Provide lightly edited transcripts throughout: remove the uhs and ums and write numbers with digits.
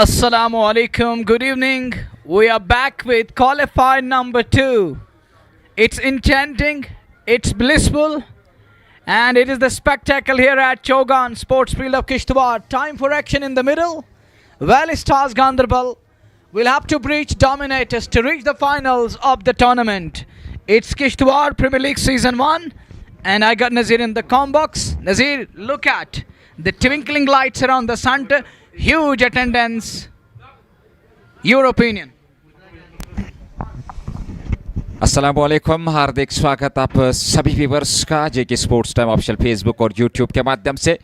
Assalamu alaikum. Good evening. We are back with qualified number 2. It's enchanting, it's blissful, and it is the spectacle here at Chogan Sports Field of Kishtwar. Time for action in the middle. Valley Stars Ganderbal will have to breach dominators to reach the finals of the tournament. It's Kishtwar Premier League Season 1, and I got Nazir in the com box. Nazir, look at the twinkling lights around the center. Huge attendance. Your opinion? अस्सलामुअलैकुम, हार्दिक स्वागत आप सभी viewers का जेके sports time official Facebook और YouTube के माध्यम से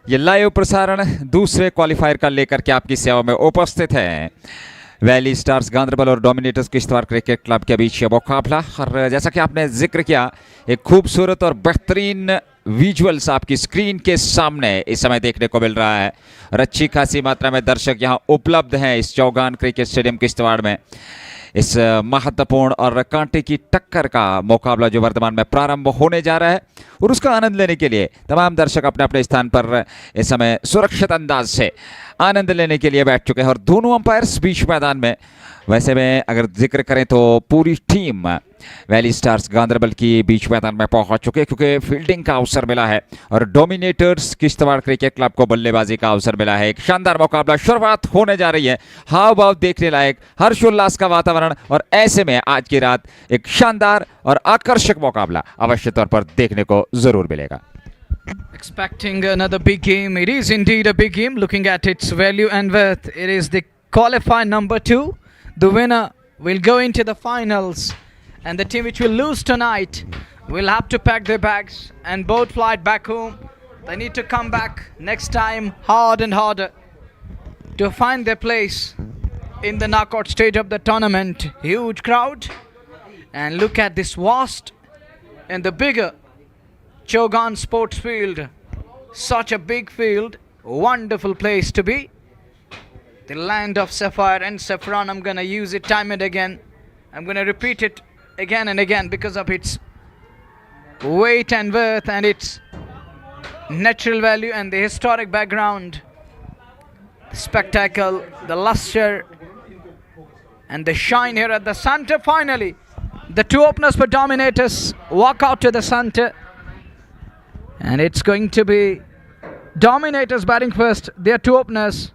ये लाइव प्रसारण दूसरे क्वालिफायर का लेकर के आपकी सेवा में उपस्थित है। वैली स्टार्स गांधरबल और डोमिनेटर्स किश्तवाड़ क्रिकेट क्लब के बीच ये मुकाबला, और जैसा कि आपने जिक्र किया, एक खूबसूरत और बेहतरीन विजुअल्स आपकी स्क्रीन के सामने इस समय देखने को मिल रहा है और अच्छी खासी मात्रा में दर्शक यहाँ उपलब्ध हैं इस चौगान क्रिकेट स्टेडियम किश्तवाड़ में। इस महत्वपूर्ण और कांटे की टक्कर का मुकाबला जो वर्तमान में प्रारंभ होने जा रहा है, और उसका आनंद लेने के लिए तमाम दर्शक अपने अपने स्थान पर इस समय सुरक्षित अंदाज से आनंद लेने के लिए बैठ चुके हैं और दोनों अंपायर्स बीच मैदान में। वैसे में अगर जिक्र करें तो पूरी टीम वैली स्टार्स गांधरबल की बीच मैदान में पहुंच चुके हैं, क्योंकि फील्डिंग का अवसर मिला है और डोमिनेटर्स किश्तवाड़ क्रिकेट क्लब को बल्लेबाजी का अवसर मिला है। एक शानदार मुकाबला शुरुआत होने जा रही है, हाव भाव देखने लायक, हर्षोल्लास का वातावरण, और ऐसे में आज की रात एक शानदार और आकर्षक मुकाबला अवश्य तौर पर देखने को जरूर मिलेगा। Expecting another big game. It is indeed a big game. Looking at its value and worth, it is the qualifier number 2. The winner will go into the finals, and the team which will lose tonight will have to pack their bags and boat flight back home. They need to come back next time hard and harder to find their place in the knockout stage of the tournament. Huge crowd, and look at this vast and the bigger Chogan Sports Field. Such a big field, wonderful place to be. The land of sapphire and saffron. I'm gonna use it time and again. I'm gonna repeat it again and again because of its weight and worth and its natural value and the historic background, the spectacle, the luster and the shine here at the center. Finally, the two openers for Dominators walk out to the center, and it's going to be Dominators batting first. Their two openers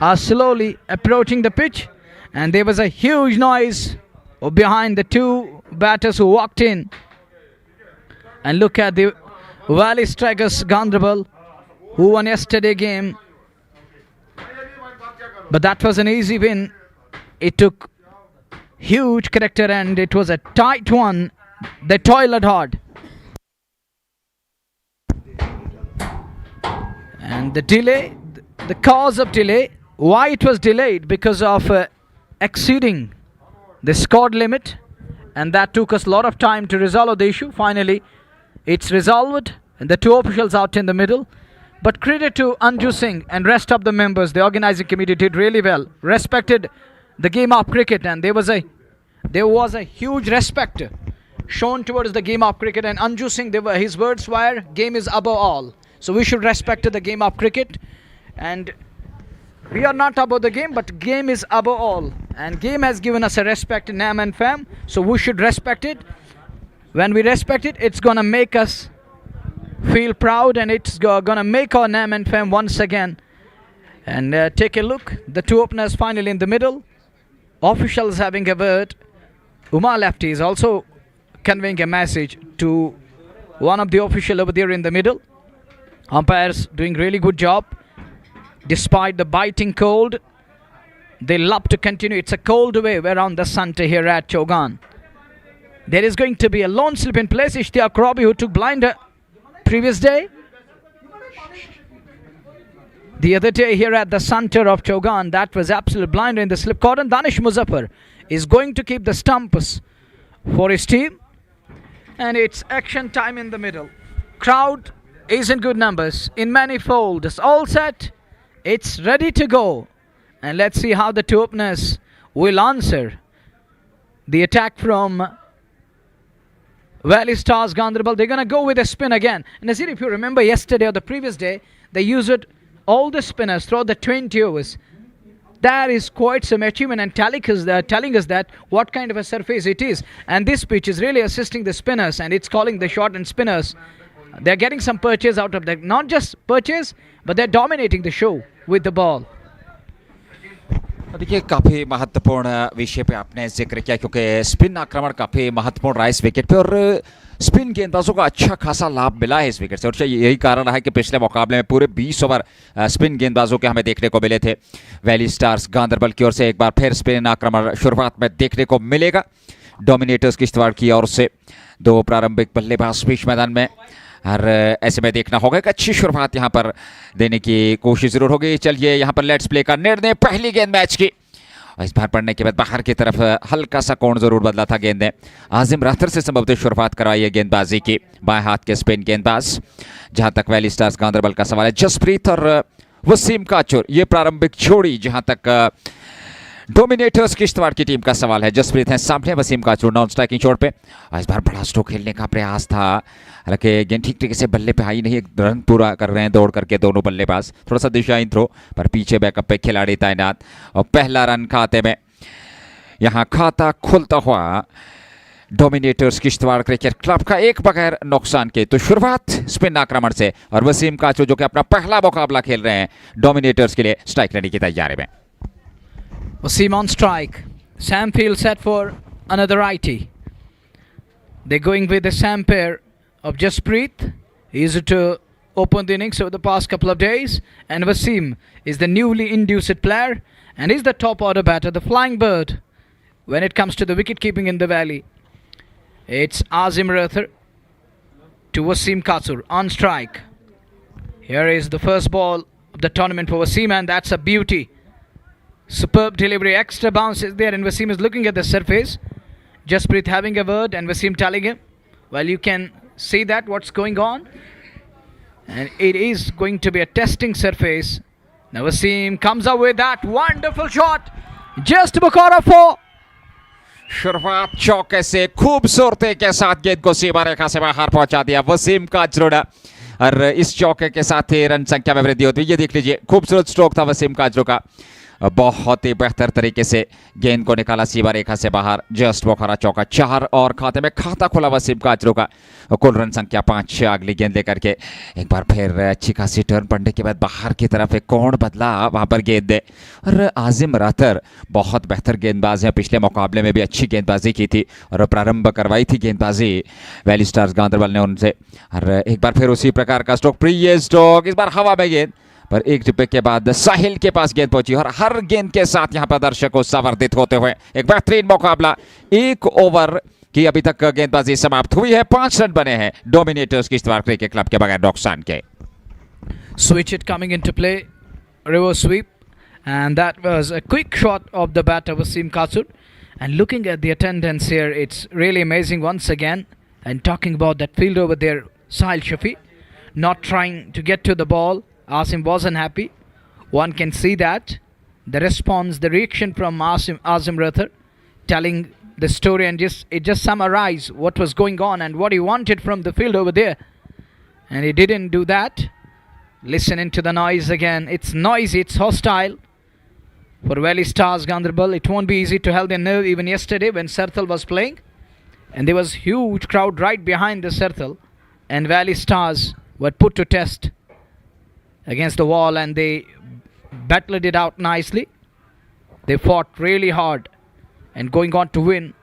are slowly approaching the pitch, and there was a huge noise behind the two batters who walked in. And look at the Valley Strikers Ganderbal, who won yesterday game, but that was an easy win. It took huge character and it was a tight one. They toiled hard, and the delay, the cause of delay, why it was delayed, because of exceeding the scored limit, and that took us a lot of time to resolve the issue. Finally, it's resolved, and the two officials out in the middle. But credit to Anju Singh and rest of the members. The organizing committee did really well, respected the game of cricket, and there was a huge respect shown towards the game of cricket. And Anju Singh, his words were, "Game is above all." So we should respect the game of cricket, and we are not above the game, but game is above all, and game has given us a respect in name and fame, so we should respect it. When we respect it, it's gonna make us feel proud, and it's gonna make our name and fame once again. And take a look, the two openers finally in the middle, officials having a word. Umar Lefty is also conveying a message to one of the officials over there in the middle. Umpires doing really good job. Despite the biting cold, they love to continue. It's a cold wave around the center here at Chogan. There is going to be a lone slip in place. Ishtiyaq Robbie, who took blinder previous day. The other day here at the center of Chogan, that was absolute blinder in the slip cordon. Danish Muzaffar is going to keep the stumps for his team. And it's action time in the middle. Crowd is in good numbers, in many folds. All set. It's ready to go, and let's see how the two openers will answer the attack from Valley Stars Ganderbal. They're going to go with a spin again. And Nazir, if you remember yesterday or the previous day, they used all the spinners throughout the 20 overs. That is quite some achievement and telling us that what kind of a surface it is. And this pitch is really assisting the spinners, and it's calling the short and spinners. They're getting some purchase out of that. Not just purchase, but they're dominating the show with the ball. देखिए काफ़ी महत्वपूर्ण विषय पे आपने जिक्र किया, क्योंकि spin आक्रमण काफ़ी महत्वपूर्ण रहा इस विकेट पे, और स्पिन गेंदबाजों का अच्छा खासा लाभ मिला है इस विकेट से। और यही कारण रहा है कि पिछले मुकाबले में पूरे 20 ओवर स्पिन गेंदबाजों के हमें देखने को मिले थे। वैली स्टार्स गांधरबल की ओर से एक बार फिर स्पिन आक्रमण शुरुआत में देखने को मिलेगा। डोमिनेटर्स किश्तवाड़ की ओर से 2 प्रारंभिक बल्लेबाज बीच मैदान में, और ऐसे में देखना होगा कि अच्छी शुरुआत यहाँ पर देने की कोशिश जरूर होगी। चलिए यहाँ पर लेट्स प्ले का निर्णय, पहली गेंद मैच की, और इस बार पड़ने के बाद बाहर की तरफ हल्का सा कोण जरूर बदला था गेंद ने। आजिम राथर से संभवतः शुरुआत करवाई है गेंदबाजी की, बाएं हाथ के स्पिन गेंदबाज। जहां तक वैली स्टार्स गांधरबल का सवाल है, जसप्रीत और वसीम काचुर ये प्रारंभिक जोड़ी। जहां तक डोमिनेटर्स किश्तवाड़ की टीम का सवाल है, जसप्रीत हैं सामने, वसीम काचुर नॉन स्ट्राइकिंग चोट पे। इस बार बड़ा स्ट्रोक खेलने का प्रयास था, हालांकि गेंद ठीक तरीके से बल्ले पे आई नहीं। एक रन पूरा कर रहे हैं दौड़ करके दोनों बल्लेबाज, थोड़ा सा दिशाहीन थ्रो, पर पीछे बैकअप पे खिलाड़ी तैनात, और पहला रन खाते में। यहाँ खाता खुलता हुआ डोमिनेटर्स किश्तवाड़ क्रिकेट क्लब का एक बगैर नुकसान के। तो शुरुआत स्पिन आक्रमण से, और वसीम काचुर जो कि अपना पहला मुकाबला खेल रहे हैं डोमिनेटर्स के लिए स्ट्राइक लेने की तैयारी में। Wasim on strike. Sam Field set for another righty. They're going with the Sam pair of Jaspreet. He's to open the innings over the past couple of days. And Wasim is the newly induced player, and he's the top order batter, the flying bird when it comes to the wicket keeping in the valley. It's Azim Rathar to Wasim Katsur on strike. Here is the first ball of the tournament for Wasim, and that's a beauty. Superb delivery, extra bounce is there, and Wasim is looking at the surface. Jaspreet having a word, and Wasim telling him, well, you can see that what's going on, and it is going to be a testing surface. Now Wasim comes up with that wonderful shot, just Bukhara 4. शुरुआत चौके से खूबसूरती के साथ गेंद को सीमा रेखा से बाहर पहुंचा दिया वसीम काचुर, और इस चौके के साथ ही रन संख्या में वृद्धि होती है। ये देख लीजिए, खूबसूरत स्ट्रोक था वसीम काचुर का, बहुत ही बेहतर तरीके से गेंद को निकाला सीमा रेखा से बाहर। जस्ट बुखारा चौका 4, और खाते में खाता खुला वसीम काचुर का। कुल रन संख्या 5। अगली गेंद लेकर के एक बार फिर अच्छी खासी टर्न पड़ने के बाद बाहर की तरफ एक कोण बदला, वहां पर गेंद दे। और आजिम राथर बहुत बेहतर गेंदबाज है, पिछले मुकाबले में भी अच्छी गेंदबाजी की थी और प्रारंभ करवाई थी गेंदबाजी वैली स्टार्स गांधरबल ने उनसे। और एक बार फिर उसी प्रकार का स्ट्रोक, प्रिय स्ट्रोक, इस बार हवा में गेंद, पर एक टिप्पे के बाद साहिल के पास गेंद पहुंची, और हर गेंद के साथ यहां पर दर्शकों संवर्धित होते हुए एक बेहतरीन मुकाबला। 1 ओवर की अभी तक गेंदबाजी समाप्त हुई है, 5 रन बने हैं डोमिनेटर्स किश्तवाड़ क्रिकेट क्लब के बगैर नुकसान के। Switch it coming into play, reverse sweep, and that was a quick shot of the batter Wasim Katsur. And looking at the attendance here, it's really amazing once again. And talking about that field over there, Sahil Shafi not trying to get to the ball. Asim wasn't happy. One can see that. The response, the reaction from Azim Rathar, telling the story, and it just summarized what was going on and what he wanted from the field over there. And he didn't do that. Listening to the noise again. It's noisy, it's hostile. For Valley Stars Ganderbal, it won't be easy to hold their nerve even yesterday when Sarthal was playing. And there was huge crowd right behind the Sarthal. And Valley Stars were put to test against the wall, and they battled it out nicely. They fought really hard and going on to win,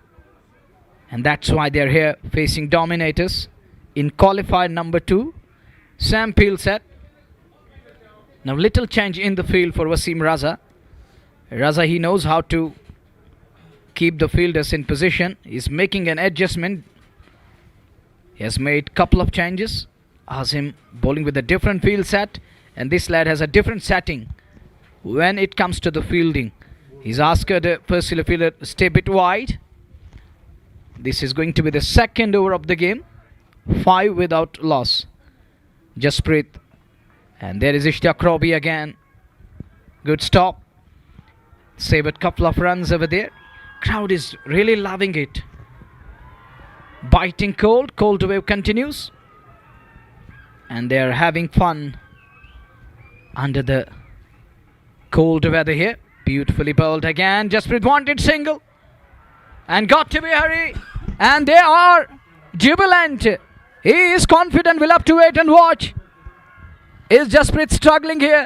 and that's why they're here facing dominators in qualifier number 2. Sam Peel set. Now little change in the field for Wasim Raza. Raza, he knows how to keep the fielders in position. He's making an adjustment. He has made couple of changes. Azim bowling with a different field set, and this lad has a different setting when it comes to the fielding. He's asked the first fielder to stay a bit wide. This is going to be the second over of the game. 5 without loss. Jaspreet. And there is Ishtaq Robi again. Good stop. Saved couple of runs over there. Crowd is really loving it. Biting cold. Cold wave continues. And they are having fun under the cold weather here. Beautifully bowled again. Jasprit wanted single and got to be hurry. And they are jubilant. He is confident. We'll have to wait and watch. Is Jasprit struggling here?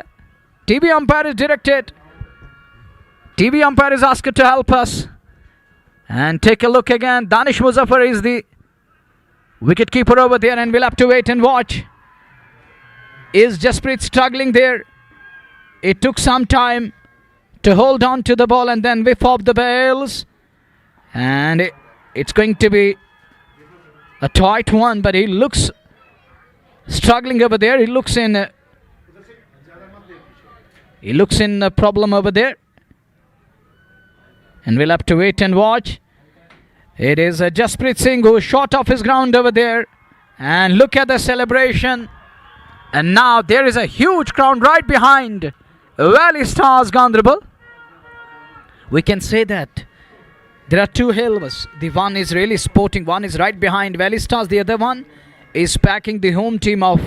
TV umpire is directed. TV umpire is asked to help us. And take a look again. Danish Muzaffar is the wicketkeeper over there, and we'll have to wait and watch. Is Jasprit struggling there? It took some time to hold on to the ball and then whiff off the bails. And it's going to be a tight one, but he looks struggling over there. He looks in a problem over there. And we'll have to wait and watch. It is Jasprit Singh who shot off his ground over there. And look at the celebration. And now there is a huge crowd right behind Valley Stars Gandarbal. We can say that there are two hills. The one is really sporting. One is right behind Valley Stars. The other one is backing the home team of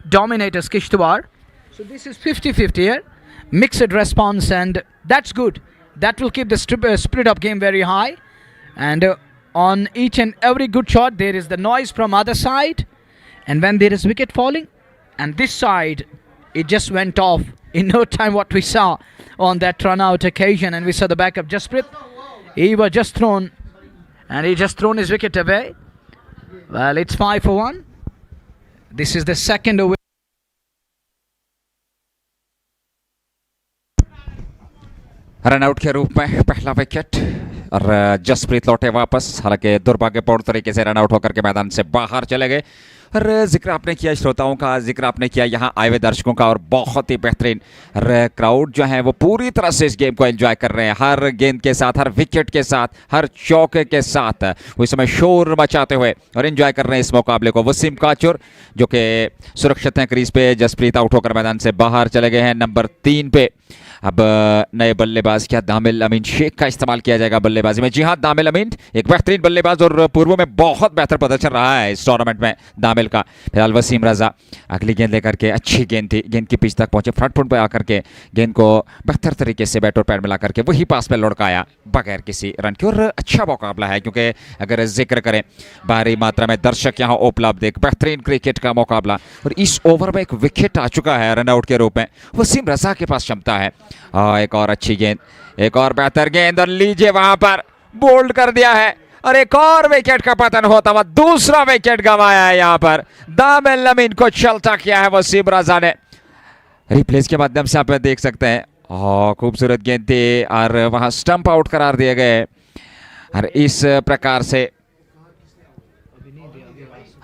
Dominators Kishtwar. So this is 50-50 here. Mixed response, and that's good. That will keep the spirit of game very high. And on each and every good shot, there is the noise from other side. And when there is wicket falling, and this side, it just went off in no time what we saw on that run out occasion. And we saw the back of Jasprit. He was just thrown, and he just thrown his wicket away. Well, it's 5 for 1. This is the second over. Run out के रूप में पहला wicket और जसप्रीत लौटे वापस, हालांकि दुर्भाग्यपूर्ण तरीके से रन आउट होकर के मैदान से बाहर चले गए। और जिक्र आपने किया श्रोताओं का, जिक्र आपने किया यहाँ आए हुए दर्शकों का, और बहुत ही बेहतरीन क्राउड जो है वो पूरी तरह से इस गेम को एंजॉय कर रहे हैं। हर गेंद के साथ, हर विकेट के साथ, हर चौके के साथ वो इस समय शोर मचाते हुए और एंजॉय कर रहे हैं इस मुकाबले को। वसीम काचुर जो कि सुरक्षित हैं क्रीज पे, जसप्रीत आउट होकर मैदान से बाहर चले गए हैं नंबर 3 पे। अब नए बल्लेबाज क्या दामिल अमीन शेख का इस्तेमाल किया जाएगा बल्लेबाजी में? जी हाँ, दामिल अमीन एक बेहतरीन बल्लेबाज और पूर्व में बहुत बेहतर प्रदर्शन रहा है इस टूर्नामेंट में दामिल का। फिलहाल वसीम रजा अगली गेंद लेकर के, अच्छी गेंद थी, गेंद की पिच तक पहुंचे, फ्रंट फुट पर आकर के गेंद को बेहतर तरीके से बैट और पैड मिला करके वही पास पे लुढ़काया बगैर किसी रन के। और अच्छा मुकाबला है, क्योंकि अगर जिक्र करें भारी मात्रा में दर्शक यहाँ उपलब्ध, एक बेहतरीन क्रिकेट का मुकाबला। और इस ओवर में एक विकेट आ चुका है रन आउट के रूप में, वसीम रजा के पास क्षमता है। एक और अच्छी गेंद, एक और बेहतर गेंद, और लीजिए वहां पर बोल्ड कर दिया है, और एक और विकेट का पतन होता हुआ दूसरा विकेट गंवाया है यहाँ पर। दामिल अमीन को चलता किया है वसीम रजा ने। रिप्लेस के माध्यम से आप देख सकते हैं, खूबसूरत गेंद थी और वहां स्टंप आउट करार दिए गए। और इस प्रकार से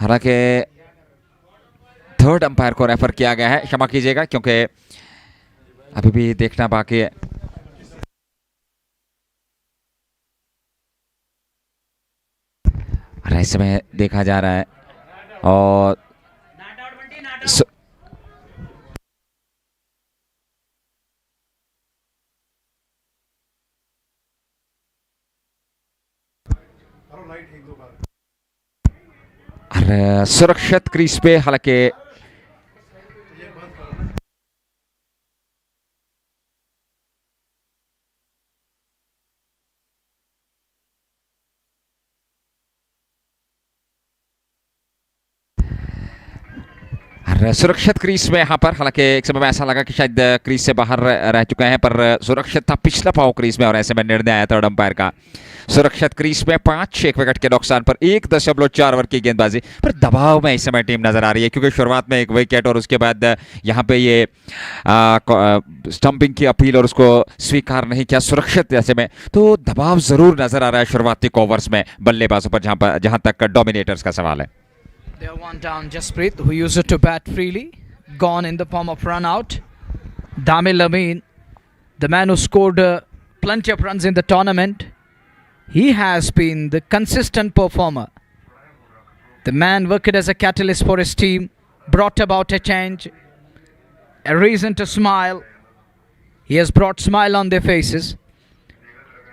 हालांकि थर्ड अंपायर को रेफर किया गया है, क्षमा कीजिएगा क्योंकि अभी भी देखना बाकी है। इस समय देखा जा रहा है और सुरक्षित क्रीज पे, हालांकि सुरक्षित क्रीज में यहाँ पर, हालांकि एक समय में ऐसा लगा कि शायद क्रीज से बाहर रह चुके हैं, पर सुरक्षित था पिछला पाव क्रीज में, और ऐसे में निर्णय आया थर्ड अंपायर का। सुरक्षित क्रीज में 5 विकेट के नुकसान पर 1.4 ओवर की गेंदबाजी, पर दबाव में इस समय टीम नजर आ रही है, क्योंकि शुरुआत में एक विकेट और उसके बाद यहाँ पे ये स्टंपिंग की अपील और उसको स्वीकार नहीं किया सुरक्षित ऐसे में, तो दबाव जरूर नजर आ रहा है शुरुआती ओवर्स में बल्लेबाजों पर, जहां तक डोमिनेटर्स का सवाल है। They are one down. Jasprit, who used to bat freely, gone in the form of run out. Damil Amin, the man who scored plenty of runs in the tournament, he has been the consistent performer. The man worked as a catalyst for his team, brought about a change, a reason to smile. He has brought smile on their faces.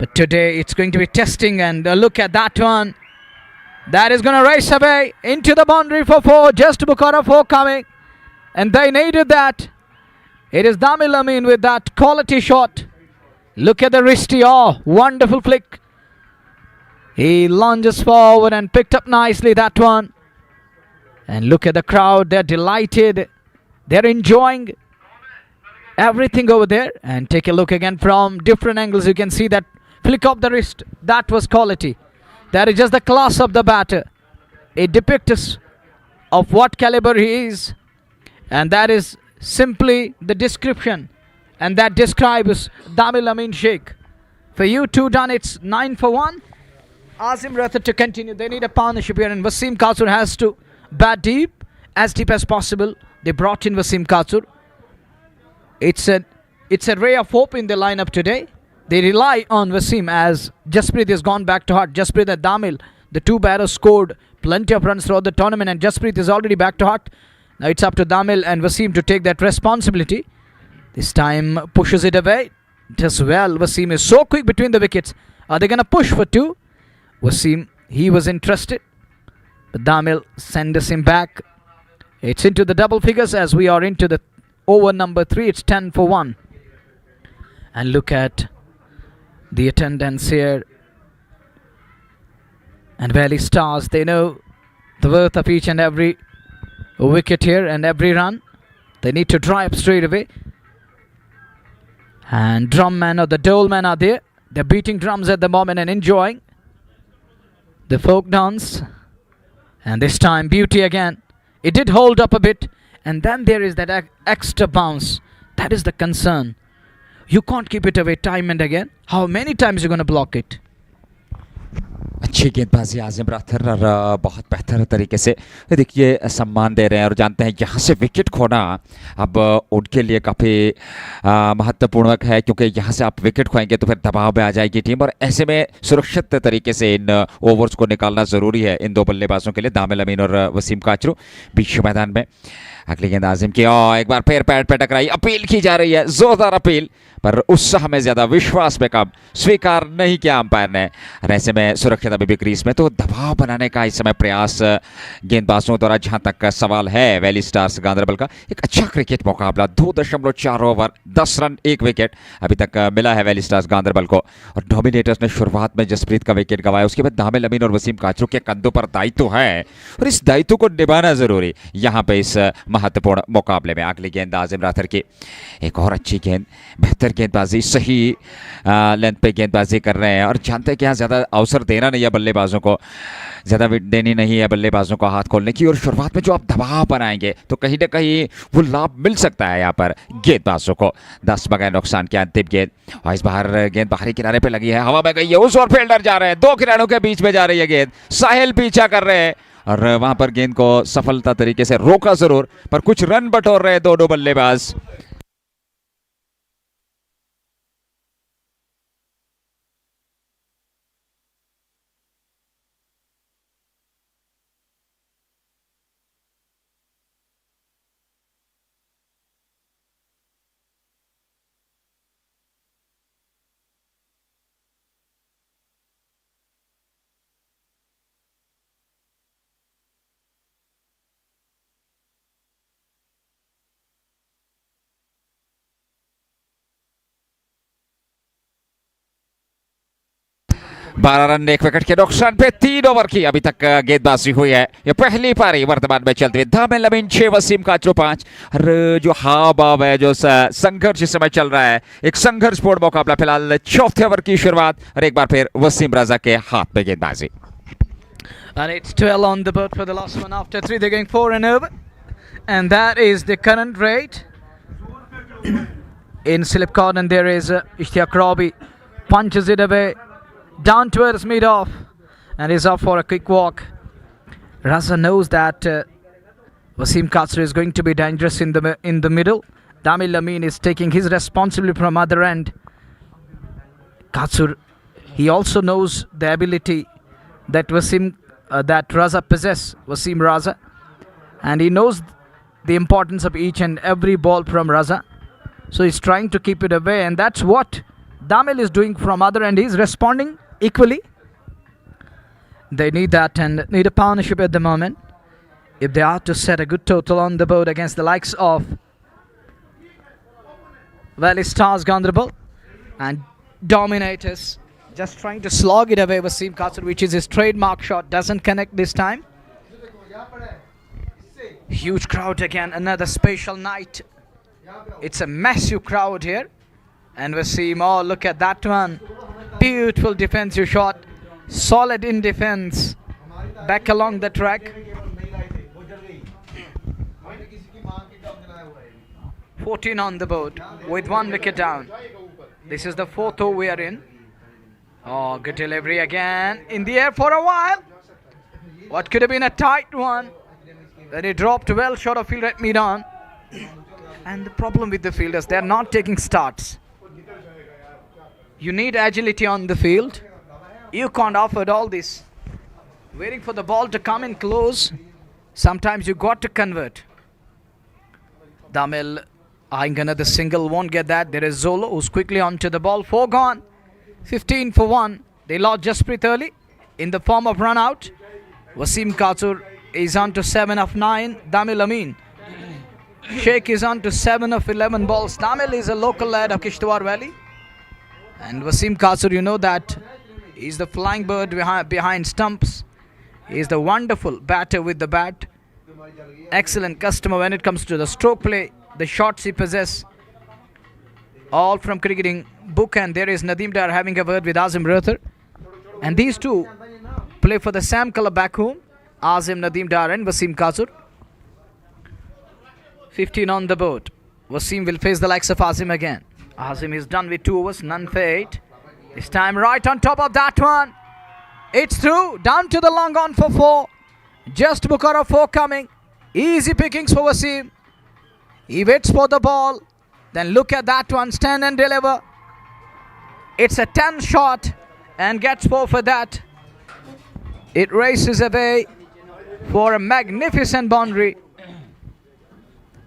But today it's going to be testing, and look at that one. That is going to race away into the boundary for 4. Just Bukhara 4 coming. And they needed that. It is Damil Amin with that quality shot. Look at the wristy. Oh, wonderful flick. He lunges forward and picked up nicely that one. And look at the crowd. They're delighted. They're enjoying everything over there. And take a look again from different angles. You can see that flick of the wrist. That was quality. That is just the class of the batter. It depicts of what caliber he is. And that is simply the description. And that describes Damil Amin Sheikh. For you, 2 done. It's 9 for 1. Azim Ratia to continue. They need a partnership here. And Wasim Kasur has to bat deep. As deep as possible. They brought in Wasim Kasur. It's a ray of hope in the lineup today. They rely on Wasim as Jasprit has gone back to heart. Jasprit and Damil, the 2 batters, scored plenty of runs throughout the tournament. And Jasprit is already back to heart. Now it's up to Damil and Wasim to take that responsibility. This time pushes it away. Does well. Wasim is so quick between the wickets. Are they going to push for 2? Wasim, he was interested. But Damil sends him back. It's into the double figures as we are into the over number 3. It's 10 for 1. And look at the attendance here. And Valley Stars, they know the worth of each and every wicket here and every run. They need to drive up straight away. And drum man or the dole man are there. They're beating drums at the moment and enjoying the folk dance. And this time beauty again. It did hold up a bit. And then there is that extra bounce. That is the concern. You can't keep it away time and again. How many times you're going to block it? अच्छी गेंदबाजी आजिम rather और बहुत बेहतर तरीके से देखिए सम्मान दे रहे हैं और जानते हैं यहाँ से विकेट खोना अब उनके लिए काफ़ी महत्वपूर्ण है क्योंकि यहाँ से आप विकेट खोएंगे तो फिर दबाव में आ जाएगी टीम और ऐसे में सुरक्षित तरीके से इन ओवर्स को निकालना ज़रूरी है इन 2 बल्लेबाजों के लिए दामिल अमीन और वसीम काचरू बीच मैदान में। अगली गेंद आजिम की एक बार फिर पैड पे टकराई। अपील की जा रही है, जोरदार अपील, पर उत्साह में ज्यादा विश्वास में कम, स्वीकार नहीं किया अंपायर ने। ऐसे में सुरक्षित अभी भी क्रीज में, तो दबाव बनाने का इस समय प्रयास गेंदबाजों द्वारा जहां तक सवाल है वैली स्टार्स गांधरबल का। एक अच्छा क्रिकेट मुकाबला, 2.4 ओवर 10 रन 1 विकेट अभी तक मिला है वैली स्टार्स गांधरबल को। और डोमिनेटर्स ने शुरुआत में जसप्रीत का विकेट गंवाया, उसके बाद दामिल अमीन और वसीम काचरू के कंधों पर दायित्व है और इस दायित्व को निभाना जरूरी यहाँ पे इस महत्वपूर्ण मुकाबले में। अगली गेंद आजिम राथर की, एक और अच्छी गेंद, बेहतर गेंदबाजी, सही लेंथ पे गेंदबाजी कर रहे हैं और जानते हैं कि यहाँ ज़्यादा अवसर देना नहीं है बल्लेबाजों को, ज़्यादा देनी नहीं है बल्लेबाजों को हाथ खोलने की। और शुरुआत में जो आप दबाव बनाएंगे तो कहीं ना कहीं वो लाभ मिल सकता है यहाँ पर गेंदबाजों को। 10 बगैर नुकसान के अंतिम गेंद, और इस बार गेंद बाहरी किनारे पे लगी है, हवा में गई है, उस और फील्डर जा रहे हैं, 2 खिलाड़ियों के बीच में जा रही है गेंद, साहिल पीछा कर रहे हैं और वहां पर गेंद को सफलता तरीके से रोका जरूर, पर कुछ रन बटोर रहे दोनों बल्लेबाज। बारह रन 1 विकेट के नुकसान पे 3 ओवर की अभी तक गेंदबाजी हुई है। ये पहली पारी वर्तमान में चलती है। दामिल अमीन 6, वसीम काचरू 5। और जो हाव भाव है, जो संघर्ष इस समय चल रहा है, एक संघर्षपूर्ण मुकाबला फिलहाल 4थे ओवर की शुरुआत और एक बार फिर वसीम रजा के हाथ में गेंदबाजी। And it's 12 on the board for the last one. After 3 they're going 4 and over, and that is the current rate in slip card. And there is Ishtiaq Rabi punches it away down towards mid-off and is off for a quick walk. Raza knows that Wasim Katsur is going to be dangerous in the middle. Damil Amin is taking his responsibility from other end. Katsur, he also knows the ability that that Raza possess, Wasim Raza, and he knows the importance of each and every ball from Raza. So he's trying to keep it away, and that's what Damil is doing from other end. He's responding equally. They need that and need a partnership at the moment if they are to set a good total on the board against the likes of Valley Stars Ganderbal. And dominators. Just trying to slog it away. Wasim Kasur, which is his trademark shot, doesn't connect this time. Huge crowd again. Another special night. It's a massive crowd here. And Wasim, oh, look at that one. Beautiful defensive shot. Solid in defense. Back along the track. 14 on the board with 1 wicket down. This is the 4th over we are in. Oh, good delivery again. In the air for a while. What could have been a tight one. Then he dropped well short of field at mid-on. And the problem with the fielders, they are not taking starts. You need agility on the field. You can't afford all this. Waiting for the ball to come in close. Sometimes you got to convert. Damil eyeing another single, won't get that. There is Zolo who's quickly onto the ball. 4 gone. 15 for 1. They lost Jasprit early in the form of run out. Wasim Kasur is on to 7 of 9. Damil Amin Sheikh is on to 7 of 11 balls. Damil is a local lad of Kishtwar Valley. And Wasim Kasur, you know that he's the flying bird behind stumps. He's the wonderful batter with the bat. Excellent customer when it comes to the stroke play, the shots he possesses. All from cricketing book. And there is Nadeem Dar having a word with Azim Ratia. And these two play for the Sam club back home. Azim, Nadeem Dar and Wasim Kasur. 15 on the board. Wasim will face the likes of Azim again. Azim is done with 2 overs, none for 8. This time right on top of that one. It's through. Down to the long on for 4. Just Bukhara 4 coming. Easy pickings for Wasim. He waits for the ball. Then look at that one. Stand and deliver. It's a 10 shot and gets 4 for that. It races away for a magnificent boundary.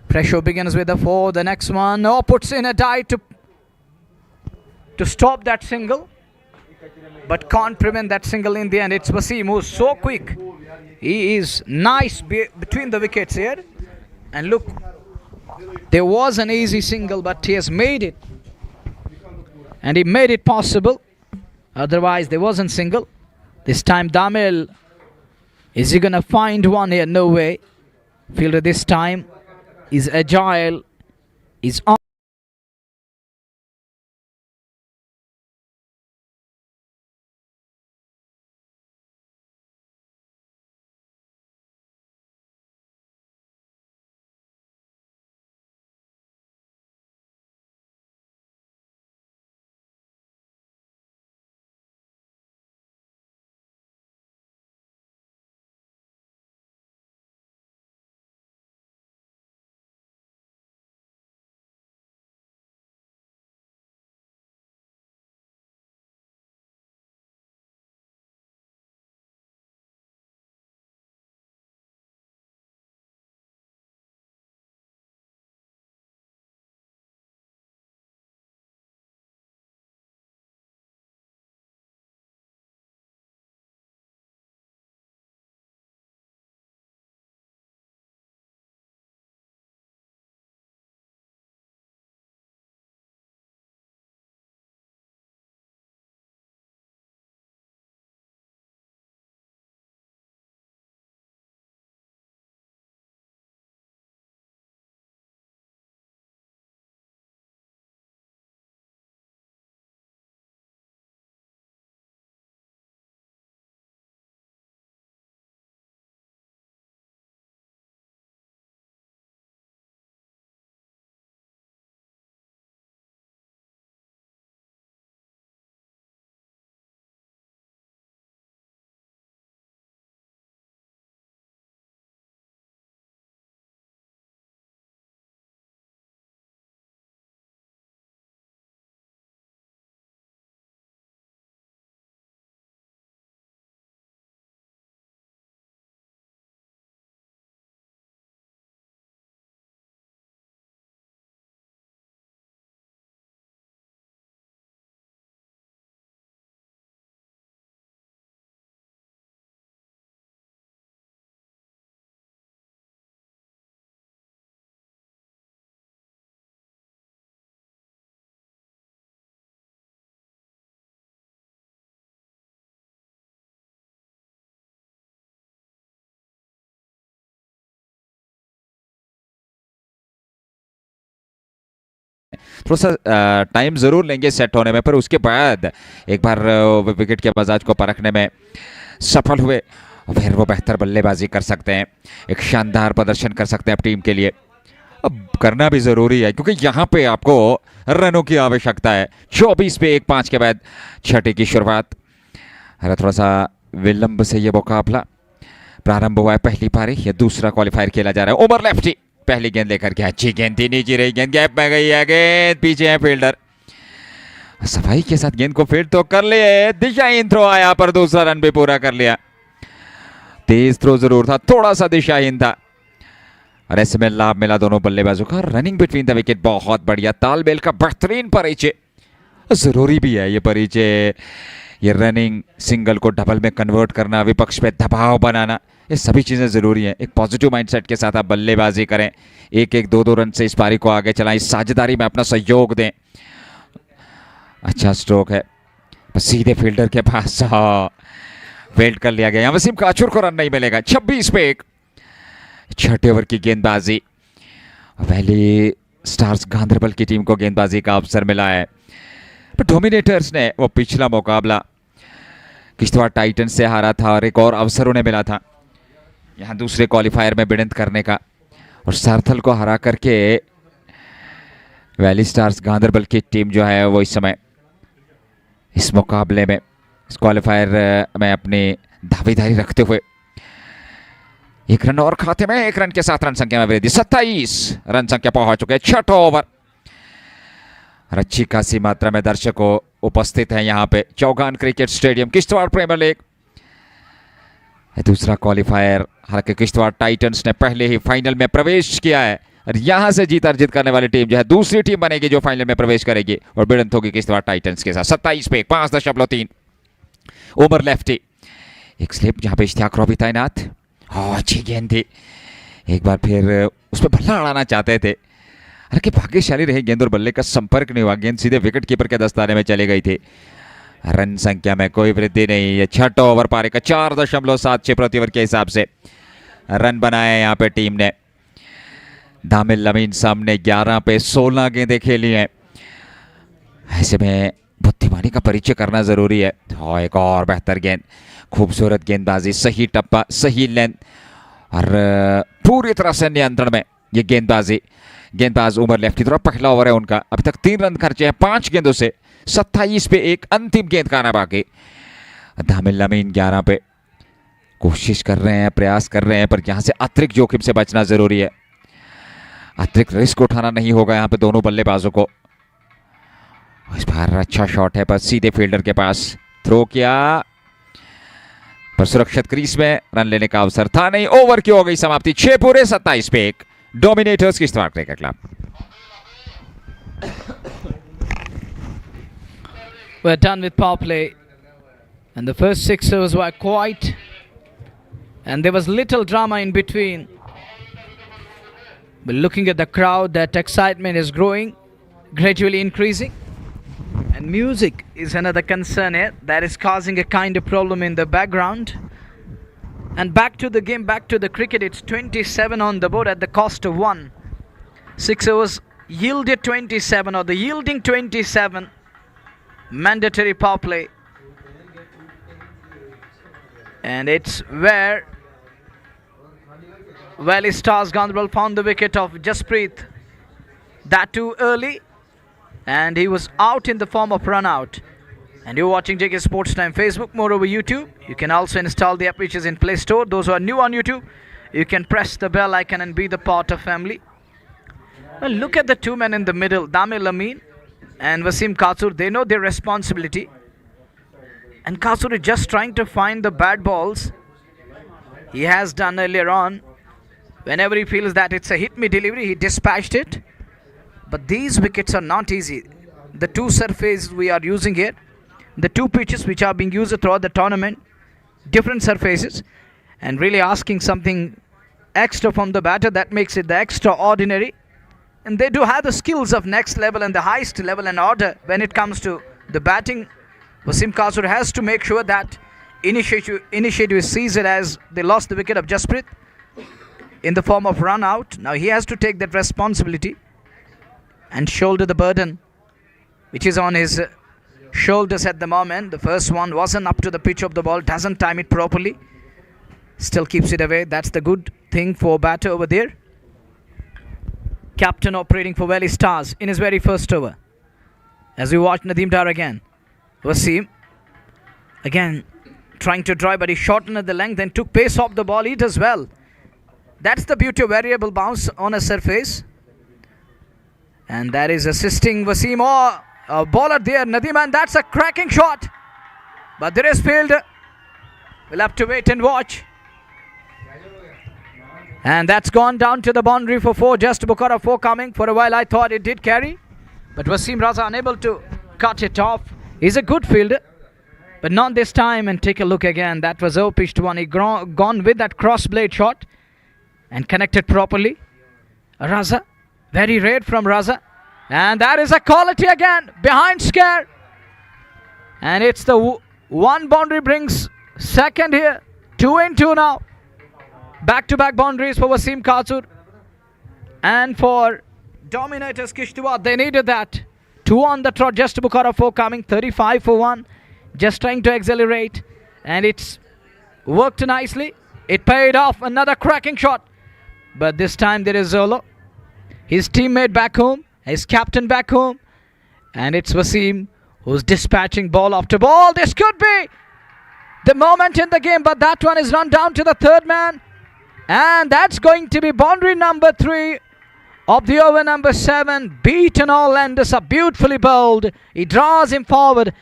Pressure begins with a 4. The next one, oh, puts in a die to stop that single. But can't prevent that single in the end. It's Wasim who's so quick. He is nice between the wickets here. And look, there was an easy single, but he has made it. And he made it possible. Otherwise, there wasn't single. This time, Damil. Is he going to find one here? No way. Fielder this time is agile. Is on. थोड़ा सा time ज़रूर लेंगे set होने में, पर उसके बाद एक बार विकेट के मजाज को परखने में सफल हुए, फिर वो बेहतर बल्लेबाजी कर सकते हैं, एक शानदार प्रदर्शन कर सकते हैं अब टीम के लिए। अब करना भी ज़रूरी है क्योंकि यहाँ पे आपको रनों की आवश्यकता है। 24 पे 1-5 के बाद छठे की शुरुआत। अरे थोड़ा सा विलंब से ये मुकाबला प्रारंभ हुआ है। पहली पारी या दूसरा क्वालिफायर खेला जा रहा है। ओवर लेफ्टी पहली गेंद लेकर के अच्छी गेंद थी, नीचे रही गेंद, गैप में गई है गेंद, पीछे है फील्डर, सफाई के साथ गेंद को फील्ड तो कर लिए, दिशाहीन थ्रो आया पर दूसरा रन भी पूरा कर लिया। तेज थ्रो जरूर था, थोड़ा सा दिशाहीन था और ऐसे में लाभ मिला दोनों बल्लेबाजों का। रनिंग बिटवीन द विकेट बहुत बढ़िया, तालमेल का बेहतरीन परिचय, जरूरी भी है ये परिचय, ये रनिंग, सिंगल को डबल में कन्वर्ट करना, विपक्ष पे दबाव बनाना, ये सभी चीज़ें ज़रूरी हैं। एक पॉजिटिव माइंडसेट के साथ आप बल्लेबाजी करें, एक एक दो दो रन से इस पारी को आगे चलाएं, इस साझेदारी में अपना सहयोग दें। अच्छा स्ट्रोक है, बस सीधे फील्डर के पास वेल्ट कर लिया गया। यहाँ वसीम काचूर को रन नहीं मिलेगा। 26 पे 1, छठे ओवर की गेंदबाजी, वैली स्टार्स गांधरबल की टीम को गेंदबाजी का अवसर मिला है। पर डोमिनेटर्स ने वो पिछला मुकाबला किश्तवाड़ टाइटंस से हारा था और एक और अवसर उन्हें मिला था यहाँ दूसरे क्वालिफायर में भिड़ंत करने का, और सार्थल को हरा करके वैली स्टार्स गांधरबल की टीम जो है वो इस समय इस मुकाबले में, इस क्वालिफायर में अपनी दावेदारी रखते हुए 1 रन और खाते में, 1 रन के साथ रन संख्या में वृद्धि, 27 रन संख्या पहुंच चुके हैं। छठा ओवर, अच्छी खासी मात्रा में दर्शकों उपस्थित हैं यहाँ पे Chaugan cricket stadium, Kishtwar premier league दूसरा क्वालिफायर। हालांकि किश्तवाड़ टाइटंस ने पहले ही फाइनल में प्रवेश किया है और यहाँ से जीत अर्जित करने वाली टीम जो है दूसरी टीम बनेगी जो फाइनल में प्रवेश करेगी और भिड़ंत होगी किश्तवाड़ टाइटंस के साथ। 27 पे 5.3 ओवर लेफ्टी, एक स्लिप जहाँ पे इश्तियाक रॉबी तैनात, अच्छी गेंद थी, एक बार फिर उस पर बल्ला उड़ाना चाहते थे, हालांकि भाग्यशाली रही, गेंद और बल्ले का संपर्क नहीं हुआ, गेंद सीधे विकेट कीपर के दस्ताने में चली गई थी। रन संख्या में कोई वृद्धि नहीं। ये छठा ओवर पारी का 4.76 प्रति ओवर के हिसाब से रन बनाए यहाँ पे टीम ने। दामिल लमीन सामने 11 पे 16 गेंदें खेली हैं, ऐसे में बुद्धिमानी का परिचय करना जरूरी है। एक और बेहतर गेंद, खूबसूरत गेंदबाजी, सही टप्पा, सही लेंथ और पूरी तरह से नियंत्रण में ये गेंदबाजी। गेंदबाज उमर लेफ्टी, थोड़ा पहला ओवर है उनका, अभी तक 3 रन खर्चे हैं 5 गेंदों से। 27 पे 1, अंतिम गेंद का आना बाकी। दामिल लमीन 11 पे कोशिश कर रहे हैं, प्रयास कर रहे हैं, पर यहाँ से अतिरिक्त जोखिम से बचना जरूरी है, अतिरिक्त रिस्क उठाना नहीं होगा यहाँ पे दोनों बल्लेबाजों को। इस बार अच्छा शॉट है पर सीधे फील्डर के पास थ्रो किया, पर सुरक्षित क्रीज में रन लेने का अवसर था नहीं। ओवर की हो गई समाप्ति, 6 पूरे 27 पे 1, Dominators Kishtwar Cricket Club. We're done with power play, and the first 6 overs were quiet, and there was little drama in between. But looking at the crowd, that excitement is growing, gradually increasing, and music is another concern here that is causing a kind of problem in the background. And back to the game, back to the cricket. It's 27 on the board at the cost of 1. 6 overs yielded 27, or the yielding 27. Mandatory power play, and it's where Valley Stars Gaunderbal found the wicket of Jasprit, that too early, and he was out in the form of run out. And you're watching JK Sports Time Facebook, moreover YouTube. You can also install the app which is in Play Store. Those who are new on YouTube, you can press the bell icon and be the part of family. Well, look at the two men in the middle, Damil Amin and Wasim Katsur. They know their responsibility, and Katsur is just trying to find the bad balls. He has done earlier on. Whenever he feels that it's a hit me delivery, he dispatched it. But these wickets are not easy. The two surfaces we are using here, the two pitches which are being used throughout the tournament, different surfaces, and really asking something extra from the batter, that makes it the extraordinary. And they do have the skills of next level and the highest level and order when it comes to the batting. Wasim Katsur has to make sure that initiative is seized as they lost the wicket of Jasprit in the form of run out. Now he has to take that responsibility. and shoulder the burden which is on his shoulders at the moment. The first one wasn't up to the pitch of the ball, doesn't time it properly, still keeps it away. That's the good thing for batter over there. Captain operating for Valley Stars in his very first over. As we watch Nadeem Dar again, Wasim again trying to drive, but he shortened the length and took pace off the ball. He does well. That's the beauty of variable bounce on a surface, and that is assisting Wasim. Oh, a bowler there, Nadeem, and that's a cracking shot, but there is field. We'll have to wait and watch. And that's gone down to the boundary for 4. Just Bukhara 4 coming. For a while I thought it did carry, but Wasim Raza unable to cut it off. He's a good fielder, but not this time. And take a look again. That was a pitched one. He gone with that cross blade shot and connected properly. Raza, very rare from Raza. And that is a quality again. Behind scare. And it's the one boundary brings second here. 2 in 2 now. Back-to-back boundaries for Wasim Kasur. And for Dominators Kishtwar, they needed that. 2 on the trot. Just Bukhara 4 coming. 35 for 1. Just trying to accelerate. And it's worked nicely. It paid off. Another cracking shot. But this time there is Zolo. His teammate back home. His captain back home. And it's Wasim who's dispatching ball after ball. This could be the moment in the game. But that one is run down to the third man. And that's going to be boundary number 3 of the over number 7. Beaten all enders up beautifully bowled. He draws him forward.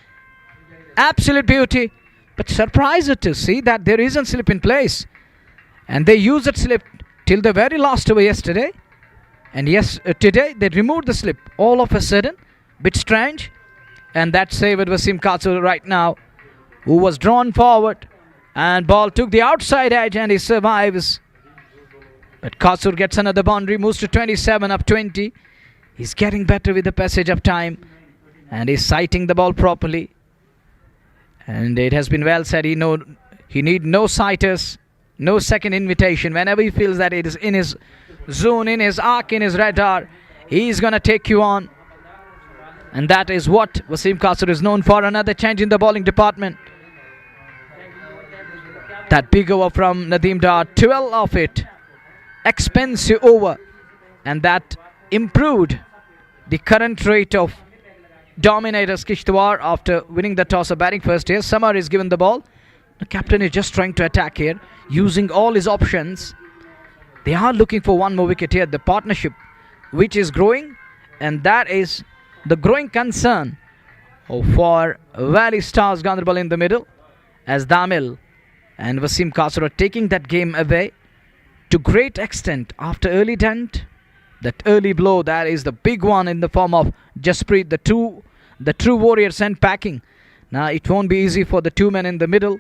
Absolute beauty. But surprised to see that there isn't slip in place. And they used that slip till the very last over yesterday. And yes, today they removed the slip all of a sudden. Bit strange. And that saved Wasim Kasur right now, who was drawn forward. And ball took the outside edge and he survives. But Kasur gets another boundary, moves to 27 up 20. He's getting better with the passage of time. And he's sighting the ball properly. And it has been well said, he need no sighters, no second invitation. Whenever he feels that it is in his zone, in his arc, in his radar, he's going to take you on. And that is what Wasim Kasur is known for. Another change in the bowling department. That big over from Nadeem Dar, 12 of it. Expensive over, and that improved the current rate of Dominators Kishtwar after winning the toss of batting first here. Samar is given the ball. The captain is just trying to attack here, using all his options. They are looking for one more wicket here. The partnership which is growing, and that is the growing concern for Valley Stars Ganderbal in the middle, as Damil and Wasim Kasur are taking that game away to great extent after early dent. That early blow, that is the big one in the form of Jasprit, the true warrior sent packing. Now it won't be easy for the 2 men in the middle.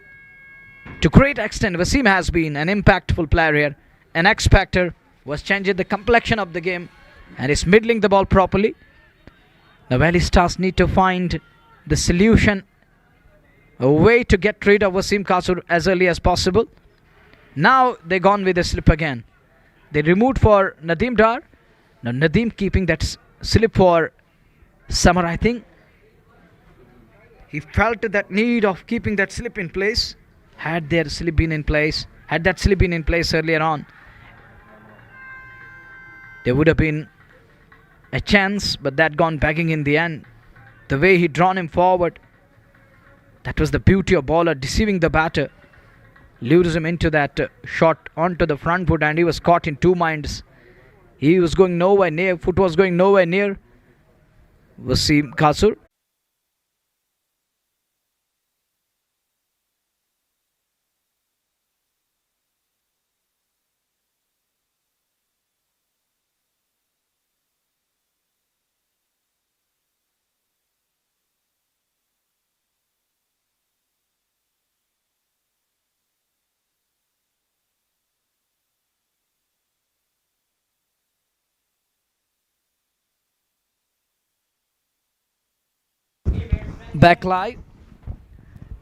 To great extent, Wasim has been an impactful player here. An X-Factor, was changing the complexion of the game and is middling the ball properly. The Valley Stars need to find the solution, a way to get rid of Wasim Kasur as early as possible. Now they gone with the slip again. They removed for Nadeem Dar. Now Nadeem keeping that slip for Samar, I think. He felt that need of keeping that slip in place. Had that slip been in place earlier on, there would have been a chance, but that gone begging in the end. The way he drawn him forward, that was the beauty of bowler deceiving the batter. Lures him into that shot onto the front foot, and he was caught in 2 minds. He was going nowhere near, foot was going nowhere near Wasim Kasur. Back live,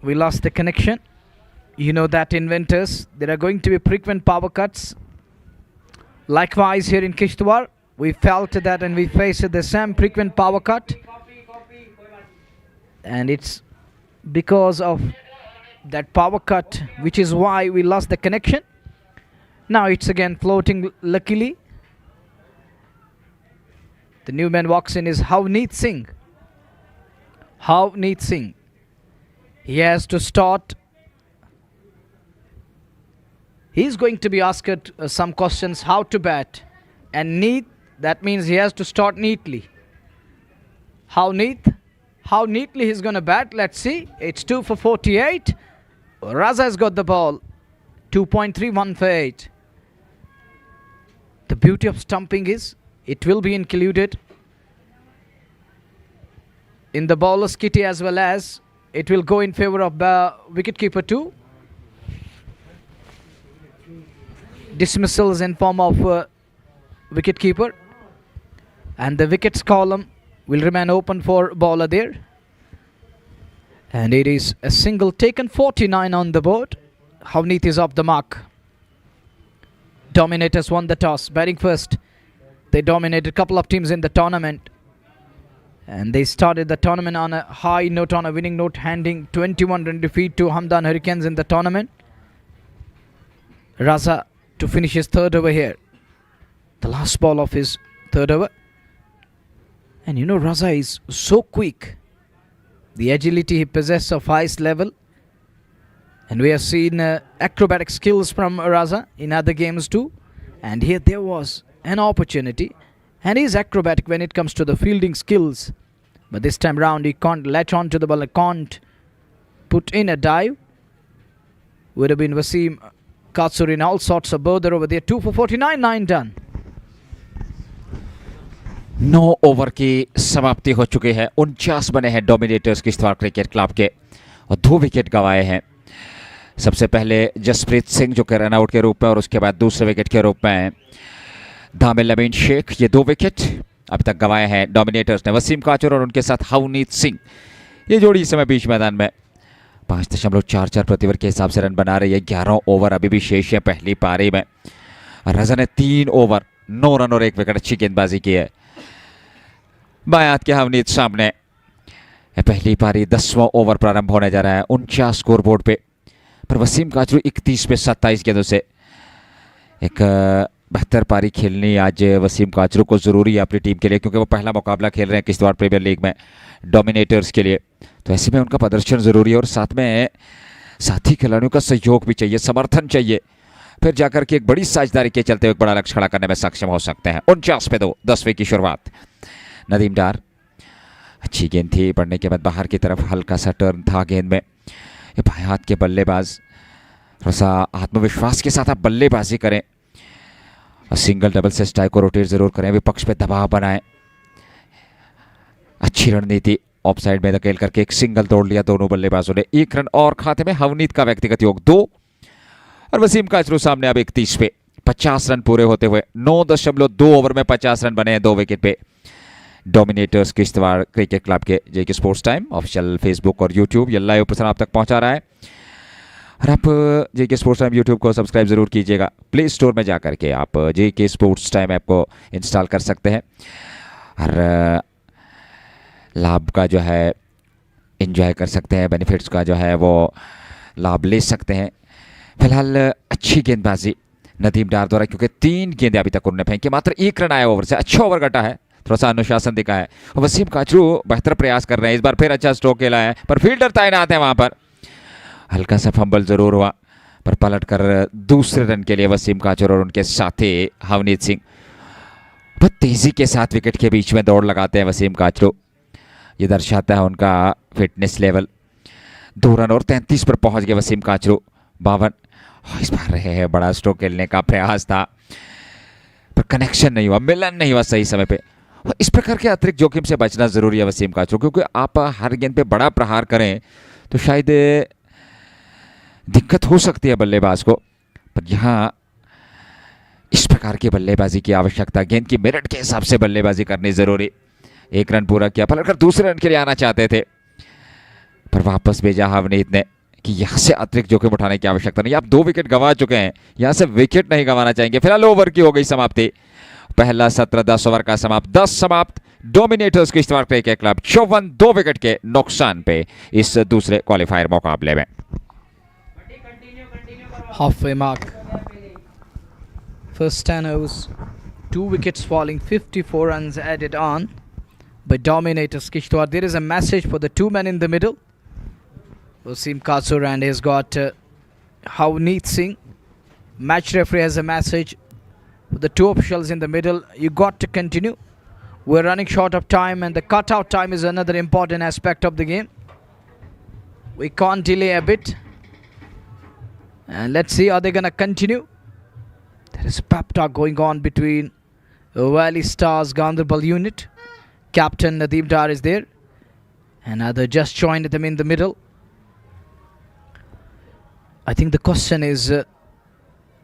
we lost the connection. You know that in winters there are going to be frequent power cuts. Likewise here in Kishtwar, we felt that and we faced the same frequent power cut, and it's because of that power cut which is why we lost the connection. Now it's again floating luckily. The new man walks in is Havneet Singh. Havneet Singh. He has to start. He's going to be asked some questions how to bat. And neat, that means he has to start neatly. How neatly he's going to bat. Let's see. It's 2 for 48. Raza has got the ball. 2.31 for 8. The beauty of stumping is it will be included in the bowler's kitty as well as it will go in favor of wicketkeeper too. Dismissals in form of wicketkeeper, and the wickets column will remain open for bowler there. And it is a single taken, 49 on the board. Havneet is off the mark. Dominators won the toss, batting first. They dominated a couple of teams in the tournament, and they started the tournament on a high note, on a winning note, handing 21 run defeat to Hamdan Hurricanes in the tournament. Raza to finish his third over here, the last ball of his third over. And you know, Raza is so quick. The agility he possesses of highest level, and we have seen acrobatic skills from Raza in other games too. And here there was an opportunity, and he's acrobatic when it comes to the fielding skills. But this time round he can't latch on to the ball, he can't put in a dive. Would have been Wasim Katsur in all sorts of bother over there. 2 for 49, 9 done. 9 over की समाप्ति हो चुकी है। 49 बने हैं dominators Kishtwar Cricket club के और 2 wicket गंवाए हैं। सबसे पहले जसप्रीत सिंह जो कि रन आउट के रूप में, और उसके बाद दूसरे विकेट के रूप में दामिल अमीन शेख। ये 2 विकेट अब तक गंवाए हैं डोमिनेटर्स ने। वसीम काचर और उनके साथ हवनीत सिंह, ये जोड़ी इस समय बीच मैदान में 5.44 प्रति ओवर के हिसाब से रन बना रही है। 11 ओवर अभी भी शेष है पहली पारी में। रज़ा ने 3 ओवर 9 रन और 1 विकेट अच्छी गेंदबाजी की है। बाएं हाथ के हवनीत सामने। पहली पारी 10वां ओवर प्रारंभ होने जा रहा है 49 स्कोर बोर्ड पे, पर वसीम काचरू 31 पे 27 गेंदों से एक बेहतर पारी खेलनी आज वसीम काचरू को ज़रूरी है अपनी टीम के लिए, क्योंकि वो पहला मुकाबला खेल रहे हैं किश्तवाड़ प्रीमियर लीग में डोमिनेटर्स के लिए। तो ऐसे में उनका प्रदर्शन ज़रूरी है और साथ में साथी खिलाड़ियों का सहयोग भी चाहिए, समर्थन चाहिए, फिर जाकर के एक बड़ी साझेदारी के चलते हुए एक बड़ा लक्ष्य खड़ा करने में सक्षम हो सकते हैं। 49 पे 2, 10वें की शुरुआत। नदीम डार, अच्छी गेंद थी, पड़ने के बाद बाहर की तरफ हल्का सा टर्न था गेंद में। ये बाएं हाथ के बल्लेबाज थोड़ा सा आत्मविश्वास के साथ आप बल्लेबाजी करें और सिंगल डबल से स्ट्राइक को रोटेट जरूर करें, विपक्ष पे दबाव बनाएं। अच्छी रणनीति, ऑफ साइड में धकेल करके एक सिंगल तोड़ लिया दोनों बल्लेबाजों ने। 1 रन और खाते में। हवनीत का व्यक्तिगत योग 2 और वसीम काचरू सामने अब 31 पे। 50 रन पूरे होते हुए 9.2 ओवर में 50 रन बने हैं 2 विकेट पे। डोमिनेटर्स किश्तवाड़ क्रिकेट क्लब के जेके स्पोर्ट्स टाइम ऑफिशियल फेसबुक और यूट्यूब ये लाइव प्रसारण आप तक पहुंचा रहा है। और आप जेके स्पोर्ट्स टाइम यूट्यूब को सब्सक्राइब जरूर कीजिएगा। प्ले स्टोर में जाकर के आप जेके स्पोर्ट्स टाइम ऐप को इंस्टॉल कर सकते हैं और लाभ का जो है एंजॉय कर सकते हैं, बेनिफिट्स का जो है वो लाभ ले सकते हैं। फिलहाल अच्छी गेंदबाजी नदीम डार द्वारा, क्योंकि 3 गेंदें अभी तक उन्होंने फेंकी, मात्र 1 रन आया ओवर से। अच्छा ओवर कटा है, थोड़ा सा अनुशासन दिखा है। वसीम काचरू बेहतर प्रयास कर रहे हैं, इस बार फिर अच्छा स्ट्रोक खेला है, पर फील्डर तैनात है वहां पर। हल्का सा फंबल जरूर हुआ, पर पलट कर दूसरे रन के लिए वसीम काचरू और उनके साथी हवनीत सिंह बहुत तेजी के साथ विकेट के बीच में दौड़ लगाते हैं वसीम काचरू। ये दर्शाता है उनका फिटनेस लेवल। 2 रन और 33 पर पहुंच गए वसीम काचरू। 52 इस बार रहे हैं, बड़ा स्ट्रोक खेलने का प्रयास था पर कनेक्शन नहीं हुआ, मिलन नहीं हुआ सही समय पे। इस प्रकार के अतिरिक्त जोखिम से बचना जरूरी है वसीम काचरू, क्योंकि आप हर गेंद पे बड़ा प्रहार करें तो शायद दिक्कत हो सकती है बल्लेबाज को, पर यहाँ इस प्रकार की बल्लेबाजी की आवश्यकता, गेंद की मेरिट के हिसाब से बल्लेबाजी करनी जरूरी। 1 रन पूरा किया, पलटकर दूसरे रन के लिए आना चाहते थे पर वापस भेजा हवनीत ने कि यहाँ से अतिरिक्त जोखिम उठाने की आवश्यकता नहीं। आप 2 विकेट गंवा चुके हैं, यहाँ से विकेट नहीं गंवाना चाहेंगे। फिलहाल ओवर की हो गई समाप्ति। पहला सत्र 10 ओवर का समाप्त, 10 समाप्त। Dominators Kishtwar Cricket club 54 2 wicket के नुकसान पे इस दूसरे क्वालिफायर मुकाबले में। Halfway mark. First 10 overs, 2 wickets falling, 54 runs added on by Dominators Kishtwar. There is a message for the two men in the middle. Wasim Kasur and he's got Havneet Singh. Match referee has a message for the two officials in the middle. You got to continue. We're running short of time, and the cutout time is another important aspect of the game. We can't delay a bit. And let's see, are they going to continue? There is a pep talk going on between Valley Stars Ganderbal unit. Captain Nadeem Dar is there, and they just joined them in the middle. I think the question is,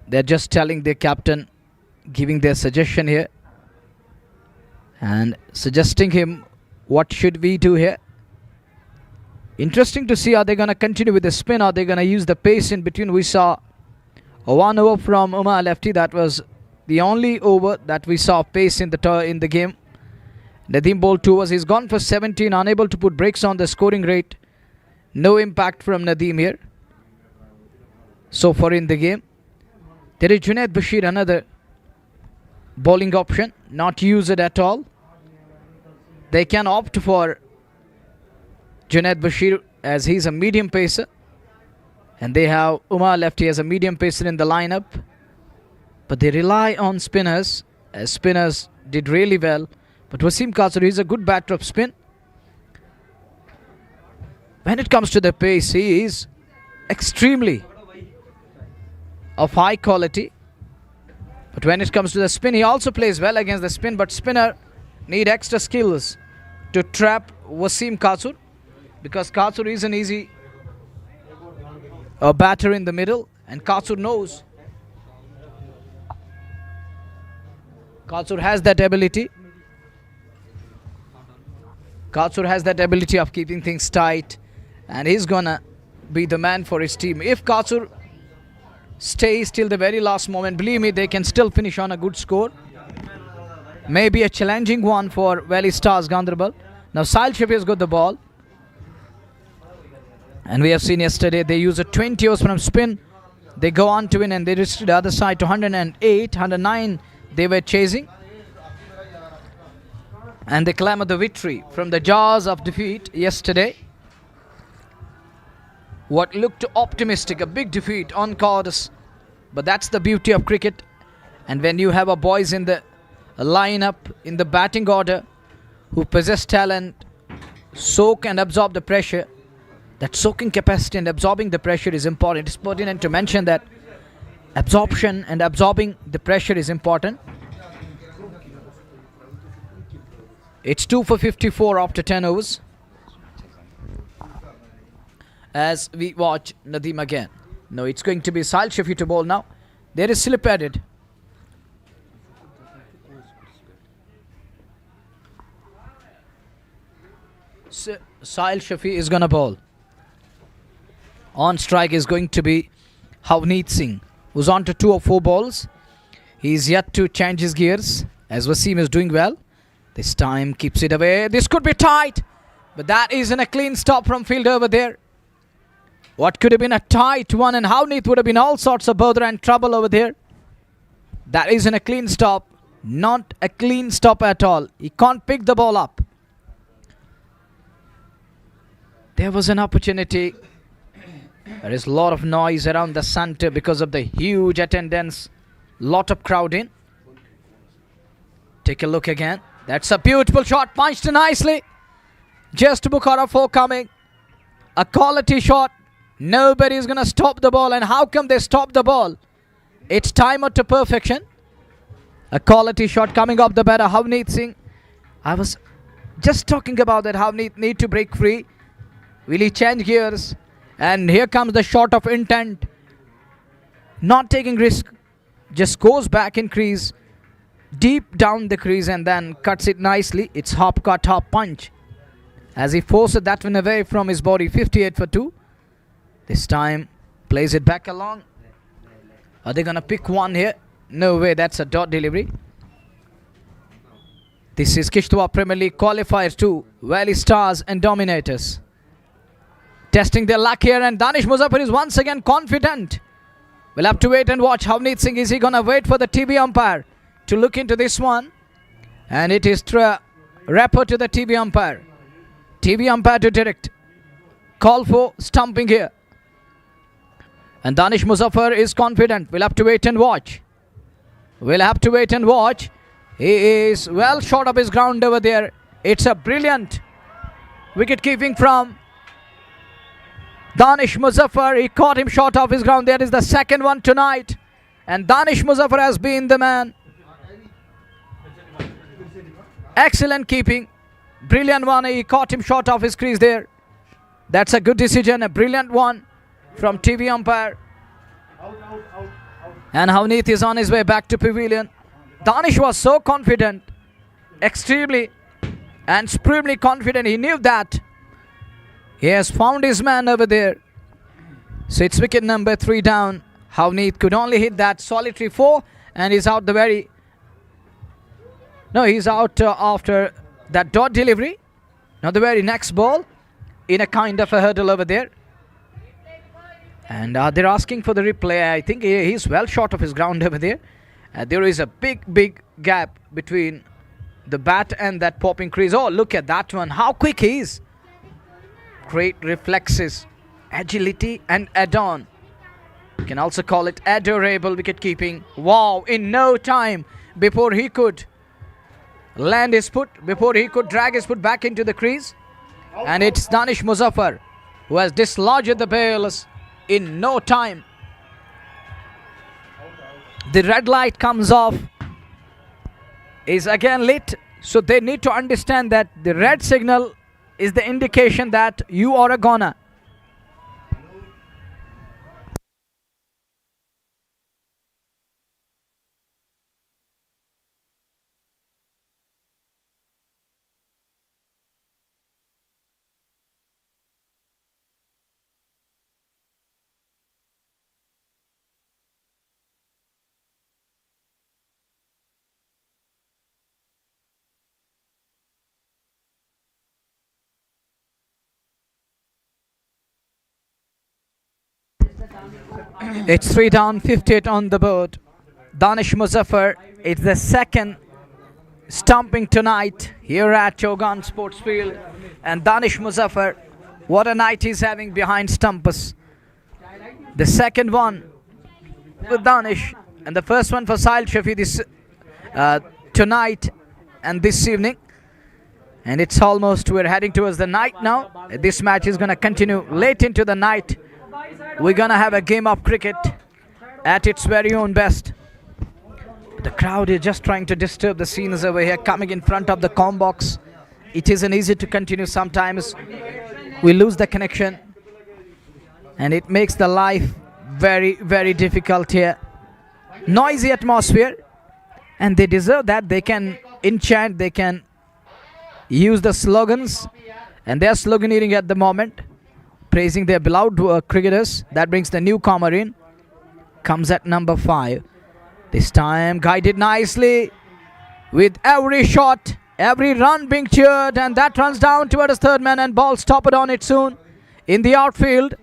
they're just telling their captain, giving their suggestion here, and suggesting him what should we do here. Interesting to see, are they going to continue with the spin, are they going to use the pace in between? We saw a one over from Umar Lefty. That was the only over that we saw pace in the game. Nadeem bowled 2 overs. He's gone for 17, unable to put brakes on the scoring rate. No impact from Nadeem here so far in the game. There is Junaid Bashir, another bowling option, not used at all. They can opt for Junaid Bashir as he's a medium pacer, and they have Umar Lefty as a medium pacer in the lineup, but they rely on spinners, as spinners did really well. But Wasim Kasur is a good batter of spin. When it comes to the pace, he is extremely of high quality. But when it comes to the spin, he also plays well against the spin. But spinner need extra skills to trap Wasim Kasur, because Kasur is an easy batter in the middle, and Kasur knows. Kasur has that ability. Kasur has that ability of keeping things tight, and he's gonna be the man for his team. If Kasur stays till the very last moment, believe me, they can still finish on a good score. Maybe a challenging one for Valley Stars Ganderbal. Now Sahil Shafi has got the ball, and we have seen yesterday they use a 20 overs from spin. They go on to win, and they reached the other side to 108, 109 they were chasing, and they clamor the victory from the jaws of defeat yesterday. What looked optimistic, a big defeat on course, but that's the beauty of cricket. And when you have a boys in the lineup, in the batting order, who possess talent, soak and absorb the pressure, that soaking capacity and absorbing the pressure is important. It's pertinent to mention that absorption and absorbing the pressure is important. It's 2 for 54 after 10 overs. As we watch Nadeem again. No, it's going to be Sahil Shafi to bowl now. There is slip added. Sahil Shafi is going to bowl. On strike is going to be Havneet Singh, who's on to 2 or 4 balls. He's yet to change his gears, as Wasim is doing well. This time keeps it away. This could be tight, but that isn't a clean stop from fielder over there. What could have been a tight one, and Havneet would have been all sorts of bother and trouble over there. That isn't a clean stop. Not a clean stop at all. He can't pick the ball up. There was an opportunity. There is a lot of noise around the centre because of the huge attendance. Lot of crowd in. Take a look again. That's a beautiful shot, punched nicely. Just Bukhara 4 coming. A quality shot. Nobody is going to stop the ball. And how come they stop the ball? It's timed to perfection. A quality shot coming off the batter, Havneet Singh. I was just talking about that. Havneet need to break free. Will he change gears? And here comes the shot of intent. Not taking risk. Just goes back in crease. Deep down the crease and then cuts it nicely. It's hop cut, hop punch. As he forces that one away from his body. 58 for 2. This time plays it back along. Are they going to pick one here? No way, that's a dot delivery. This is Kishtwar Premier League qualifiers 2, Valley Stars and Dominators. Testing their luck here, and Danish Muzaffar is once again confident. We'll have to wait and watch. Havneet Singh, is he going to wait for the TV umpire to look into this one? And it is Rapper to the TV umpire. TV umpire to direct. Call for stumping here. And Danish Muzaffar is confident. We'll have to wait and watch. We'll have to wait and watch. He is well short of his ground over there. It's a brilliant wicket keeping from Danish Muzaffar. He caught him short of his ground. There is the second one tonight. And Danish Muzaffar has been the man. Excellent keeping. Brilliant one. He caught him short of his crease there. That's a good decision. A brilliant one from TV umpire. And Havneet is on his way back to pavilion. Danish was so confident. Extremely and supremely confident. He knew that he has found his man over there. So it's wicket number 3 down. Havneet could only hit that solitary 4 and he's out the very... No, he's out after that dot delivery. Now the very next ball in a kind of a hurdle over there. And they're asking for the replay. I think he's well short of his ground over there. There is a big gap between the bat and that popping crease. Oh, look at that one. How quick he is. Great reflexes, agility and add-on. You can also call it adorable wicket keeping. Wow, in no time before he could land his foot, before he could drag his foot back into the crease. And it's Danish Muzaffar who has dislodged the bails in no time. The red light comes off, is again lit. So they need to understand that the red signal is the indication that you are a goner. It's 3 down, 58 on the board. Danish Muzaffar, it's the second stumping tonight here at Chogan Sports Field. And Danish Muzaffar, what a night he's having behind stumpers. The second one with Danish and the first one for Sahil Shafi this tonight and this evening. And it's almost, we're heading towards the night now. This match is going to continue late into the night. We're going to have a game of cricket at its very own best. The crowd is just trying to disturb the scenes over here, coming in front of the comm box. It isn't easy to continue sometimes. We lose the connection. And it makes the life very difficult here. Noisy atmosphere. And they deserve that. They can enchant, they can use the slogans. And they're sloganeering at the moment, praising their beloved cricketers. That brings the newcomer in. Comes at number 5. This time guided nicely with every shot, every run being cheered, and that runs down towards third man and ball stopped on it soon in the outfield.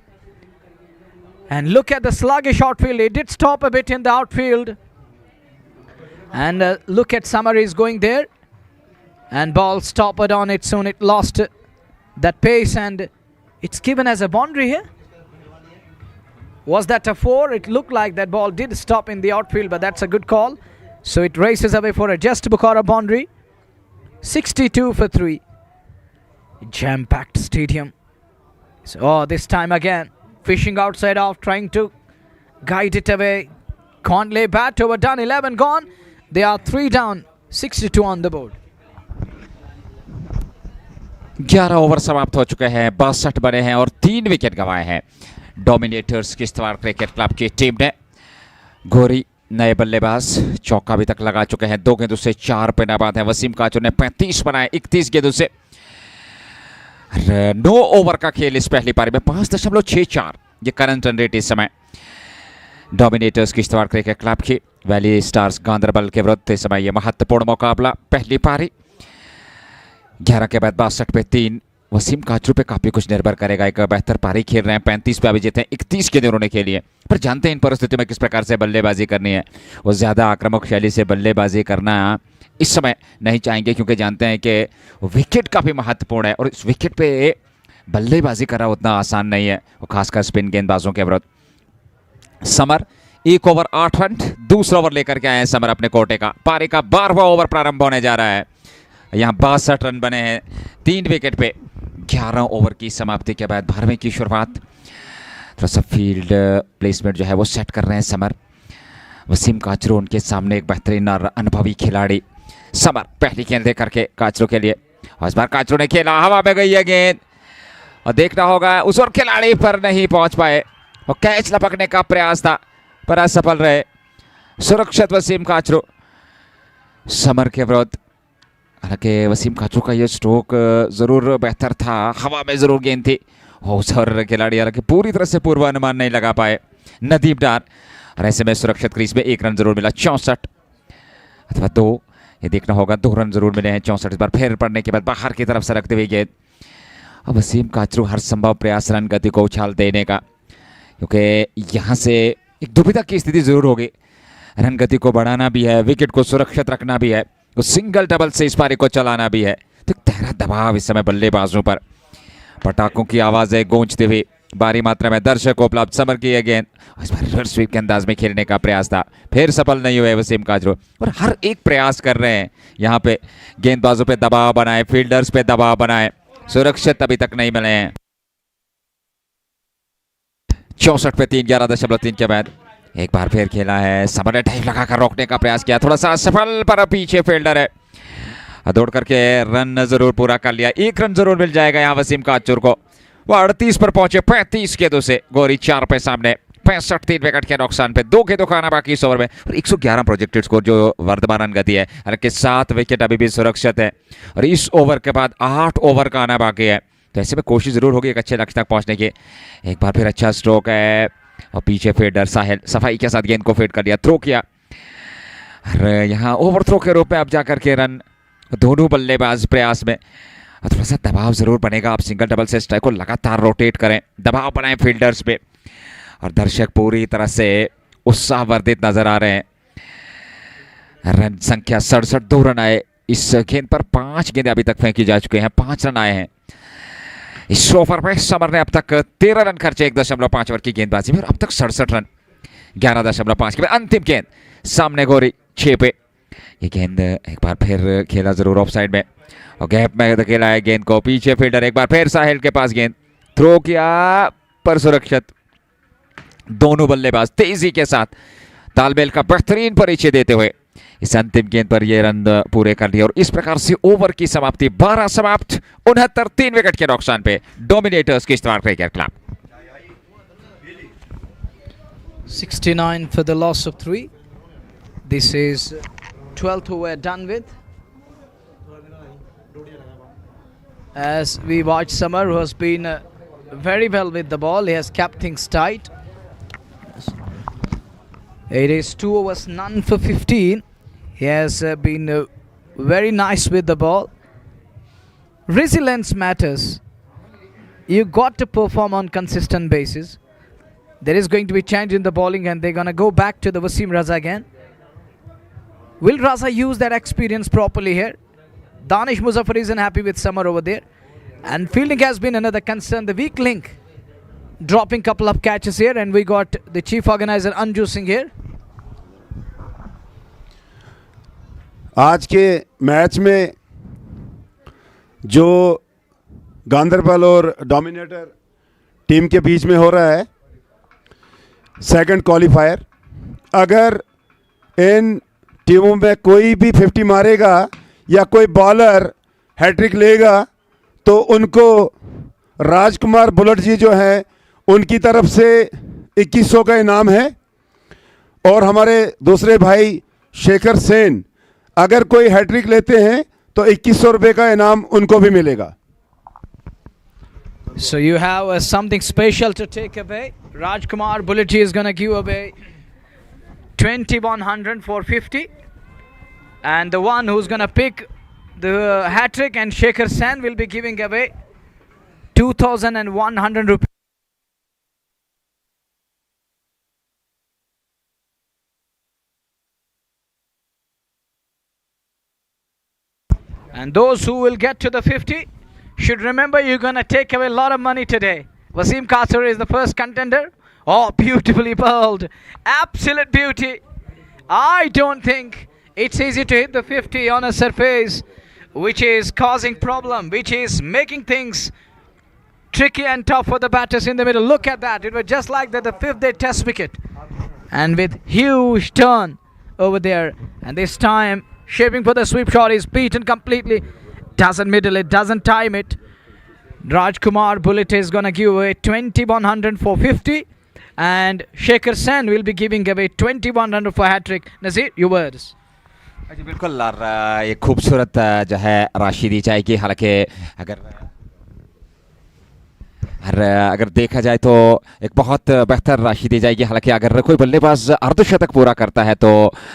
And look at the sluggish outfield. It did stop a bit in the outfield. And look at Summaries going there. And ball stopped on it soon. It lost that pace and it's given as a boundary here. Was that a 4? It looked like that ball did stop in the outfield, but that's a good call. So it races away for a just Bukhara boundary. 62 for 3. Jam-packed stadium. So this time again, fishing outside off, trying to guide it away. Can't lay bat, overdone, 11 gone. They are 3 down, 62 on the board. 11 over समाप्त हो चुके हैं, 62 बने हैं और 3 wicket गंवाए हैं dominators Kishtwar Cricket club की टीम ने। गोरी नए बल्लेबाज, चौका अभी तक लगा चुके हैं, 2 गेंदों से 4 पे नाबाद हैं। वसीम काचू ने 35 बनाए 31 गेंदों से। 9 ओवर का खेल इस पहली पारी में 5.64 ये करंट रन रेट इस समय डोमिनेटर्स किश्तवाड़ क्रिकेट क्लब की। वैली स्टार्स गांधरबल के विरुद्ध इस समय ये महत्वपूर्ण मुकाबला, पहली पारी 11 के बाद 62 पे 3 वसीम काचरू पे काफी कुछ निर्भर करेगा। एक बेहतर पारी खेल रहे हैं, 35 पे अभी जीते हैं, 31 के उन्होंने खेली है, पर जानते हैं इन परिस्थितियों में किस प्रकार से बल्लेबाजी करनी है। वो ज़्यादा आक्रामक शैली से बल्लेबाजी करना इस समय नहीं चाहेंगे, क्योंकि जानते हैं कि विकेट काफ़ी महत्वपूर्ण है और इस विकेट पे बल्लेबाजी करना उतना आसान नहीं है, वो खासकर स्पिन गेंदबाजों के विरुद्ध। समर 1 ओवर 8 रन, दूसरा ओवर लेकर के आए हैं समर अपने कोटे का। पारी का 12वां ओवर प्रारंभ होने जा रहा है। यहाँ 62 रन बने हैं 3 विकेट पे। 11 ओवर की समाप्ति के बाद 12वें की शुरुआत। थोड़ा सा फील्ड प्लेसमेंट जो है वो सेट कर रहे हैं समर। वसीम काचरू उनके सामने एक बेहतरीन और अनुभवी खिलाड़ी। समर पहली गेंद दे करके काचरू के लिए, और इस बार काचरू ने खेला, हवा में गई है गेंद और देखना होगा उस और खिलाड़ी पर नहीं पहुंच पाए। और कैच लपकने का प्रयास था पर असफल रहे। सुरक्षित वसीम काचरू समर के विरुद्ध। हालांकि वसीम काचरू का ये स्ट्रोक जरूर बेहतर था, हवा में जरूर गेंद थी। और खिलाड़ी हालांकि पूरी तरह से पूर्वानुमान नहीं लगा पाए। नदीम डार, और ऐसे में सुरक्षित क्रीज में 1 रन जरूर मिला। 64 अथवा 2, ये देखना होगा, 2 रन जरूर मिले हैं। 64 इस बार फेर पड़ने के बाद बाहर की तरफ सरकते हुए गेंद। अब वसीम काचरू हर संभव प्रयास रन गति को उछाल देने का, क्योंकि यहाँ से एक दुविधा की स्थिति जरूर होगी। रन गति को बढ़ाना भी है, विकेट को सुरक्षित रखना भी है, तो सिंगल डबल से इस पारी को चलाना भी है। तो गहरा दबाव इस समय बल्लेबाजों पर। पटाखों की आवाजें गूंजते हुए भारी मात्रा में दर्शक उपलब्ध। समर की यह गेंद इस बार रिवर्स स्वीप के अंदाज में खेलने का प्रयास था, फिर सफल नहीं हुए वसीम काचरू। और हर एक प्रयास कर रहे हैं यहाँ पे, गेंदबाजों पे दबाव बनाए, फील्डर्स पे दबाव बनाए, सुरक्षित अभी तक नहीं मिले हैं। 64 पे 3, 11.3 के बाद एक बार फिर खेला है। समर ने ड्राइव लगाकर रोकने का प्रयास किया, थोड़ा सा असफल, पर पीछे फील्डर है, दौड़ करके रन जरूर पूरा कर लिया। 1 रन जरूर मिल जाएगा यहाँ वसीम काचरू को। वो 38 पर पहुंचे 35 गेंदों से। गोरी 4 पे सामने, 65 3 विकेट के नुकसान पे। 2 गेंदों का आना बाकी इस ओवर में, और 111 प्रोजेक्टेड स्कोर जो वर्तमान रन गति है। हालांकि 7 विकेट अभी भी सुरक्षित है और इस ओवर के बाद 8 ओवर का आना बाकी है। तो ऐसे में कोशिश जरूर होगी एक अच्छे लक्ष्य तक पहुंचने की। एक बार फिर अच्छा स्ट्रोक है और पीछे फील्डर साहिल सफाई के साथ गेंद को फीड कर लिया, थ्रो किया। और यहाँ ओवर थ्रो के रूप में अब जाकर के रन, दोनों बल्लेबाज प्रयास में। थोड़ा सा दबाव जरूर बनेगा। आप सिंगल डबल से स्ट्राइक को लगातार रोटेट करें, दबाव बनाएं फील्डर्स पे, और दर्शक पूरी तरह से उत्साहवर्धित नजर आ रहे हैं। रन संख्या 67, 2 रन आए इस गेंद पर। 5 गेंदें अभी तक फेंकी जा चुके हैं, 5 रन आए हैं इस ओवर में। समर ने अब तक 13 रन खर्चे 1.5 ओवर की गेंदबाजी में, और अब तक 67 रन 11.5 के बाद। अंतिम गेंद सामने गोरी 6 पे। ये गेंद एक बार फिर खेला जरूर ऑफ साइड में, और गैप में खेला है गेंद को। पीछे फील्डर, एक बार फिर साहिल के पास गेंद, थ्रो किया पर सुरक्षित। दोनों बल्लेबाज तेजी के साथ तालमेल का बेहतरीन परिचय देते हुए इस अंतिम गेंद पर ये रन पूरे कर लिए, और इस प्रकार से ओवर की समाप्ति 12 समाप्त 69 3 विकेट के नुकसान पे। Dominators Kishtwar Cricket Club 69 for the loss of 3. This is 12th over done with. As we watch Samar, who has been very well with the ball, he has kept things tight. It is 2 overs none for 15. He has been very nice with the ball. Resilience matters. You got to perform on consistent basis. There is going to be change in the bowling, and they're going to go back to the Wasim Raza again. Will Raza use that experience properly here? Danish Muzaffar isn't happy with Samar over there. And fielding has been another concern. The weak link dropping couple of catches here, and we got the chief organizer Anju Singh here. आज के match में जो गांधरबल और dominator team के बीच में हो रहा है, सेकंड क्वालिफायर, अगर इन टीमों में कोई भी 50 मारेगा या कोई बॉलर हैट्रिक लेगा तो उनको राजकुमार बुलेट जी जो हैं उनकी तरफ से 2100 का इनाम है, और हमारे दूसरे भाई शेखर सेन अगर कोई हैट्रिक लेते हैं तो 2100 रुपये का इनाम उनको भी मिलेगा। So you have something special to take away. Rajkumar Bulletji is going to give away 2100 for 50, and the one who's going to pick the hat-trick, and Shekhar San will be giving away 2,100 rupees. And those who will get to the 50 should remember you're going to take away a lot of money today. Wasim Kasur is the first contender. Oh, beautifully bowled. Absolute beauty. I don't think it's easy to hit the 50 on a surface which is causing problem, which is making things tricky and tough for the batters in the middle. Look at that. It was just like that, the fifth day test wicket. And with huge turn over there. And this time, shaping for the sweep shot is beaten completely. Doesn't middle it, doesn't time it. Rajkumar Bullet is going to give away 2,100 for 50. And Shekhar Sen will be giving away 2,100 for hat-trick. Nazir, your words. जी बिल्कुल और ये खूबसूरत जो है राशि दी जाएगी हालांकि अगर देखा जाए तो एक बहुत बेहतर राशि दी जाएगी हालांकि अगर कोई बल्लेबाज अर्धशतक पूरा करता है तो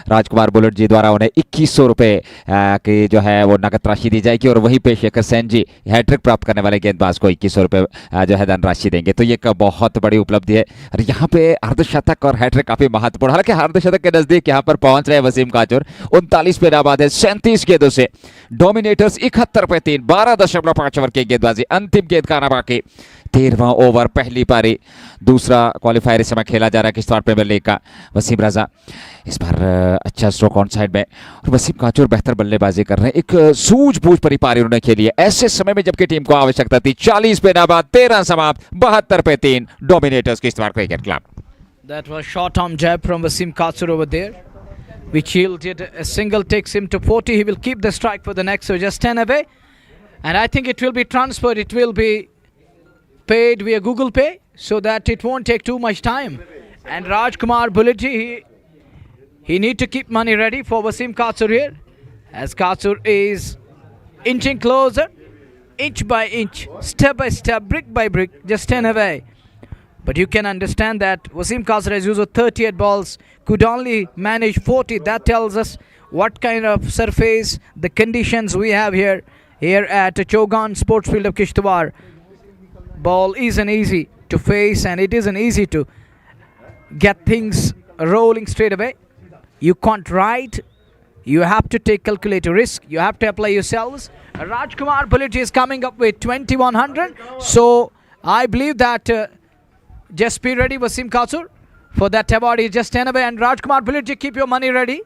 राजकुमार बुलेट जी द्वारा उन्हें 2100 रुपये की जो है वो नकद राशि दी जाएगी और वहीं पे शेखर सेन जी हैट्रिक प्राप्त करने वाले गेंदबाज को 2100 रुपये जो है धनराशि देंगे। तो ये एक बहुत बड़ी उपलब्धि है और यहाँ पे अर्धशतक और हैट्रिक काफ़ी महत्वपूर्ण, हालांकि अर्धशतक के नज़दीक यहाँ पर पहुंच रहे वसीम काचुर 39 पे नाबाद है 37 गेंदों से। डोमिनेटर्स 71 पे 3, 12.5 ओवर की गेंदबाजी। अंतिम गेंद का आना बाकी, 13वां ओवर, पहली पारी, दूसरा क्वालिफायर इस समय खेला जा रहा है किश्तवाड़ प्रीमियर लीग का। वसीम रजा इस बार अच्छा स्ट्रोक ऑन साइड में और वसीम काचुर बेहतर बल्लेबाजी कर रहे हैं। एक सूझबूझ भरी पारी उन्होंने खेली है ऐसे समय में जबकि टीम को आवश्यकता थी। 40 पे नाबाद, 13 समाप्त, 72 पे 3। Dominators Kishtwar Cricket Club. That was short arm jab from Wasim Kasur over there, which yielded a single, takes him to 40. He will keep the strike for the next, so just 10 away. And I think it will be transferred, it will be paid via Google Pay so that it won't take too much time. And Rajkumar Bulletji, he need to keep money ready for Wasim Kasur here, as Kasur is inching closer, inch by inch, step by step, brick by brick, just 10 away. But you can understand that Wasim Kasur has used 38 balls, could only manage 40. That tells us what kind of surface, the conditions we have here at Chogan Sports Field of Kishtwar. Ball isn't easy to face and it isn't easy to get things rolling straight away. You can't ride, you have to take calculated risk, you have to apply yourselves. Rajkumar Bullet is coming up with 2,100, so I believe that just be ready Wasim Kasur for that award. He's just 10 away, and Rajkumar Bullet, keep your money ready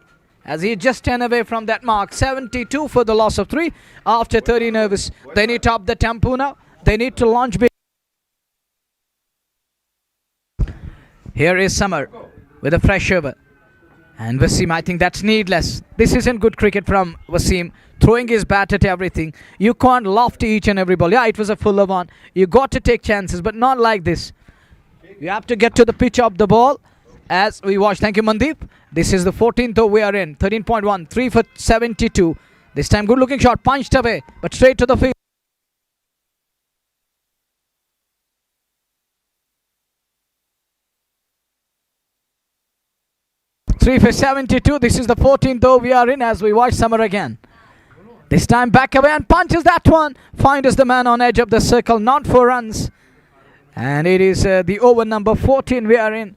as he's just 10 away from that mark. 72 for the loss of 3 after 30 overs. They need to up the tempo now, they need to launch big. Here is Summer with a fresh over. And Wasim, I think that's needless. This isn't good cricket from Wasim, throwing his bat at everything. You can't loft each and every ball. Yeah, it was a fuller one. You got to take chances, but not like this. You have to get to the pitch of the ball as we watch. Thank you, Mandeep. This is the 14th though we are in. 13.1, 3 for 72. This time good looking shot, punched away, but straight to the field. Three for 72. This is the 14th though we are in as we watch Summer again. This time back away and punches that one. Finds the man on edge of the circle, not 4 runs. And it is the over number 14 we are in.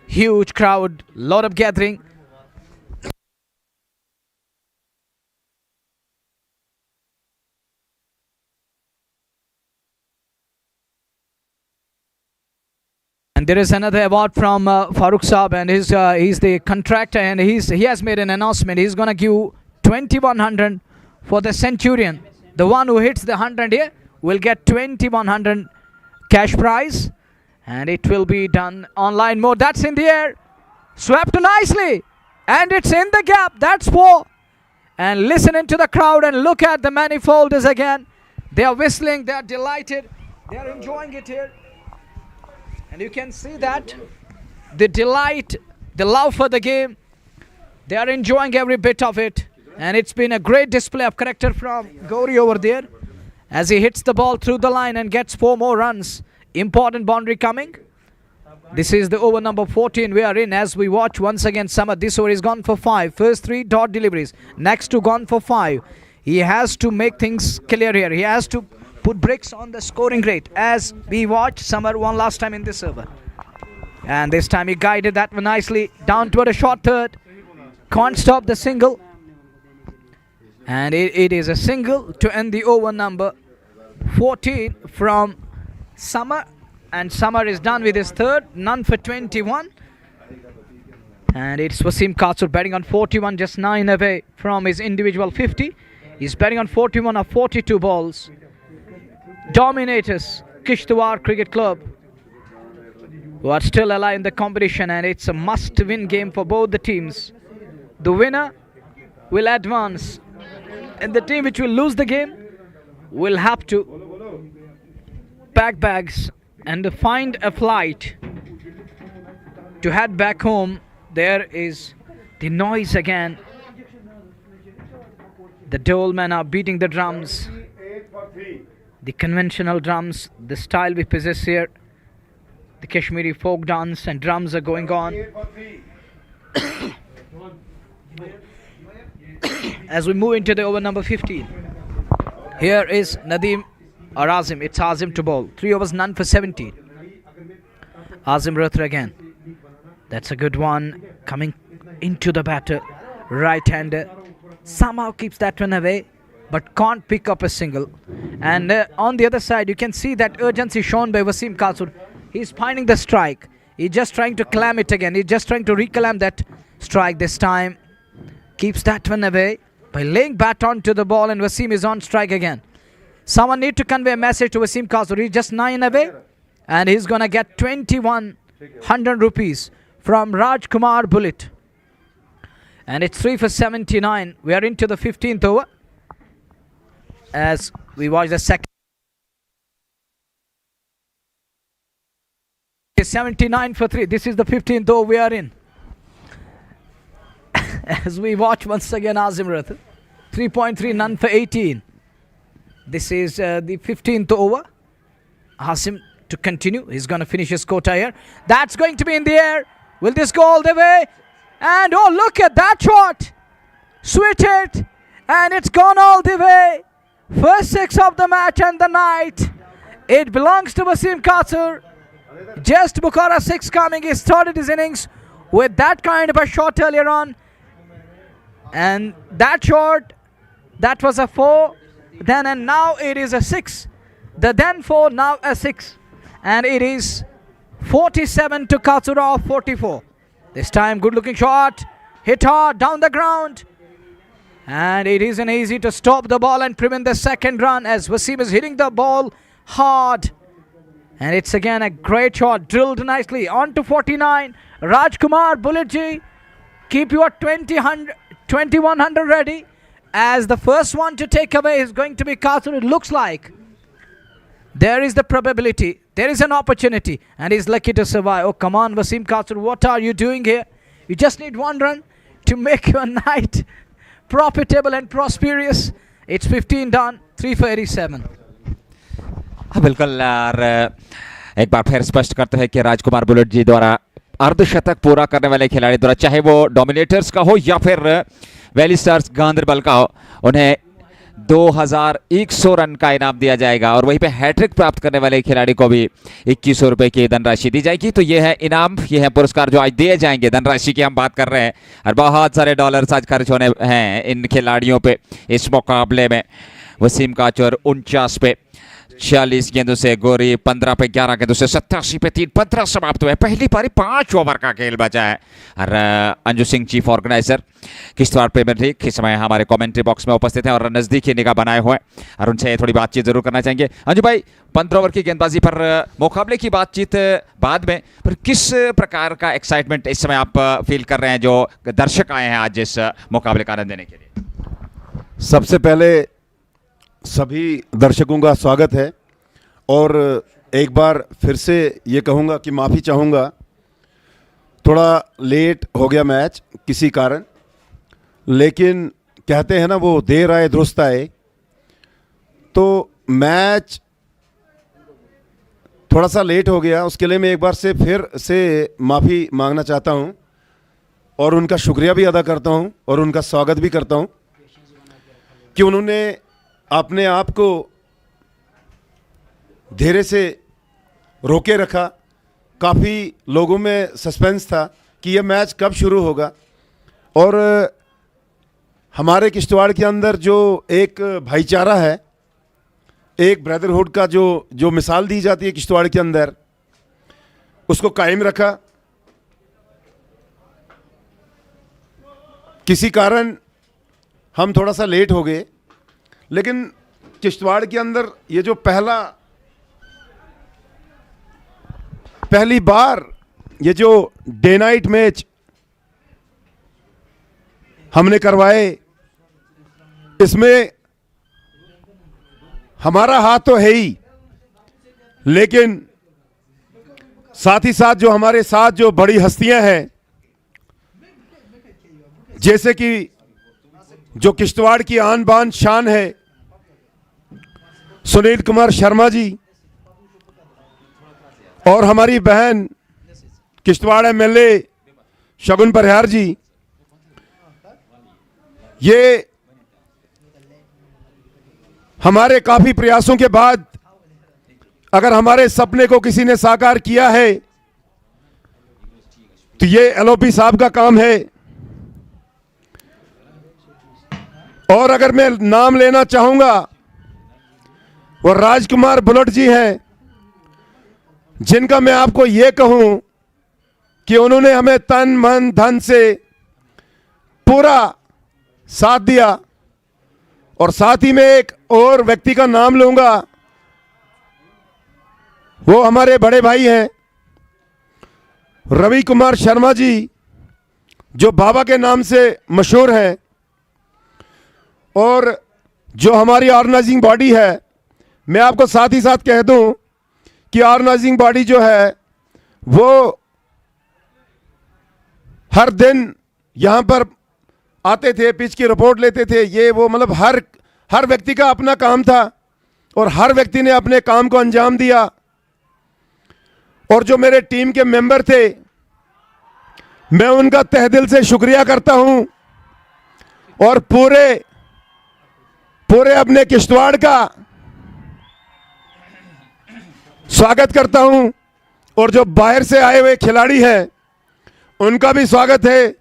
Huge crowd, lot of gathering. And there is another award from Farooq Saab, and he's the contractor, and he has made an announcement. He's going to give 2,100 for the Centurion. The one who hits the 100 here will get 2,100 cash prize, and it will be done online mode. That's in the air, swept nicely, and it's in the gap. That's 4. And listen into the crowd and look at the manifolders again. They are whistling, they are delighted, they are enjoying it here. And you can see that the delight, the love for the game, they are enjoying every bit of it. And it's been a great display of character from Gauri over there as he hits the ball through the line and gets 4 more runs. Important boundary coming. This is the over number 14 we are in as we watch once again Samad. This over is gone for 5. First 3 dot deliveries. Next 2 gone for 5. He has to make things clear here. He has to put bricks on the scoring rate. As we watched Samar won last time in this over. And this time he guided that one nicely. Down toward a short third. Can't stop the single. And it is a single to end the over number 14 from Samar. And Samar is done with his third. None for 21. And it's Wasim Katsur betting on 41, just 9 away from his individual 50. He's betting on 41 of 42 balls. Dominators, Kishtwar Cricket Club, who are still alive in the competition, and it's a must-win game for both the teams. The winner will advance, and the team which will lose the game will have to pack bags and find a flight to head back home. There is the noise again. The dolemen are beating the drums. The conventional drums, the style we possess here. The Kashmiri folk dance and drums are going on. As we move into the over number 15. Here is Nadeem or Azim. It's Azim to bowl. 3 overs, none for 17. Azim Ratia again. That's a good one. Coming into the batter. Right-hander. Somehow keeps that one away, but can't pick up a single. And on the other side, you can see that urgency shown by Wasim Katsur. He's finding the strike. He's just trying to clam it again. He's just trying to reclaim that strike this time. Keeps that one away by laying bat onto the ball, and Wasim is on strike again. Someone need to convey a message to Wasim Katsur. He's just 9 away, and he's going to get 2100 rupees from Rajkumar Bullet. And it's 3 for 79. We are into the 15th over. As we watch the second. 79 for 3. This is the 15th over we are in. As we watch once again Azim Ratia. 3.3, none for 18. This is the 15th over. Azim to continue. He's going to finish his quota here. That's going to be in the air. Will this go all the way? And oh, look at that shot. Switch it. And it's gone all the way. First 6 of the match and the night. It belongs to Wasim Katsur. Just Bukhara 6 coming. He started his innings with that kind of a shot earlier on. And that shot, that was a 4. Then and now it is a 6. The then 4, now a 6. And it is 47 to Katsur of 44. This time, good looking shot. Hit hard down the ground. And it isn't easy to stop the ball and prevent the second run as Wasim is hitting the ball hard. And it's again a great shot. Drilled nicely. On to 49. Rajkumar Bulletji. Keep your 2100 ready. As the first one to take away is going to be Katsur. It looks like there is the probability. There is an opportunity. And he's lucky to survive. Oh, come on, Wasim Katsur. What are you doing here? You just need 1 run to make your night profitable and prosperous. It's 15 done. 3 for 87. हाँ बिल्कुल और एक बार फिर स्पष्ट करते हैं कि राजकुमार bullet जी द्वारा अर्धशतक पूरा करने वाले खिलाड़ी द्वारा, चाहे वो डोमिनेटर्स का हो या फिर वैली स्टार्स गांधरबल का हो, उन्हें 2100 रन का इनाम दिया जाएगा और वहीं पे हैट्रिक प्राप्त करने वाले खिलाड़ी को भी 2100 रुपए की धनराशि दी जाएगी। तो ये है इनाम, ये है पुरस्कार जो आज दिए जाएंगे। धनराशि की हम बात कर रहे हैं और बहुत सारे डॉलर्स आज खर्च होने हैं इन खिलाड़ियों पे इस मुकाबले में। वसीम काचर 49 पे 40 गेंदों से, गोरी 15 पे 11 गेंदों से 87 पे 3, 15 समाप्त हुए। पहली पारी 5 ओवर का खेल बचा है और Anju Singh chief organizer Kishtwar premier league इस समय हमारे कमेंट्री बॉक्स में उपस्थित हैं और नज़दीकी निगाह बनाए हुए और उनसे थोड़ी बातचीत जरूर करना चाहेंगे। अंजू भाई, 15 ओवर की गेंदबाजी पर मुकाबले की बातचीत बाद में, पर किस प्रकार का एक्साइटमेंट इस समय आप फील कर रहे हैं जो दर्शक आए हैं आज इस मुकाबले का आनंद लेने के लिए? सबसे पहले सभी दर्शकों का स्वागत है और एक बार फिर से ये कहूँगा कि माफ़ी चाहूँगा, थोड़ा लेट हो गया मैच किसी कारण, लेकिन कहते हैं ना वो देर आए दुरुस्त आए, तो मैच थोड़ा सा लेट हो गया। उसके लिए मैं एक बार से फिर से माफ़ी मांगना चाहता हूँ और उनका शुक्रिया भी अदा करता हूँ और उनका स्वागत भी करता हूँ। कि उन्होंने अपने आप को धैर्य से रोके रखा। काफ़ी लोगों में सस्पेंस था कि यह मैच कब शुरू होगा, और हमारे किश्तवाड़ के अंदर जो एक भाईचारा है, एक ब्रदरहुड का जो मिसाल दी जाती है किश्तवाड़ के अंदर, उसको कायम रखा। किसी कारण हम थोड़ा सा लेट हो गए, लेकिन किश्तवाड़ के अंदर ये जो पहली बार ये जो डे नाइट मैच हमने करवाए, इसमें हमारा हाथ तो है ही, लेकिन साथ ही साथ जो हमारे साथ जो बड़ी हस्तियां हैं, जैसे कि जो किश्तवाड़ की आन बान शान है सुनील कुमार शर्मा जी, और हमारी बहन किश्तवाड़ एमएलए शगुन परिहार जी, ये हमारे काफी प्रयासों के बाद अगर हमारे सपने को किसी ने साकार किया है तो ये एलओपी साहब का काम है। और अगर मैं नाम लेना चाहूंगा, वो राजकुमार बुलट जी हैं, जिनका मैं आपको ये कहूं कि उन्होंने हमें तन मन धन से पूरा साथ दिया। और साथ ही में एक और व्यक्ति का नाम लूंगा, वो हमारे बड़े भाई हैं रवि कुमार शर्मा जी, जो बाबा के नाम से मशहूर हैं। और जो हमारी ऑर्गेनाइजिंग बॉडी है, मैं आपको साथ ही साथ कह दूं कि ऑर्गेनाइजिंग बॉडी जो है वो हर दिन यहां पर आते थे, पिच की रिपोर्ट लेते थे, ये वो, मतलब हर व्यक्ति का अपना काम था और हर व्यक्ति ने अपने काम को अंजाम दिया। और जो मेरे टीम के मेंबर थे, मैं उनका तहे दिल से शुक्रिया करता हूं और पूरे अपने किश्तवाड़ का स्वागत करता हूं। और जो बाहर से आए हुए खिलाड़ी हैं, उनका भी स्वागत है।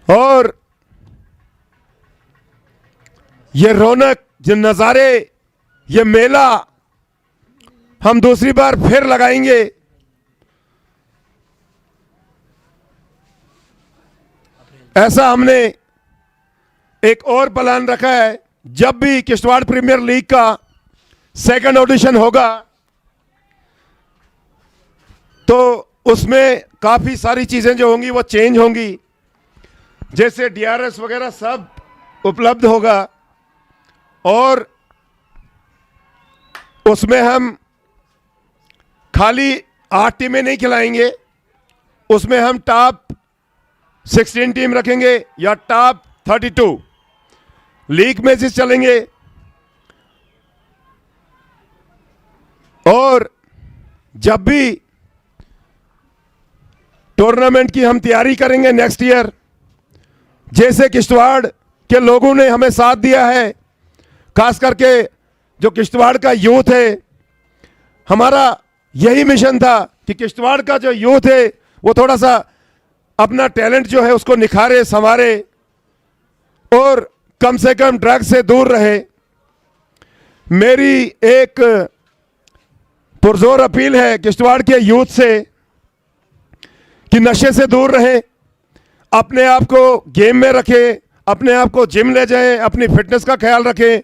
और ये रौनक, ये नज़ारे, ये मेला हम दूसरी बार फिर लगाएंगे। ऐसा हमने एक और प्लान रखा है, जब भी किश्तवाड़ प्रीमियर लीग का सेकंड ऑडिशन होगा तो उसमें काफ़ी सारी चीज़ें जो होंगी वो चेंज होंगी, जैसे डीआरएस वगैरह सब उपलब्ध होगा। और उसमें हम खाली 8 टीमें नहीं खिलाएंगे, उसमें हम टॉप 16 टीम रखेंगे या टॉप 32 लीग मैचेस चलेंगे। और जब भी टूर्नामेंट की हम तैयारी करेंगे नेक्स्ट ईयर, जैसे किश्तवाड़ के लोगों ने हमें साथ दिया है, खास करके जो किश्तवाड़ का यूथ है, हमारा यही मिशन था कि किश्तवाड़ का जो यूथ है वो थोड़ा सा अपना टैलेंट जो है उसको निखारे, संवारे और कम से कम ड्रग्स से दूर रहे। मेरी एक पुरजोर अपील है किश्तवाड़ के यूथ से कि नशे से दूर रहें, अपने आप को गेम में रखें, अपने आप को जिम ले जाएं, अपनी फिटनेस का ख्याल रखें,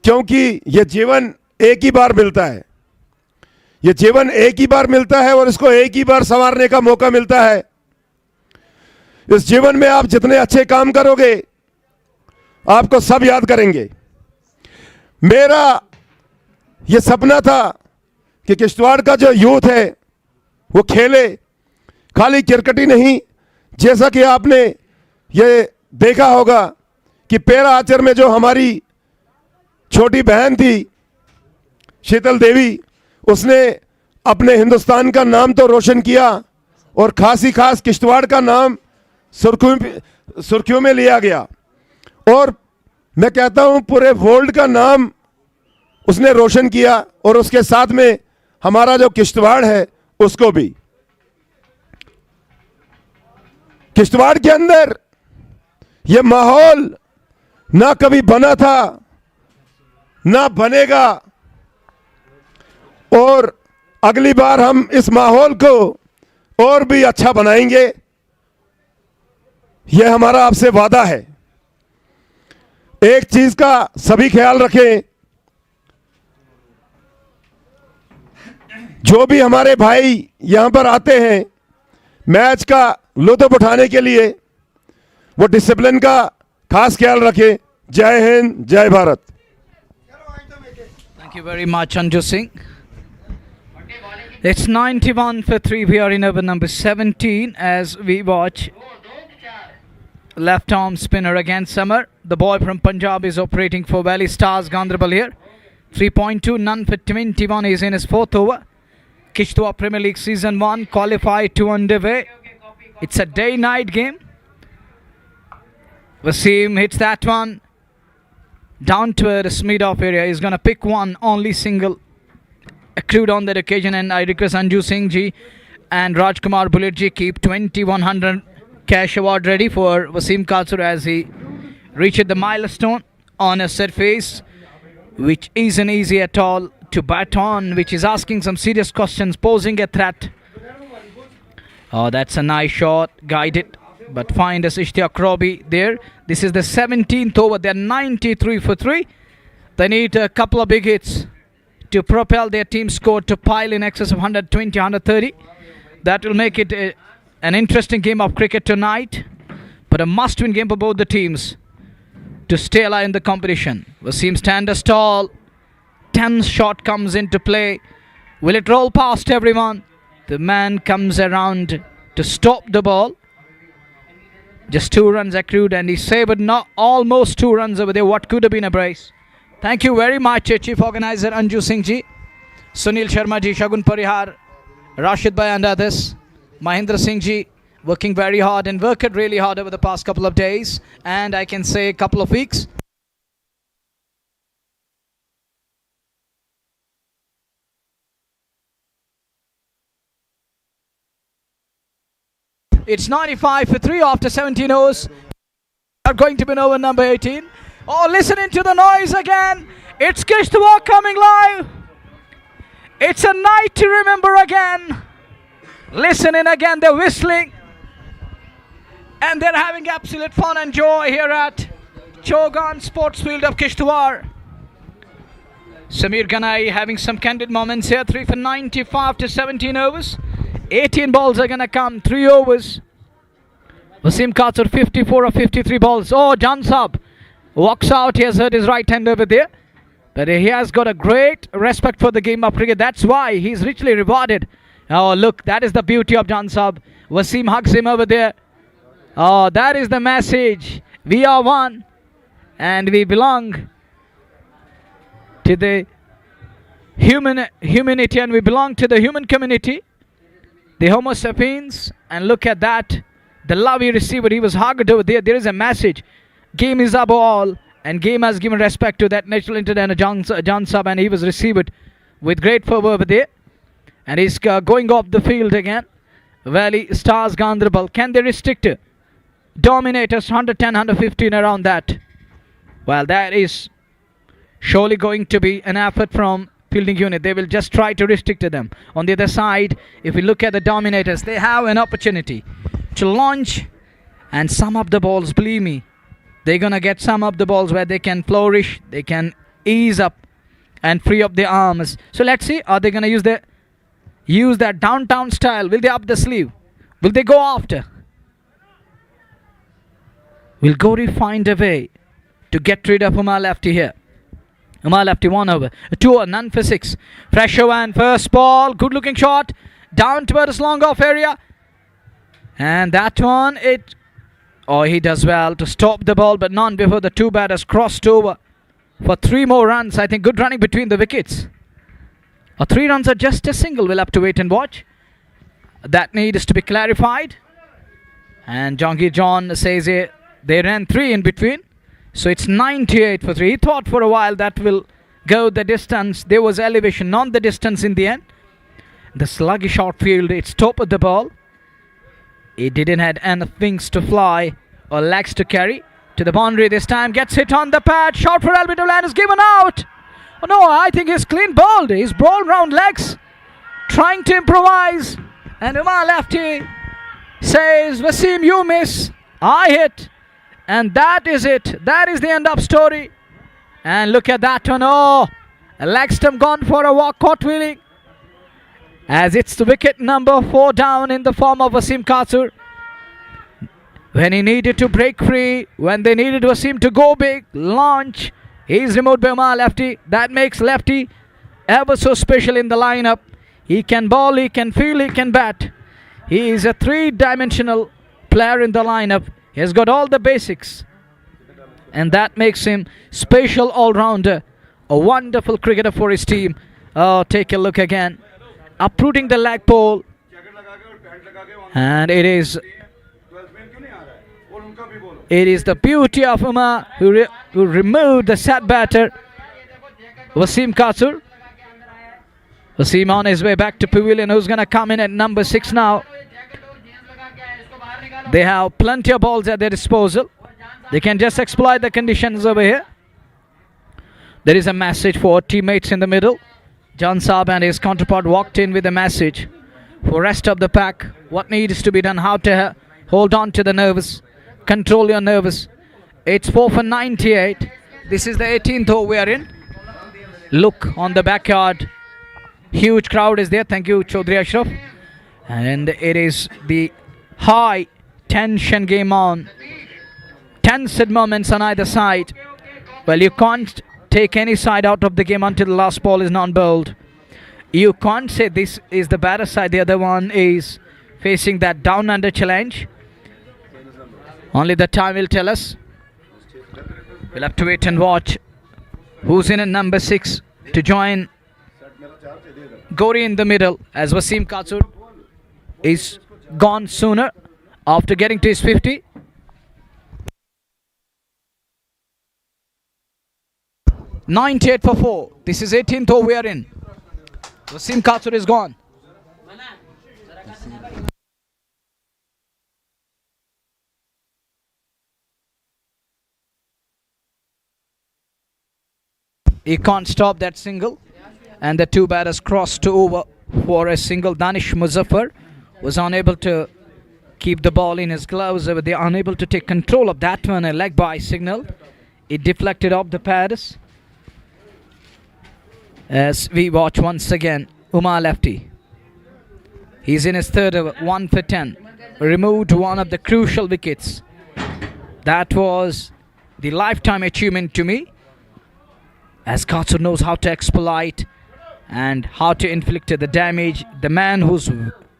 क्योंकि ये जीवन एक ही बार मिलता है। ये जीवन एक ही बार मिलता है और इसको एक ही बार संवारने का मौका मिलता है। इस जीवन में आप जितने अच्छे काम करोगे आपको सब याद करेंगे। मेरा ये सपना था कि किश्तवाड़ का जो यूथ है वो खेले, खाली क्रिकेट ही नहीं, जैसा कि आपने ये देखा होगा कि पैरा आचर में जो हमारी छोटी बहन थी शीतल देवी, उसने अपने हिंदुस्तान का नाम तो रोशन किया, और खासी खास किश्तवाड़ का नाम सुर्खियों में लिया गया, और मैं कहता हूं पूरे वर्ल्ड का नाम उसने रोशन किया, और उसके साथ में हमारा जो किश्तवाड़ है उसको भी। किश्तवाड़ के अंदर यह माहौल ना कभी बना था ना बनेगा, और अगली बार हम इस माहौल को और भी अच्छा बनाएंगे, यह हमारा आपसे वादा है। एक चीज का सभी ख्याल रखें, जो भी हमारे भाई यहां पर आते हैं मैच का लुत्फ उठाने के लिए, वो डिसिप्लिन का खास ख्याल रखें। जय हिंद, जय Bharat. Thank you very much, Anju Singh. It's 91 for 3. We are in over number 17 as we watch left arm spinner against Summer. The boy from Punjab is operating for Valley Stars Ganderbal here. 3.2, none for 21. He's in his fourth over. Kishtwar Premier League Season 1 qualified 2 underway. It's a day-night game. Wasim hits that one down towards mid-off area. He's going to pick one, only single accrued on that occasion, and I request Anju Singh ji and Rajkumar Bullet ji keep 2100 cash award ready for Wasim Katsur as he reaches the milestone on a surface which isn't easy at all to bat on, which is asking some serious questions, posing a threat. Oh, that's a nice shot, guided, but find us Ishtiyaq Robi there. This is the 17th over. They're 93 for 3. They need a couple of big hits to propel their team score to pile in excess of 120, 130. That will make it an interesting game of cricket tonight, but a must-win game for both the teams to stay alive in the competition. Wasim stands tall. 10th shot comes into play. Will it roll past everyone? The man comes around to stop the ball. Just 2 runs accrued, and he saved not almost 2 runs over there. What could have been a brace. Thank you very much, Chief Organizer Anju Singh ji, Sunil Sharma ji, Shagun Parihar, Rashid Bhai and others. Mahendra Singh ji working very hard and worked really hard over the past couple of days, and I can say a couple of weeks. It's 95 for 3 after 17 overs. Are going to be over number 18. Oh, listening to the noise again. It's Kishtwar coming live. It's a night to remember again. Listening again, they're whistling. And they're having absolute fun and joy here at Chogan Sports Field of Kishtwar. Samir Ganai having some candid moments here. 3 for 95 to 17 overs. 18 balls are going to come. 3 overs. Wasim Katsur 54 of 53 balls. Oh, John Sab walks out. He has hurt his right hand over there. But he has got a great respect for the game of cricket. That's why he's richly rewarded. Oh, look, that is the beauty of John Sab. Wasim hugs him over there. Oh, that is the message. We are one. And we belong to the humanity, and we belong to the human community. The Homo sapiens. And look at that. The love he received. He was hugged over there. There is a message. Game is above all. And game has given respect to that natural entertainer John Sab, and he was received with great fervor over there. And he's going off the field again. Valley Stars Ganderbal. Can they restrict Dominators 110, 115 around that? Well, that is surely going to be an effort from fielding unit. They will just try to restrict them. On the other side, if we look at the Dominators, they have an opportunity to launch and sum up the balls. Believe me, they're going to get some of the balls where they can flourish, they can ease up and free up their arms. So let's see, are they going to use that downtown style? Will they up the sleeve? Will they go after? Will Gauri find a way to get rid of Umar Lefty here? Umar Lefty 1 over, 2 over, none for 6. Fresh over and first ball, good looking shot, down towards long off area. And that one, he does well to stop the ball, but none before the 2 batters crossed over for 3 more runs. I think good running between the wickets. 3 runs are just a single. We'll have to wait and watch. That needs to be clarified. And Jongir John says they ran 3 in between. So it's 98 for 3. He thought for a while that will go the distance. There was elevation, not the distance in the end. The sluggish outfield, it's top of the ball. It didn't have enough wings to fly or legs to carry to the boundary this time. Gets hit on the pad. Shot for Albert Land is given out. Oh no, I think he's clean bowled. He's bowled round legs, trying to improvise. And Umar lefty says, Wasim, you miss, I hit. And that is it. That is the end of story. And look at that one. Oh, a leg stump gone for a walk, caught wheeling. As it's the wicket number 4 down in the form of Wasim Katsur. When he needed to break free, when they needed Wasim to go big, launch, he's removed by Umar lefty. That makes lefty ever so special in the lineup. He can bowl, he can field, he can bat. He is a 3-dimensional player in the lineup. He has got all the basics. And that makes him special all-rounder. A wonderful cricketer for his team. Oh, take a look again. Uprooting the leg pole. And it is the beauty of Umar who removed the sad batter, Wasim Katsur. Wasim on his way back to pavilion, who's going to come in at number 6 now. They have plenty of balls at their disposal. They can just exploit the conditions over here. There is a message for teammates in the middle. John Saab and his counterpart walked in with a message for rest of the pack. What needs to be done, how to hold on to the nerves, control your nerves. It's 4 for 98. This is the 18th over we are in. Look on the backyard. Huge crowd is there. Thank you, Chaudhry Ashraf. And it is the high tension game on. Tensed moments on either side. Well, you can't take any side out of the game until the last ball is not bowled. You can't say this is the batter side, the other one is facing that down under challenge. Only the time will tell us. We'll have to wait and watch who's in at number 6 to join Gori in the middle, as Wasim Katsur is gone sooner after getting to his 50. $98 for 4. This is 18th over we are in. Wasim Katsur is gone. He can't stop that single. And the 2 batters crossed over for a single. Danish Muzaffar was unable to keep the ball in his gloves. They are unable to take control of that one. A leg by signal. It deflected off the pads. As we watch once again, Umar lefty. He's in his 3rd over, 1 for 10. Removed one of the crucial wickets. That was the lifetime achievement to me. As Katsur knows how to exploit and how to inflict the damage. The man who's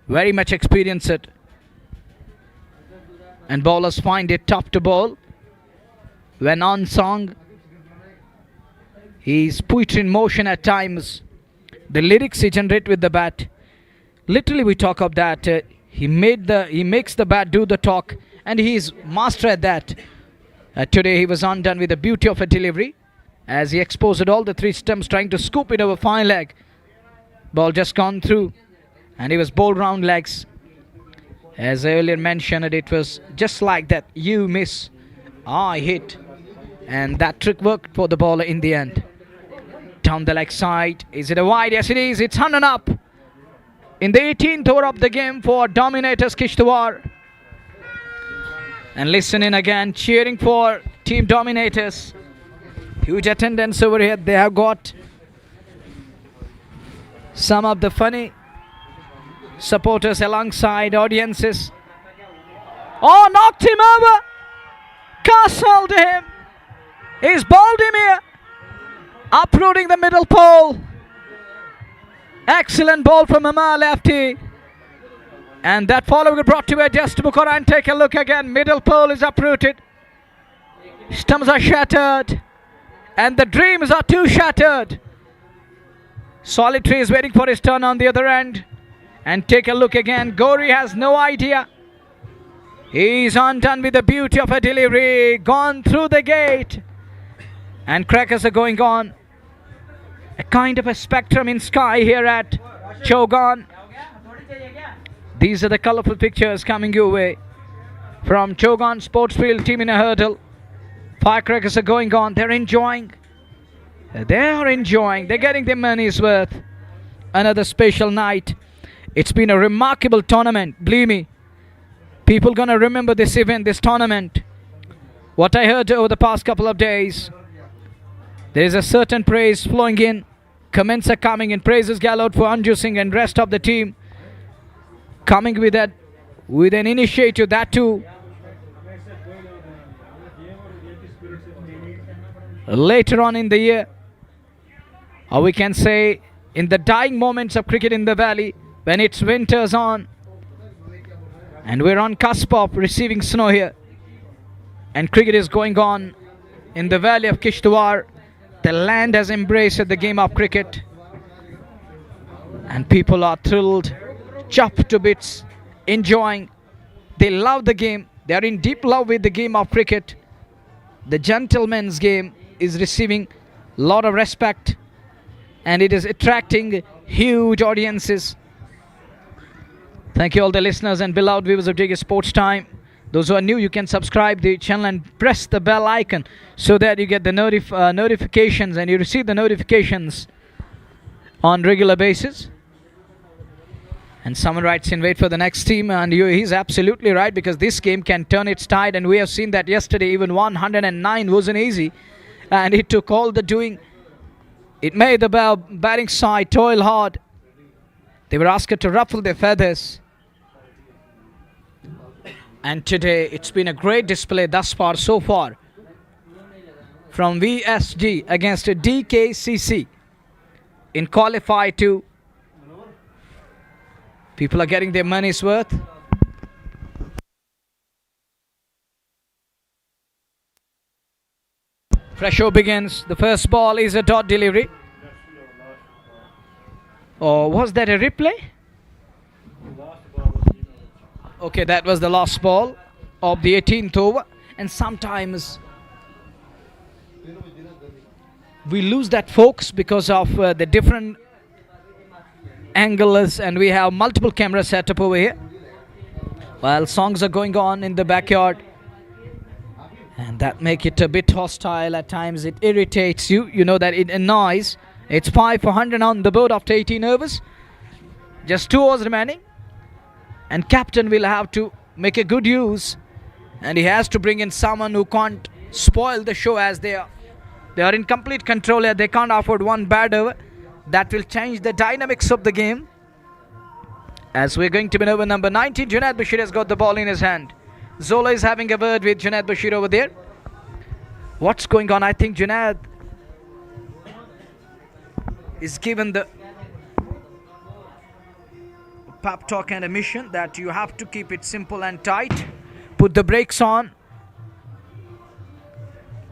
very much experienced it. And bowlers find it tough to bowl. When on song, he's put in motion at times. The lyrics he generates with the bat. Literally we talk of that. He makes the bat do the talk. And he's master at that. Today he was undone with the beauty of a delivery. As he exposed all the 3 stumps, trying to scoop it over fine leg. Ball just gone through. And he was bowled round legs. As I earlier mentioned, it was just like that. You miss, I hit. And that trick worked for the bowler in the end. Down the leg side. Is it a wide? Yes, it is. It's 100 up. In the 18th over of the game for Dominators Kishtwar. And listen in again. Cheering for Team Dominators. Huge attendance over here. They have got some of the funny supporters alongside audiences. Oh, knocked him over. Castled him. He's bowled him here. Uprooting the middle pole. Excellent ball from Umar lefty. And that follow brought to a just Bukhara. And take a look again. Middle pole is uprooted. Stumps are shattered. And the dreams are too shattered. Solitary is waiting for his turn on the other end. And take a look again. Gori has no idea. He's undone with the beauty of a delivery. Gone through the gate. And crackers are going on. A kind of a spectrum in sky here at Chogan. These are the colorful pictures coming your way from Chogan Sports Field team in a hurdle. Firecrackers are going on. They're enjoying. They're getting their money's worth. Another special night. It's been a remarkable tournament. Believe me. People gonna remember this event, this tournament. What I heard over the past couple of days. There is a certain praise flowing in. Comments are coming in. Praises galore for Anju Singh and rest of the team. Coming with an initiative, that too. Later on in the year, or we can say in the dying moments of cricket in the valley, when it's winters on, and we're on cusp of receiving snow here, and cricket is going on in the valley of Kishtwar. The land has embraced the game of cricket, and people are thrilled, chuffed to bits, enjoying. They love the game. They are in deep love with the game of cricket. The gentleman's game is receiving a lot of respect, and it is attracting huge audiences. Thank you all the listeners and beloved viewers of JK Sports Time. Those who are new, you can subscribe the channel and press the bell icon so that you get the notifications and you receive the notifications on regular basis. And someone writes in, wait for the next team, and he's absolutely right, because this game can turn its tide, and we have seen that yesterday. Even 109 wasn't easy, and it took all the doing. It made the batting side toil hard. They were asked to ruffle their feathers. And today it's been a great display thus far, so far, from VSG against DKCC in qualify 2. People are getting their money's worth. Fresh show begins. The first ball is a dot delivery. Or was that a replay? Okay, that was the last ball of the 18th over. And sometimes we lose that focus because of the different angles, and we have multiple cameras set up over here while songs are going on in the backyard, and that make it a bit hostile at times. It irritates you. You know that it annoys. It's 5 for 100 on the board after 18 overs. Just 2 overs remaining. And captain will have to make a good use. And he has to bring in someone who can't spoil the show, as they are in complete control here. They can't afford one bad over. That will change the dynamics of the game. As we're going to be over number 19, Junaid Bashir has got the ball in his hand. Zola is having a word with Junaid Bashir over there. What's going on? I think Junaid is given the pep talk and a mission that you have to keep it simple and tight. Put the brakes on.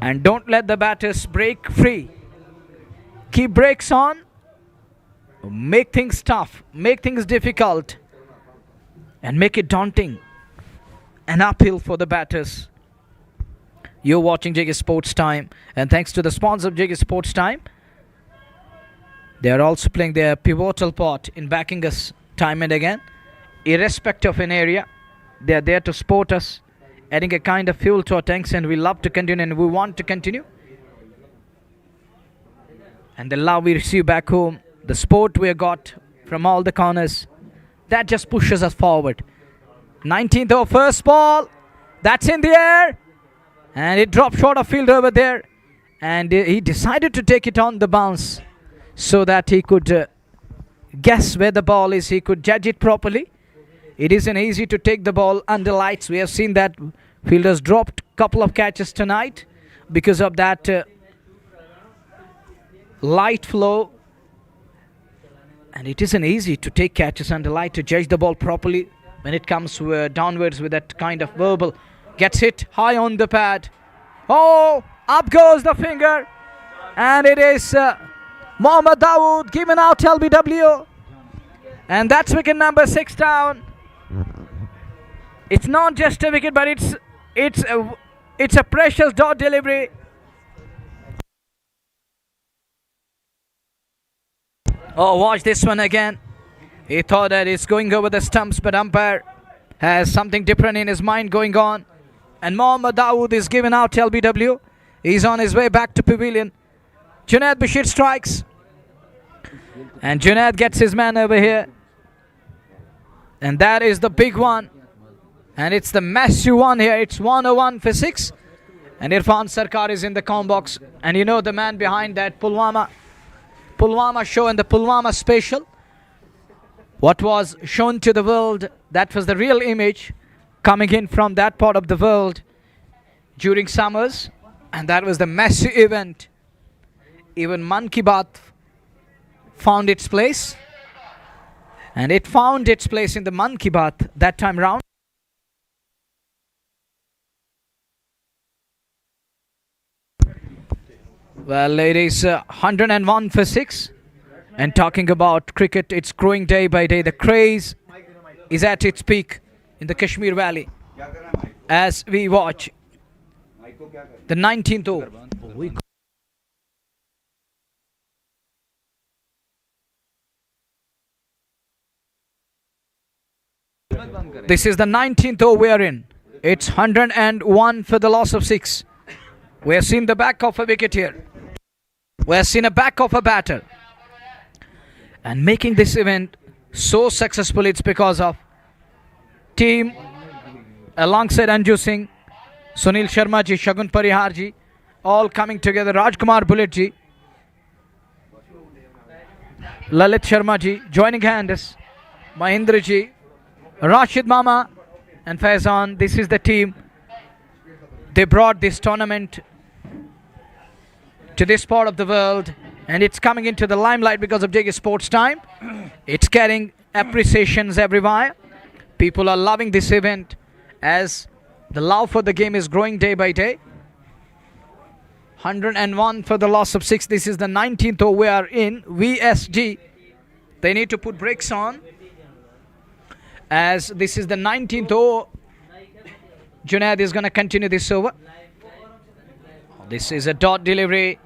And don't let the batters break free. Keep brakes on. Make things tough. Make things difficult. And make it daunting. An uphill for the batters. You're watching JK Sports Time. And thanks to the sponsor of JK Sports Time, they are also playing their pivotal part in backing us time and again. Irrespective of an area, they are there to support us, adding a kind of fuel to our tanks, and we love to continue and we want to continue. And the love we receive back home, the support we have got from all the corners, that just pushes us forward. 19th over, first ball. That's in the air. And it dropped short of field over there. And he decided to take it on the bounce so that he could guess where the ball is. He could judge it properly. It isn't easy to take the ball under lights. We have seen that fielders dropped a couple of catches tonight because of that light flow. And it isn't easy to take catches under light, to judge the ball properly when it comes downwards with that kind of verbal. Gets hit high on the pad. Oh, up goes the finger. And it is Mohammad Dawood given out LBW. And that's wicket number 6 down. It's not just a wicket, but it's a precious dot delivery. Oh, watch this one again. He thought that it's going over the stumps, but umpire has something different in his mind going on. And Mohammad Dawood is given out LBW. He's on his way back to pavilion. Junaid Bashir strikes. And Junaid gets his man over here. And that is the big one. And it's the massive one here. It's 101 for 6. And Irfan Sarkar is in the comm box. And you know the man behind that, Pulwama show and the Pulwama special. What was shown to the world, that was the real image coming in from that part of the world during summers. And that was the massive event. Even Man Ki Baat found its place. And it found its place in the Man Ki Baat that time round. Well, it is 101 for 6. And talking about cricket, it's growing day by day. The craze is at its peak in the Kashmir Valley as we watch the 19th over. This is the 19th over we are in. It's 101 for the loss of 6. We have seen the back of a wicket here. We have seen a back of a batter. And making this event so successful, it's because of team alongside Anju Singh, Sunil Sharma ji, Shagun Parihar ji, all coming together. Rajkumar Bullet ji, Lalit Sharma ji, joining hands, Mahindra ji, Rashid Mama and Faizan. This is the team. They brought this tournament to this part of the world, and it's coming into the limelight because of JK Sports Time. It's getting appreciations everywhere. People are loving this event as the love for the game is growing day by day. 101 for the loss of 6. This is the 19th over we are in. VSG, they need to put brakes on as this is the 19th over. Junaid is going to continue this over. This is a dot delivery.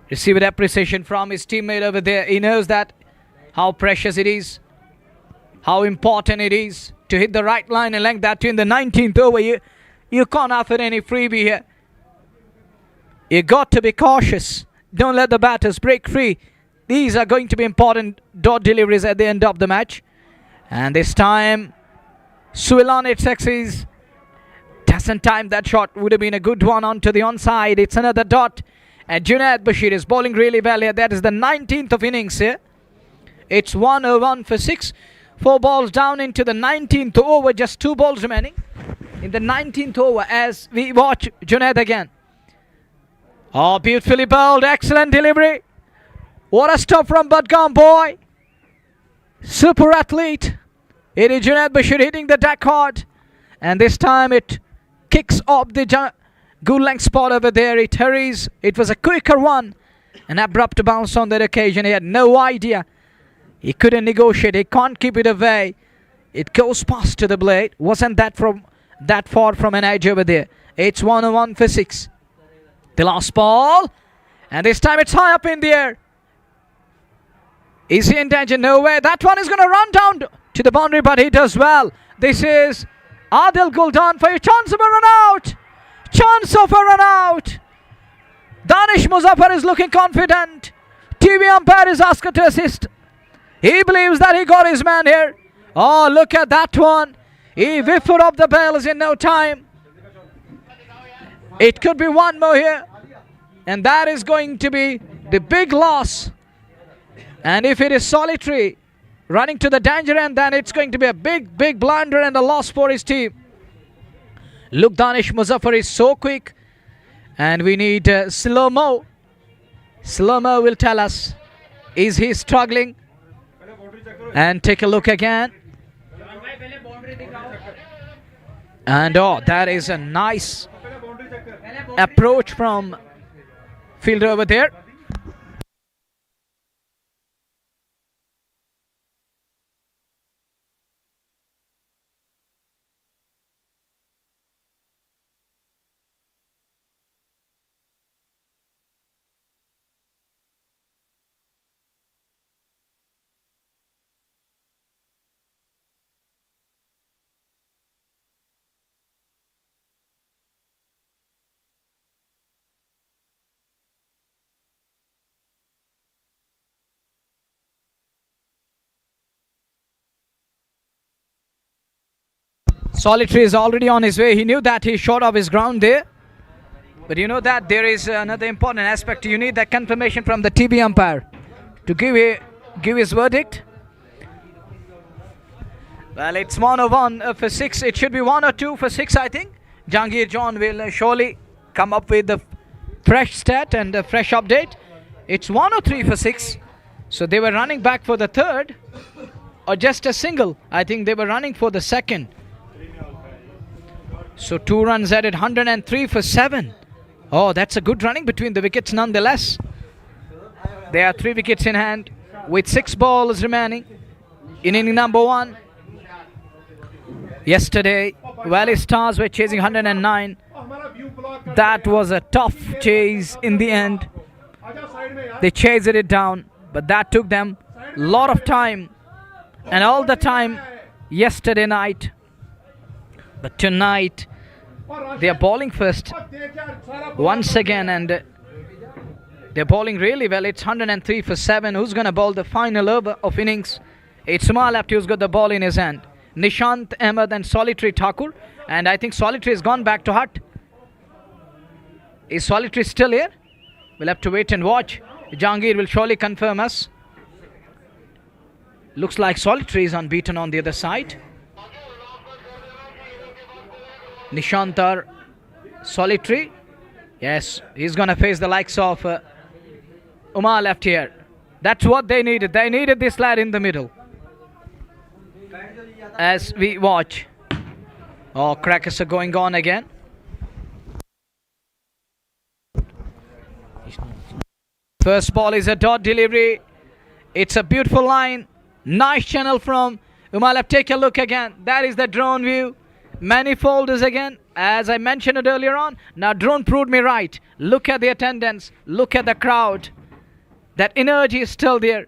Received appreciation from his teammate over there. He knows that how precious it is, how important it is to hit the right line and length, that in the 19th over. You can't afford any freebie here. You got to be cautious. Don't let the batters break free. These are going to be important dot deliveries at the end of the match. And this time, Suilan its axis. Doesn't time that shot. Would have been a good one onto the onside. It's another dot. And Junaid Bashir is bowling really well here. That is the 19th of innings here. It's 101 for 6. 4 balls down into the 19th over. Just 2 balls remaining in the 19th over as we watch Junaid again. Oh, beautifully bowled. Excellent delivery. What a stop from Budgam boy. Super athlete. It is Junaid Bashir hitting the deck hard. And this time it kicks off the good length spot over there. It hurries. It was a quicker one. An abrupt bounce on that occasion. He had no idea. He couldn't negotiate. He can't keep it away. It goes past to the blade. Wasn't that far from an edge over there. It's 101 for 6. The last ball. And this time it's high up in the air. Is he in danger? No way. That one is going to run down to the boundary, but he does well. This is Adil Guldan for a chance of a run out. Chance of a run out. Danish Muzaffar is looking confident. TV umpire is asked to assist. He believes that he got his man here. Oh, look at that one. He whiffed up the bails in no time. It could be one more here. And that is going to be the big loss. And if it is solitary, running to the danger end, then it's going to be a big blunder and a loss for his team. Look, Danish Muzaffar is so quick. And we need slow-mo. Slow-mo will tell us, is he struggling? And take a look again. And oh, that is a nice approach from fielder over there. Solitary is already on his way. He knew that he short of his ground there. But you know that there is another important aspect. You need that confirmation from the TB umpire to give his verdict. Well, it's 101 for 6. It should be 1 or 2 for 6, I think. Jahangir John will surely come up with a fresh stat and a fresh update. It's 1 or 3 for 6. So they were running back for the third or just a single. I think they were running for the second. So 2 runs added, 103 for 7. Oh, that's a good running between the wickets nonetheless. There are 3 wickets in hand with 6 balls remaining in inning number 1. Yesterday, Valley Stars were chasing 109. That was a tough chase in the end. They chased it down, but that took them a lot of time. And all the time yesterday night. But tonight, they are bowling first once again, and they're bowling really well. It's 103 for 7. Who's going to bowl the final over of innings? It's Umal Lefty who's got the ball in his hand. Nishant Ahmed and Solitary Thakur. And I think Solitary has gone back to hut. Is Solitary still here? We'll have to wait and watch. Jahangir will surely confirm us. Looks like Solitary is unbeaten on the other side. Nishantar Solitary. Yes, he's going to face the likes of Umar left here. That's what they needed. They needed this lad in the middle. As we watch. Oh, crackers are going on again. First ball is a dot delivery. It's a beautiful line. Nice channel from Umar left. Take a look again. That is the drone view. Manifolders again, as I mentioned it earlier on. Now drone proved me right. Look at the attendance. Look at the crowd. That energy is still there.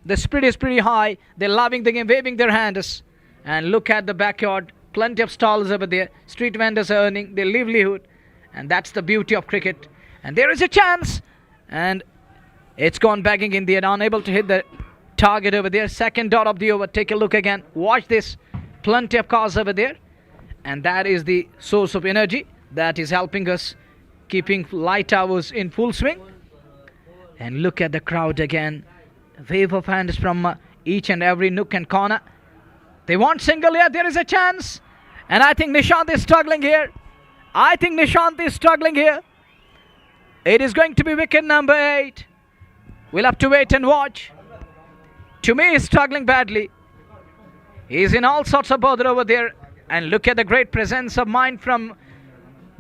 The spirit is pretty high. They're loving the game, waving their hands. And look at the backyard. Plenty of stalls over there. Street vendors are earning their livelihood. And that's the beauty of cricket. And there is a chance. And it's gone bagging in the air. Unable to hit the target over there. Second dot of the over. Take a look again. Watch this. Plenty of cars over there. And that is the source of energy that is helping us keeping light hours in full swing. And look at the crowd again. Wave of hands from each and every nook and corner. They want single here. There is a chance. And I think Nishant is struggling here. It is going to be wicket number 8. We'll have to wait and watch. To me, he's struggling badly. He's in all sorts of bother over there. And look at the great presence of mind from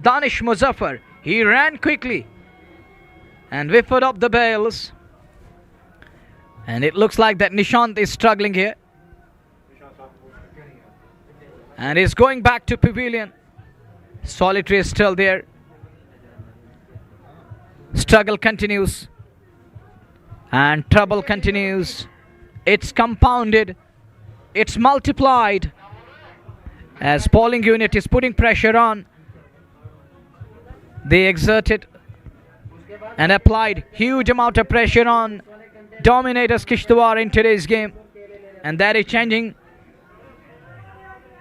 Danish Muzaffar. He ran quickly and whiffed up the bails. And it looks like that Nishant is struggling here. And he's going back to pavilion. Solitary is still there. Struggle continues. And trouble continues. It's compounded. It's multiplied. As bowling unit is putting pressure on. They exerted and applied huge amount of pressure on dominators Kishtwar in today's game. And that is changing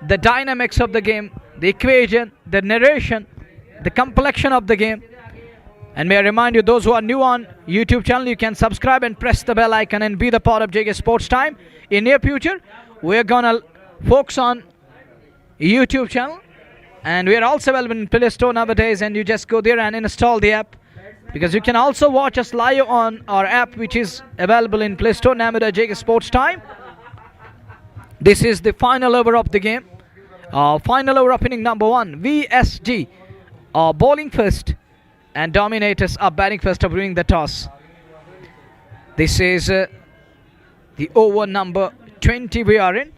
the dynamics of the game, the equation, the narration, the complexion of the game. And may I remind you, those who are new on YouTube channel, you can subscribe and press the bell icon and be the part of JK Sports Time. In near future, we're gonna focus on YouTube channel, and we are also available in Play Store nowadays, and you just go there and install the app, because you can also watch us live on our app, which is available in Play Store, Namida JK Sports Time. This is the final over of the game. Final over of inning number 1. VSG are bowling first, and Dominators are batting first after winning the toss. This is the over number 20 we are in.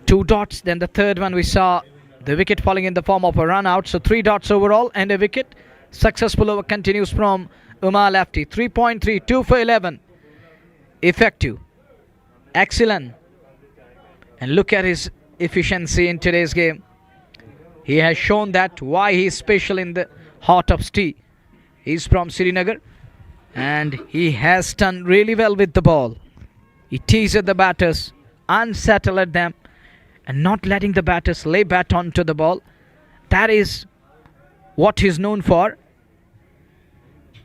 2 dots, then the third one we saw the wicket falling in the form of a run out. So 3 dots overall and a wicket. Successful over continues from Umar Lefty. 3.3, 2 for 11. Effective. Excellent. And look at his efficiency in today's game. He has shown that why he is special in the heart of tea. He's from Srinagar, and he has done really well with the ball. He teased the batters, unsettled them, and not letting the batters lay bat onto the ball. That is what he's known for.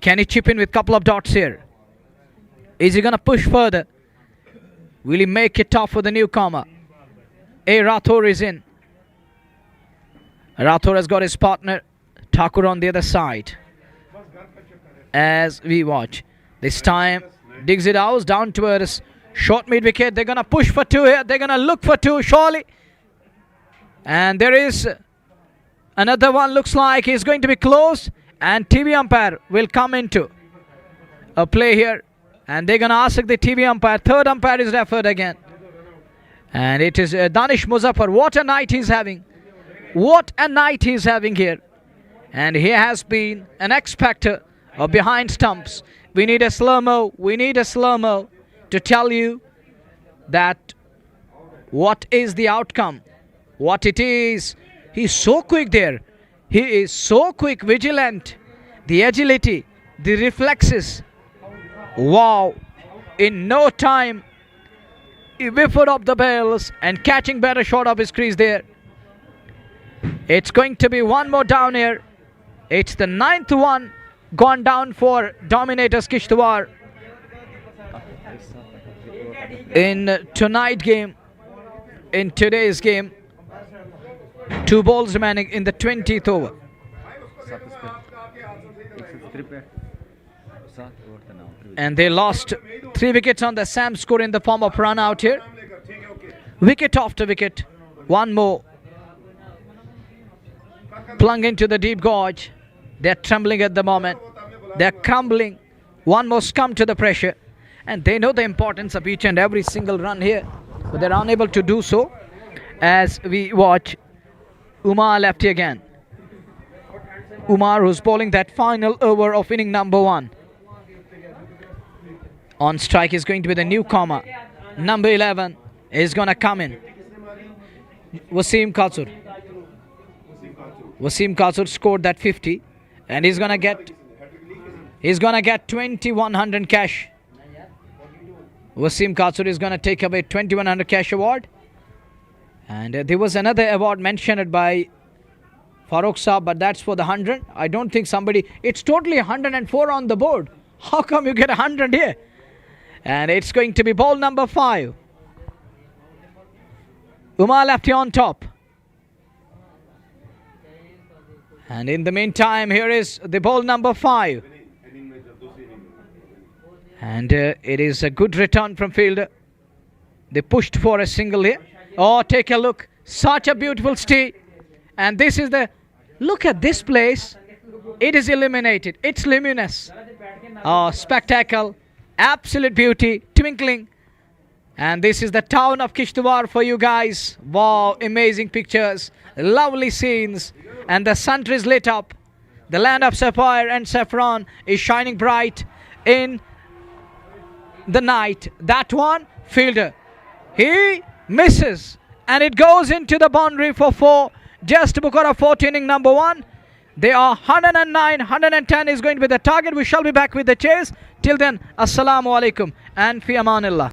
Can he chip in with a couple of dots here? Is he going to push further? Will he make it tough for the newcomer? A. Rathore is in. Rathore has got his partner Thakur on the other side. As we watch, this time digs it out down towards short mid wicket. They're going to push for two here. They're going to look for two, surely. And there is another one. Looks like he's going to be close. And TV umpire will come into a play here. And they're going to ask the TV umpire. Third umpire is referred again. And it is Danish Muzaffar. What a night he's having. What a night he's having here. And he has been an X factor of behind stumps. We need a slow-mo. We need a slow-mo to tell you that what is the outcome. What it is. He's so quick there. He is so quick, vigilant. The agility, the reflexes. Wow. In no time, he whiffed up the bells and catching better shot of his crease there. It's going to be one more down here. It's the 9th one gone down for Dominators Kishtwar in tonight's game. In today's game, 2 balls remaining in the 20th over. And they lost 3 wickets on the Sam score in the form of run out here. Wicket after wicket. One more. Plunged into the deep gorge. They're trembling at the moment. They're crumbling. One more succumb to the pressure. And they know the importance of each and every single run here. But they're unable to do so. As we watch Umar lefty again. Umar, who's bowling that final over of inning number 1. On strike is going to be the newcomer. Number 11 is going to come in. Wasim Katsur. Wasim Katsur scored that 50. And he's going to get 2100 cash. Wasim Katsur is going to take away 2100 cash award. And there was another award mentioned by Farooq Saab, but that's for the 100. I don't think somebody... It's totally 104 on the board. How come you get 100 here? And it's going to be ball number 5. Umar lefty on top. And in the meantime, here is the ball number 5. And it is a good return from fielder. They pushed for a single here. Oh, take a look. Such a beautiful stay. And this is the... Look at this place. It is illuminated. It's luminous. Oh, spectacle. Absolute beauty. Twinkling. And this is the town of Kishtwar for you guys. Wow, amazing pictures. Lovely scenes. And the sun is lit up. The land of sapphire and saffron is shining bright in the night. That one, fielder. He misses. And it goes into the boundary for 4. Just Bukara 4th inning number 1. They are 109, 110 is going to be the target. We shall be back with the chase. Till then, Assalamu alaikum and fi amanillah.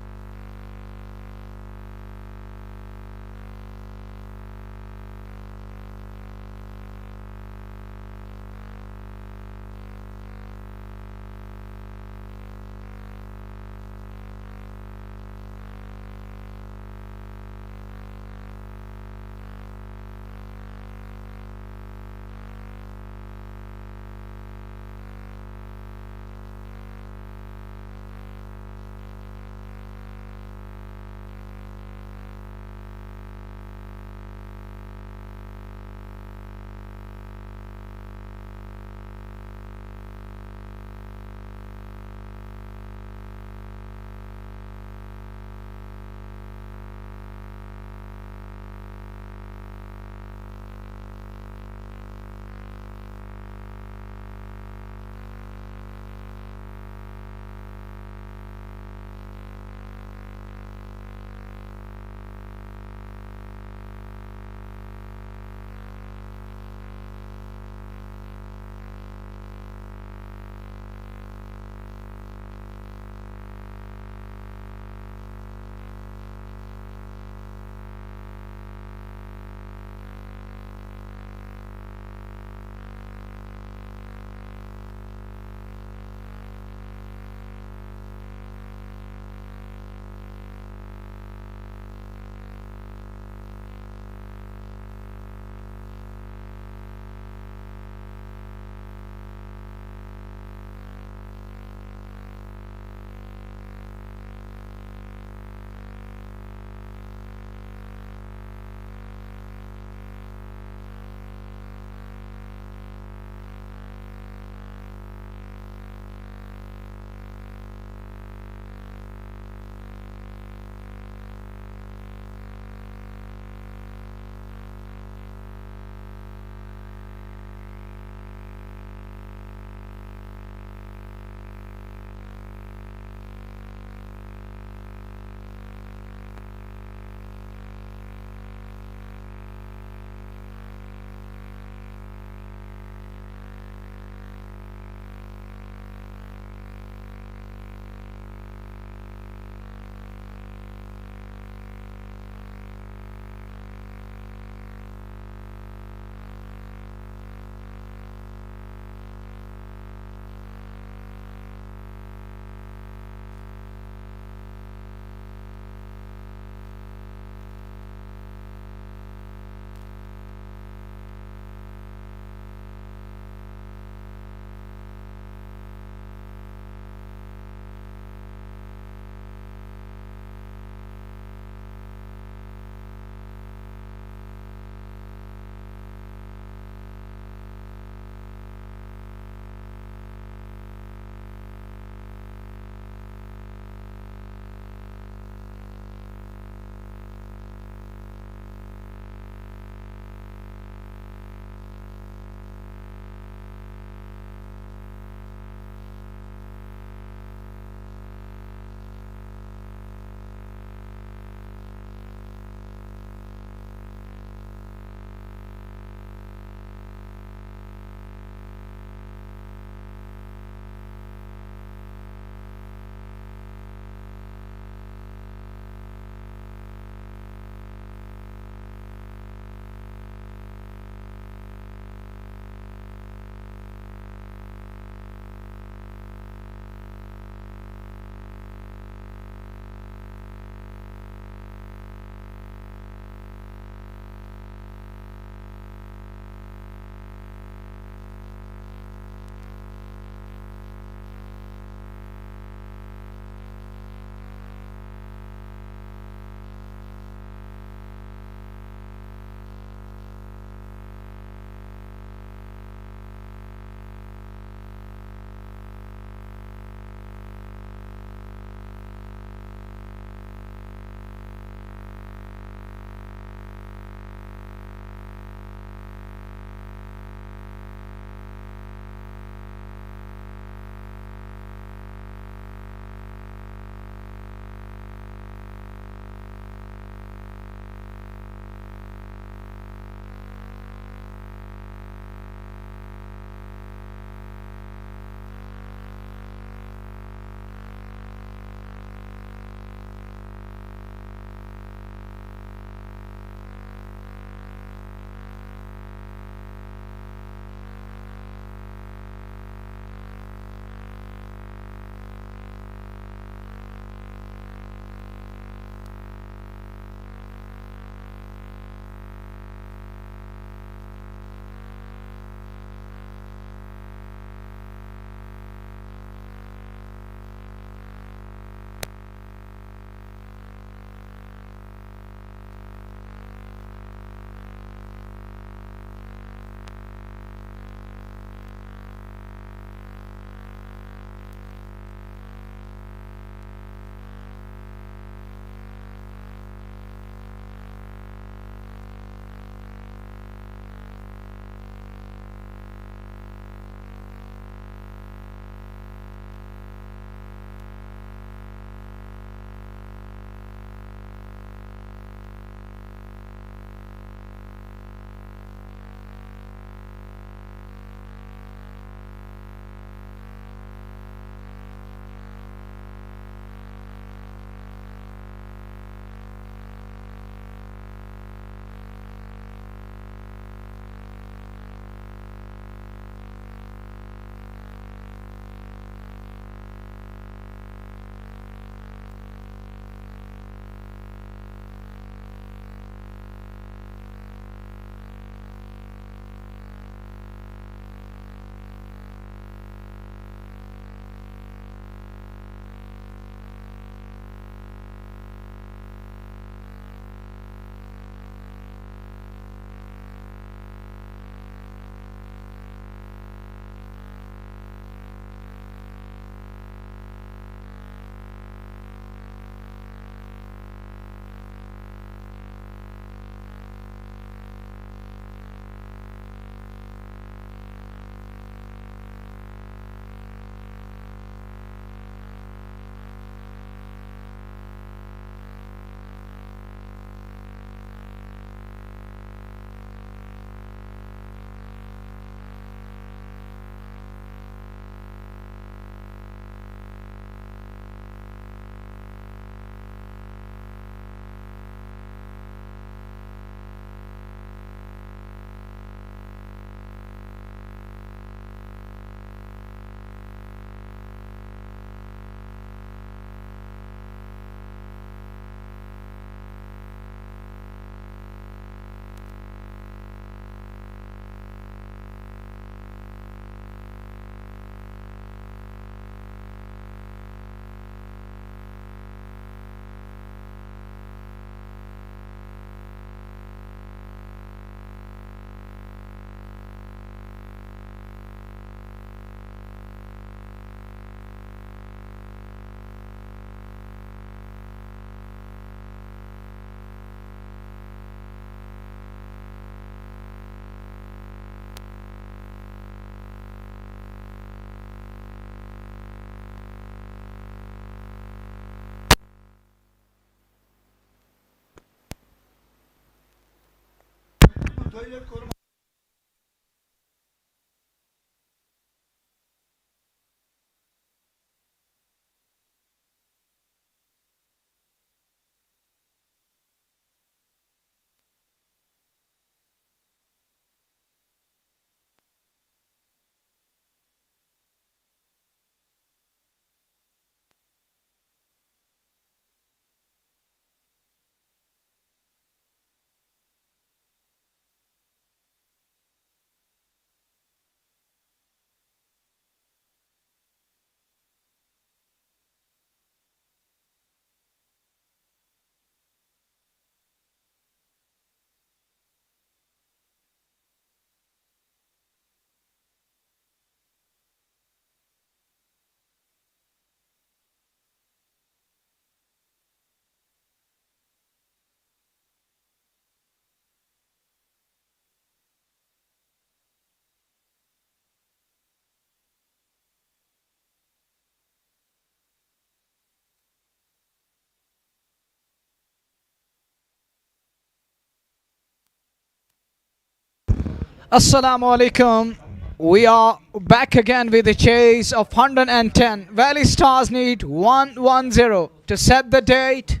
Assalamu alaikum. We are back again with the chase of 110. Valley Stars need 110 to set the date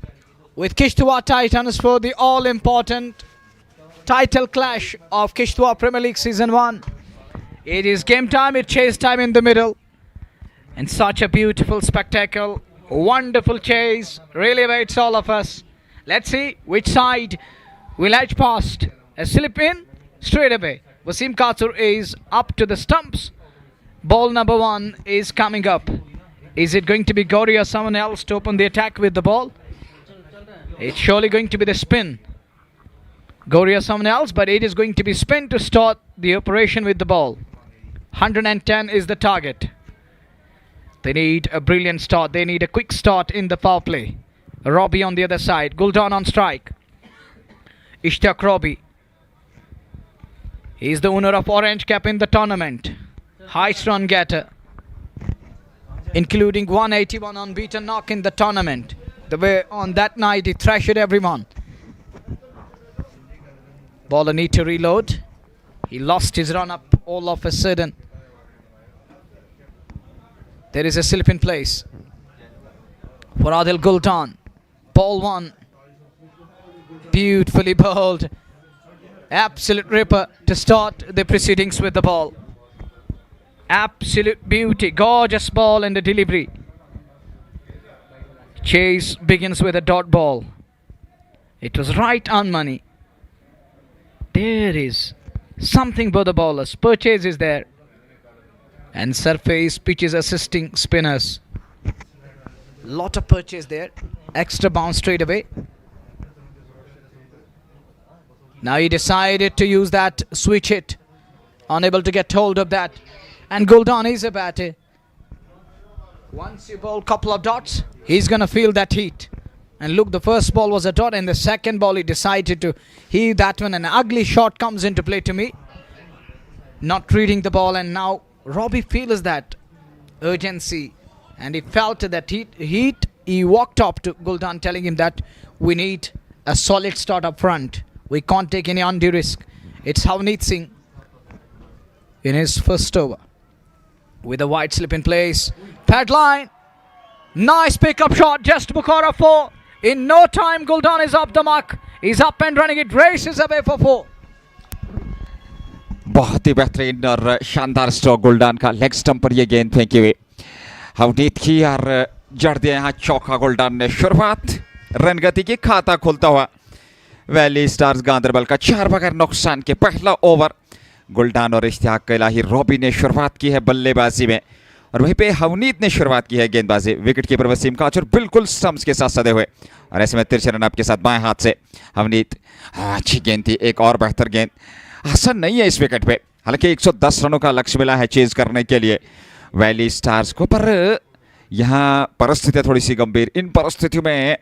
with Kishtwar Titans for the all-important title clash of Kishtwar Premier League Season 1. It is game time, it's chase time in the middle. And such a beautiful spectacle, wonderful chase, really awaits all of us. Let's see which side will edge past. A slip in, straight away. Wasim Katur is up to the stumps. Ball number 1 is coming up. Is it going to be Gauri or someone else to open the attack with the ball? It's surely going to be the spin. Gauri or someone else, but it is going to be spin to start the operation with the ball. 110 is the target. They need a brilliant start. They need a quick start in the foul play. Robbie on the other side. Guldan on strike. Ishtaq Robbie. He is the owner of orange cap in the tournament. Highest run getter, including 181 unbeaten knock in the tournament. The way on that night he thrashed everyone. Bowler need to reload. He lost his run up all of a sudden. There is a slip in place for Adil Guldan. Ball 1. Beautifully bowled. Absolute ripper to start the proceedings with the ball. Absolute beauty. Gorgeous ball and the delivery. Chase begins with a dot ball. It was right on money. There is something for the bowlers. Purchase is there. And surface pitch is assisting spinners. Lot of purchase there. Extra bounce straight away. Now he decided to use that switch hit. Unable to get hold of that. And Guldan is a batter. Once you bowl couple of dots, he's going to feel that heat. And look, the first ball was a dot and the second ball he decided to heave that one. An ugly shot comes into play to me. Not reading the ball, and now Robbie feels that urgency. And he felt that heat. He walked up to Guldan telling him that we need a solid start up front. We can't take any undue risk. It's Havneet Singh in his first over. With a wide slip in place. Pad line. Nice pickup shot. Just Bukhara 4. In no time, Guldan is up the mark. He's up and running. It races away for 4. बहुत ही बेहतरीन और शानदार stroke गुलडान का leg stump पर ये गेंद फेंकी हुई हवनीत की और जड़ दिया यहाँ चौका गुलडान ने शुरुआत रन गति की खाता खुलता हुआ वैली स्टार्स गांदरबल का 4 बगैर नुकसान के पहला ओवर गुलडान और इश्तियाक इलाही रॉबी ने शुरुआत की है बल्लेबाजी में और वहीं पे हवनीत ने शुरुआत की है गेंदबाजी विकेट कीपर वसीम काचर बिल्कुल स्टंप्स के साथ सदे हुए और ऐसे में तिरछे रन आपके साथ बाएं हाथ से हवनीत अच्छी गेंद थी एक और बेहतर गेंद आसान नहीं है इस विकेट पे हालांकि 110 रनों का लक्ष्य मिला है चेज करने के लिए वैली स्टार्स को पर यहाँ परिस्थितियाँ थोड़ी सी गंभीर इन परिस्थितियों में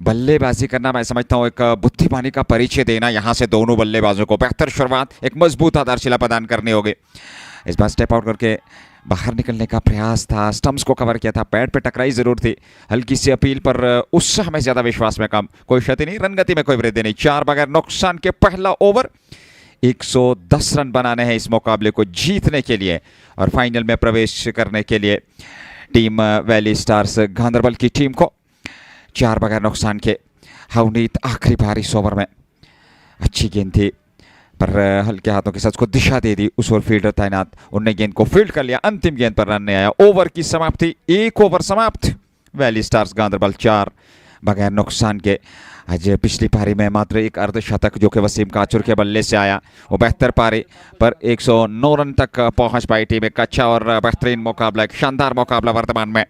बल्लेबाजी करना मैं समझता हूँ एक बुद्धिमानी का परिचय देना यहाँ से दोनों बल्लेबाजों को बेहतर शुरुआत एक मजबूत आधारशिला प्रदान करनी होगी इस बार स्टेप आउट करके बाहर निकलने का प्रयास था स्टंप्स को कवर किया था पैड पे टकराई जरूर थी हल्की सी अपील पर उत्साह में ज़्यादा विश्वास में कम कोई क्षति नहीं रन गति में कोई वृद्धि नहीं 4 बगैर नुकसान के पहला ओवर 110 रन बनाने हैं इस मुकाबले को जीतने के लिए और फाइनल में प्रवेश करने के लिए टीम वैली स्टार्स गांधरबल की टीम को। 4 बगैर नुकसान के हवनीत आखिरी बार इस ओवर में अच्छी गेंद थी पर हल्के हाथों के साथ उसको दिशा दे दी। उस ओवर फील्डर तैनात, उनने गेंद को फील्ड कर लिया। अंतिम गेंद पर रन नहीं आया। ओवर की समाप्ति, 1 ओवर समाप्त। वैली स्टार्स गांधरबल 4 बगैर नुकसान के। आज पिछली पारी में मात्र एक अर्धशतक जो कि वसीम काचुर के बल्ले से आया, वो बेहतर पारी पर 109 रन तक पहुंच पाई टीम। एक अच्छा और बेहतरीन मुकाबला, एक शानदार मुकाबला वर्तमान में।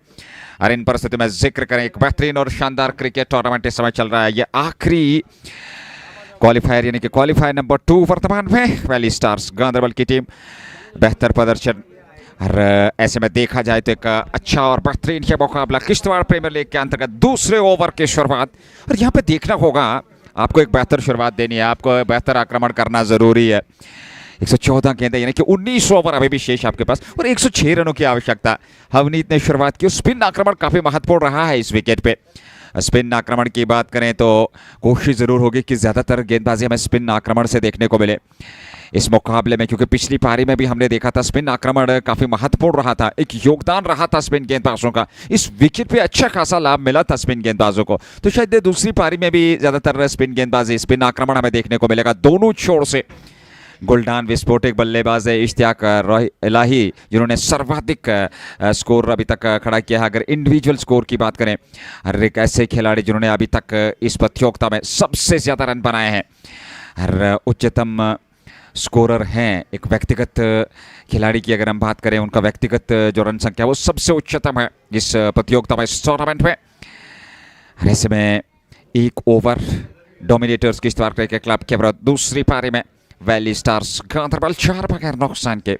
और इन परिस्थिति में जिक्र करें, एक बेहतरीन और शानदार क्रिकेट टूर्नामेंट इस समय चल रहा है। ये आखिरी क्वालिफायर यानी कि क्वालिफायर नंबर 2 वर्तमान में। वैली स्टार्स गांधरबल की टीम बेहतर प्रदर्शन और ऐसे में देखा जाए तो एक अच्छा और बेहतरीन ये मुकाबला किश्तवाड़ प्रीमियर लीग के अंतर्गत दूसरे ओवर की शुरुआत। और यहाँ पे देखना होगा, आपको एक बेहतर शुरुआत देनी है, आपको बेहतर आक्रमण करना जरूरी है। 114 गेंदें यानी कि 19 ओवर अभी भी शेष आपके पास और 106 रनों की आवश्यकता। हवनीत ने शुरुआत की। स्पिन आक्रमण काफी महत्वपूर्ण रहा है इस विकेट पे। स्पिन आक्रमण की बात करें तो कोशिश जरूर होगी कि ज्यादातर गेंदबाजी हमें स्पिन आक्रमण से देखने को मिले इस मुकाबले में, क्योंकि पिछली पारी में भी हमने देखा था स्पिन आक्रमण काफी महत्वपूर्ण रहा था, एक योगदान रहा था स्पिन गेंदबाजों का। इस विकेट पे अच्छा खासा लाभ मिला था स्पिन गेंदबाजों को, तो शायद दूसरी पारी में भी ज्यादातर स्पिन गेंदबाजी, स्पिन आक्रमण हमें देखने को मिलेगा दोनों छोर से। गुलडान विस्फोटक बल्लेबाज है इश्तियाक इलाही, जिन्होंने सर्वाधिक स्कोर अभी तक खड़ा किया है। अगर इंडिविजुअल स्कोर की बात करें, हर एक ऐसे खिलाड़ी जिन्होंने अभी तक इस प्रतियोगिता में सबसे ज्यादा रन बनाए हैं, हर उच्चतम स्कोरर हैं। एक व्यक्तिगत खिलाड़ी की अगर हम बात करें, उनका व्यक्तिगत जो रन संख्या वो सबसे उच्चतम है इस प्रतियोगिता में, इस टूर्नामेंट में। ऐसे में 1 over dominators Kishtwar Cricket club के विरुद्ध दूसरी पारी में वैली स्टार्स गांधरबल 4 बगैर नुकसान के।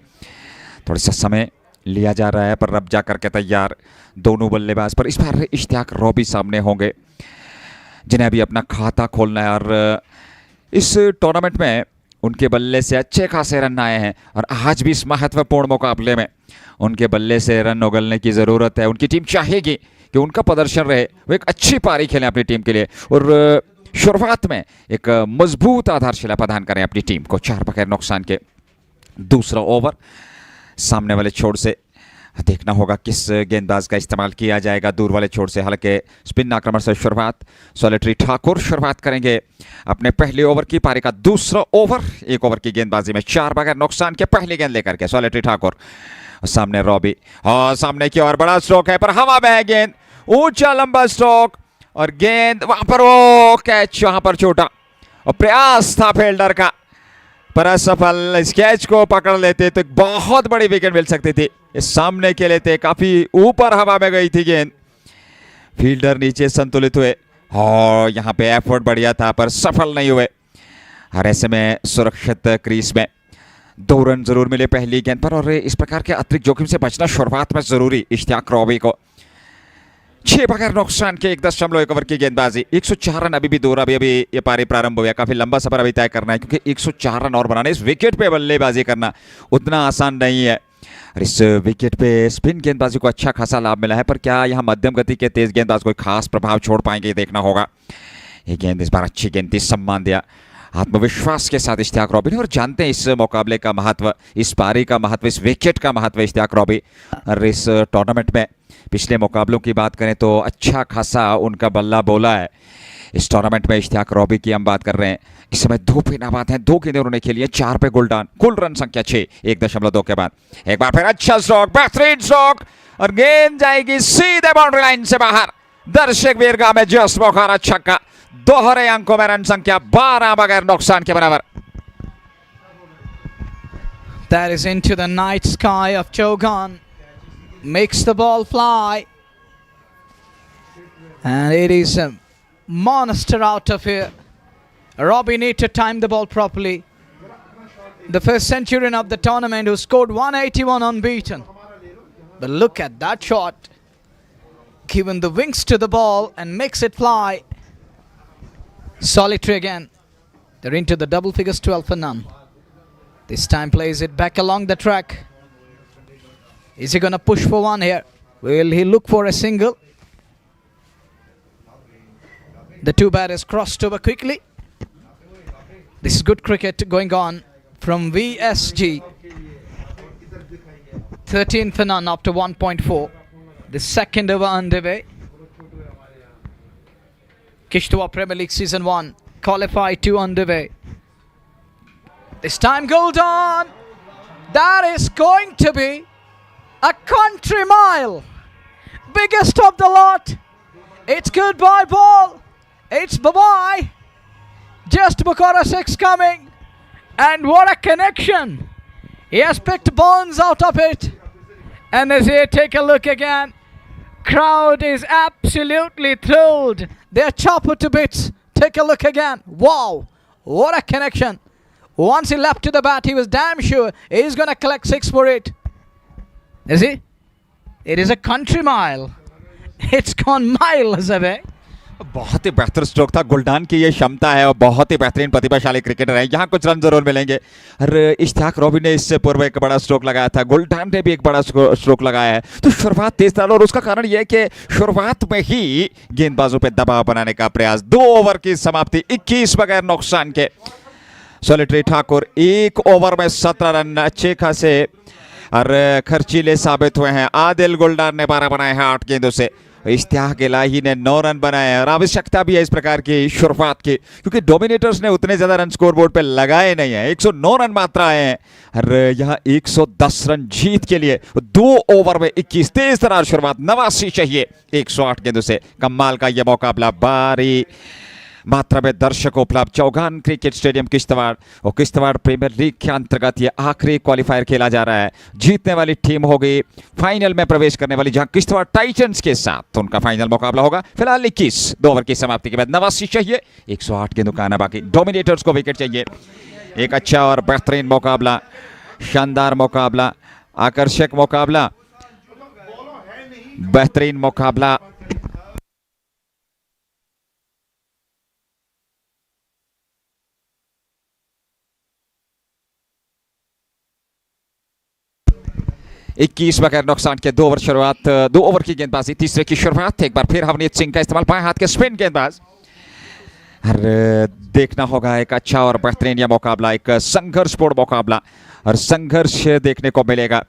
थोड़ा सा समय लिया जा रहा है पर रब जा करके तैयार दोनों बल्लेबाज। पर इस बार इश्तियाक रॉबी सामने होंगे, जिन्हें अभी अपना खाता खोलना है। और इस टूर्नामेंट में उनके बल्ले से अच्छे खासे रन आए हैं और आज भी इस महत्वपूर्ण मुकाबले में उनके बल्ले से रन उगलने की ज़रूरत है। उनकी टीम चाहेगी कि उनका प्रदर्शन रहे, वो एक अच्छी पारी खेलें अपनी टीम के लिए और शुरुआत में एक मजबूत आधारशिला प्रदान करें अपनी टीम को। 4 बगैर नुकसान के दूसरा ओवर। सामने वाले छोर से देखना होगा किस गेंदबाज का इस्तेमाल किया जाएगा। दूर वाले छोर से हालांकि स्पिन आक्रमण से शुरुआत सॉलिटरी ठाकुर शुरुआत करेंगे अपने पहले ओवर की पारी का दूसरा ओवर। 1 ओवर की गेंदबाजी में 4 बगैर नुकसान के पहली गेंद लेकर के सॉलिटरी ठाकुर। सामने रॉबी और सामने की ओर बड़ा स्ट्रोक है पर हवा में है गेंद, ऊंचा लंबा स्ट्रोक और गेंद वहां पर वो कैच, वहां पर छोटा और प्रयास था फील्डर का पर असफल। इस कैच को पकड़ लेते तो एक बहुत बड़ी विकेट मिल सकती थी। इस सामने के लेते काफी ऊपर हवा में गई थी गेंद, फील्डर नीचे संतुलित हुए और यहाँ पे एफर्ट बढ़िया था पर सफल नहीं हुए। और ऐसे में सुरक्षित क्रीज में 2 रन जरूर मिले पहली गेंद पर और इस प्रकार के अतिरिक्त जोखिम से बचना शुरुआत में जरूरी इश्तियाक रॉबी को। 6 बगैर नुकसान के 1.1 ओवर की गेंदबाजी। 104 रन अभी भी दूर, अभी ये पारी प्रारंभ हुआ, काफी लंबा सफर अभी तय करना है क्योंकि 104 रन और बनाने, इस विकेट पे बल्लेबाजी करना उतना आसान नहीं है। और इस विकेट पे स्पिन गेंदबाजी को अच्छा खासा लाभ मिला है पर क्या यहाँ मध्यम गति के तेज गेंदबाज कोई खास प्रभाव छोड़ पाएंगे, देखना होगा। ये गेंद इस बार अच्छी गेंद थी, सम्मान दिया आत्मविश्वास के साथ इश्तियाक रॉबी ने। और जानते हैं इस मुकाबले का महत्व, इस पारी का महत्व, इस विकेट का महत्व इश्तियाक रॉबी। और इस टूर्नामेंट में पिछले मुकाबलों की बात करें तो अच्छा खासा उनका बल्ला बोला है। इस टूर्नामेंट में इश्तियाक रॉबी की हम बात कर रहे हैं, इस समय 2 पिनाबाद हैं, 2 गेंदें उन्होंने खेली है, 4 पे गुलडान, कुल रन संख्या 6, 1.2 के बाद एक बार फिर अच्छा स्ट्रोक, बेहतरीन स्ट्रोक और गेंद जाएगी सीधे बाउंड्री लाइन से बाहर। दर्शक वीरगाह में जस्ट बौखारा छक्का, दोहरे अंकों में रन संख्या 12 बगैर नुकसान के बराबर। That is into the night sky of Chogan. Makes the ball fly. And it is a monster out of here. Robbie need to time the ball properly. The first centurion of the tournament who scored 181 unbeaten. But look at that shot. Given the wings to the ball and makes it fly. Solitary again. They're into the double figures, 12 for none. This time plays it back along the track. Is he going to push for one here? Will he look for a single? The 2 batters crossed over quickly. This is good cricket going on. from VSG. 13 for none after 1.4. The second over underway. Kishtwar Premier League Season 1. Qualify 2 underway. This time Guldan. That is going to be a country mile. Biggest of the lot. It's goodbye ball. It's bye-bye. Just Bukhara 6 coming. And what a connection. He has picked bones out of it. And as you take a look again, crowd is absolutely thrilled. They're chopped to bits. Take a look again. Wow. What a connection. Once he leapt to the bat, he was damn sure he's going to collect 6 for it. Is he? It is a country mile. It's gone miles away. बहुत ही बेहतर stroke था। गुलडान की ये क्षमता है और बहुत ही बेहतरीन प्रतिभाशाली क्रिकेटर है। यहाँ कुछ रन जरूर मिलेंगे। और इश्तियाक रॉबी ने इससे पूर्व एक बड़ा स्ट्रोक लगाया था, गुलडान ने भी एक बड़ा स्ट्रोक लगाया है। तो शुरुआत तेज था और उसका कारण यह है कि शुरुआत में ही गेंदबाजों पे दबाव बनाने का प्रयास। 2 ओवर की समाप्ति 21 बगैर नुकसान के। सॉलिटरी ठाकुर 1 ओवर में 17 रन अच्छे खासे और खर्चीले साबित हुए हैं। आदिल गुलडान ने 12 बनाए हैं 8 गेंदों से। इश्तियाक इलाही ने 9 रन बनाए हैं और आवश्यकता भी है इस प्रकार की शुरुआत की, क्योंकि डोमिनेटर्स ने उतने ज्यादा रन स्कोरबोर्ड पे लगाए नहीं है। 109 रन मात्र आए हैं और यहाँ 110 रन जीत के लिए 2 ओवर में 21 तेज तरार शुरुआत। 89 चाहिए 108 गेंदों से। कमाल का यह मुकाबला भारी मात्रा में दर्शकों उपलब्ध चौगान क्रिकेट स्टेडियम किश्तवाड़ और किश्तवाड़ प्रीमियर लीग के अंतर्गत ये आखिरी क्वालिफायर खेला जा रहा है। जीतने वाली टीम होगी फाइनल में प्रवेश करने वाली, जहां किश्तवाड़ टाइटंस के साथ उनका फाइनल मुकाबला होगा। फिलहाल 21 2 ओवर की समाप्ति के बाद 89 चाहिए 108 गेंदों का आना बाकी। डोमिनेटर्स को विकेट चाहिए। एक अच्छा और बेहतरीन मुकाबला, शानदार मुकाबला, आकर्षक मुकाबला, बेहतरीन मुकाबला। इक्कीस बगैर नुकसान के 2 ओवर शुरुआत, 2 ओवर की गेंदबाजी। तीसरे की शुरुआत एक बार फिर हवनीत सिंह का इस्तेमाल, बाएं हाथ के स्पिन गेंदबाज। और देखना होगा एक अच्छा और बेहतरीन यह मुकाबला, एक संघर्षपूर्ण मुकाबला और संघर्ष देखने को मिलेगा।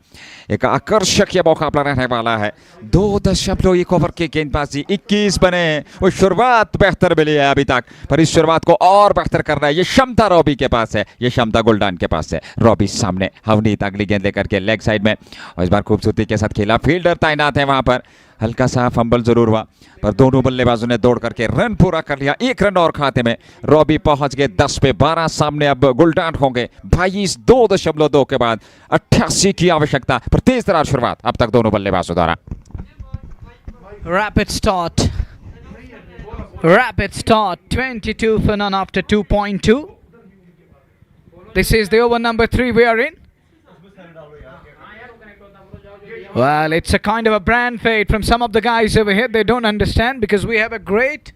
एक आकर्षक यह मुकाबला रहने वाला है। 2.1 ओवर की गेंदबाजी, 21 बने। वो शुरुआत बेहतर मिली है अभी तक, पर इस शुरुआत को और बेहतर करना है। ये क्षमता रॉबी के पास है, ये क्षमता गुलडान के पास है। रॉबी सामने, हवनीत अगली गेंद लेकर के लेग साइड में और इस बार खूबसूरती के साथ खेला। फील्डर तैनात है वहां पर। हल्का सा फंबल जरूर हुआ पर दोनों बल्लेबाजों ने दौड़ करके रन पूरा कर लिया। 1 रन और खाते में। रॉबी पहुंच गए 10 पे 12, सामने अब गुलडान होंगे 22। 2.2 के बाद 88 की आवश्यकता, पर तेज तरार शुरुआत अब तक दोनों बल्लेबाजों द्वारा। Rapid start. Rapid start. 22 for none after 2.2. This is the over number 3 we are in. Well, it's a kind of a brand fade from some of the guys over here. They don't understand because we have a great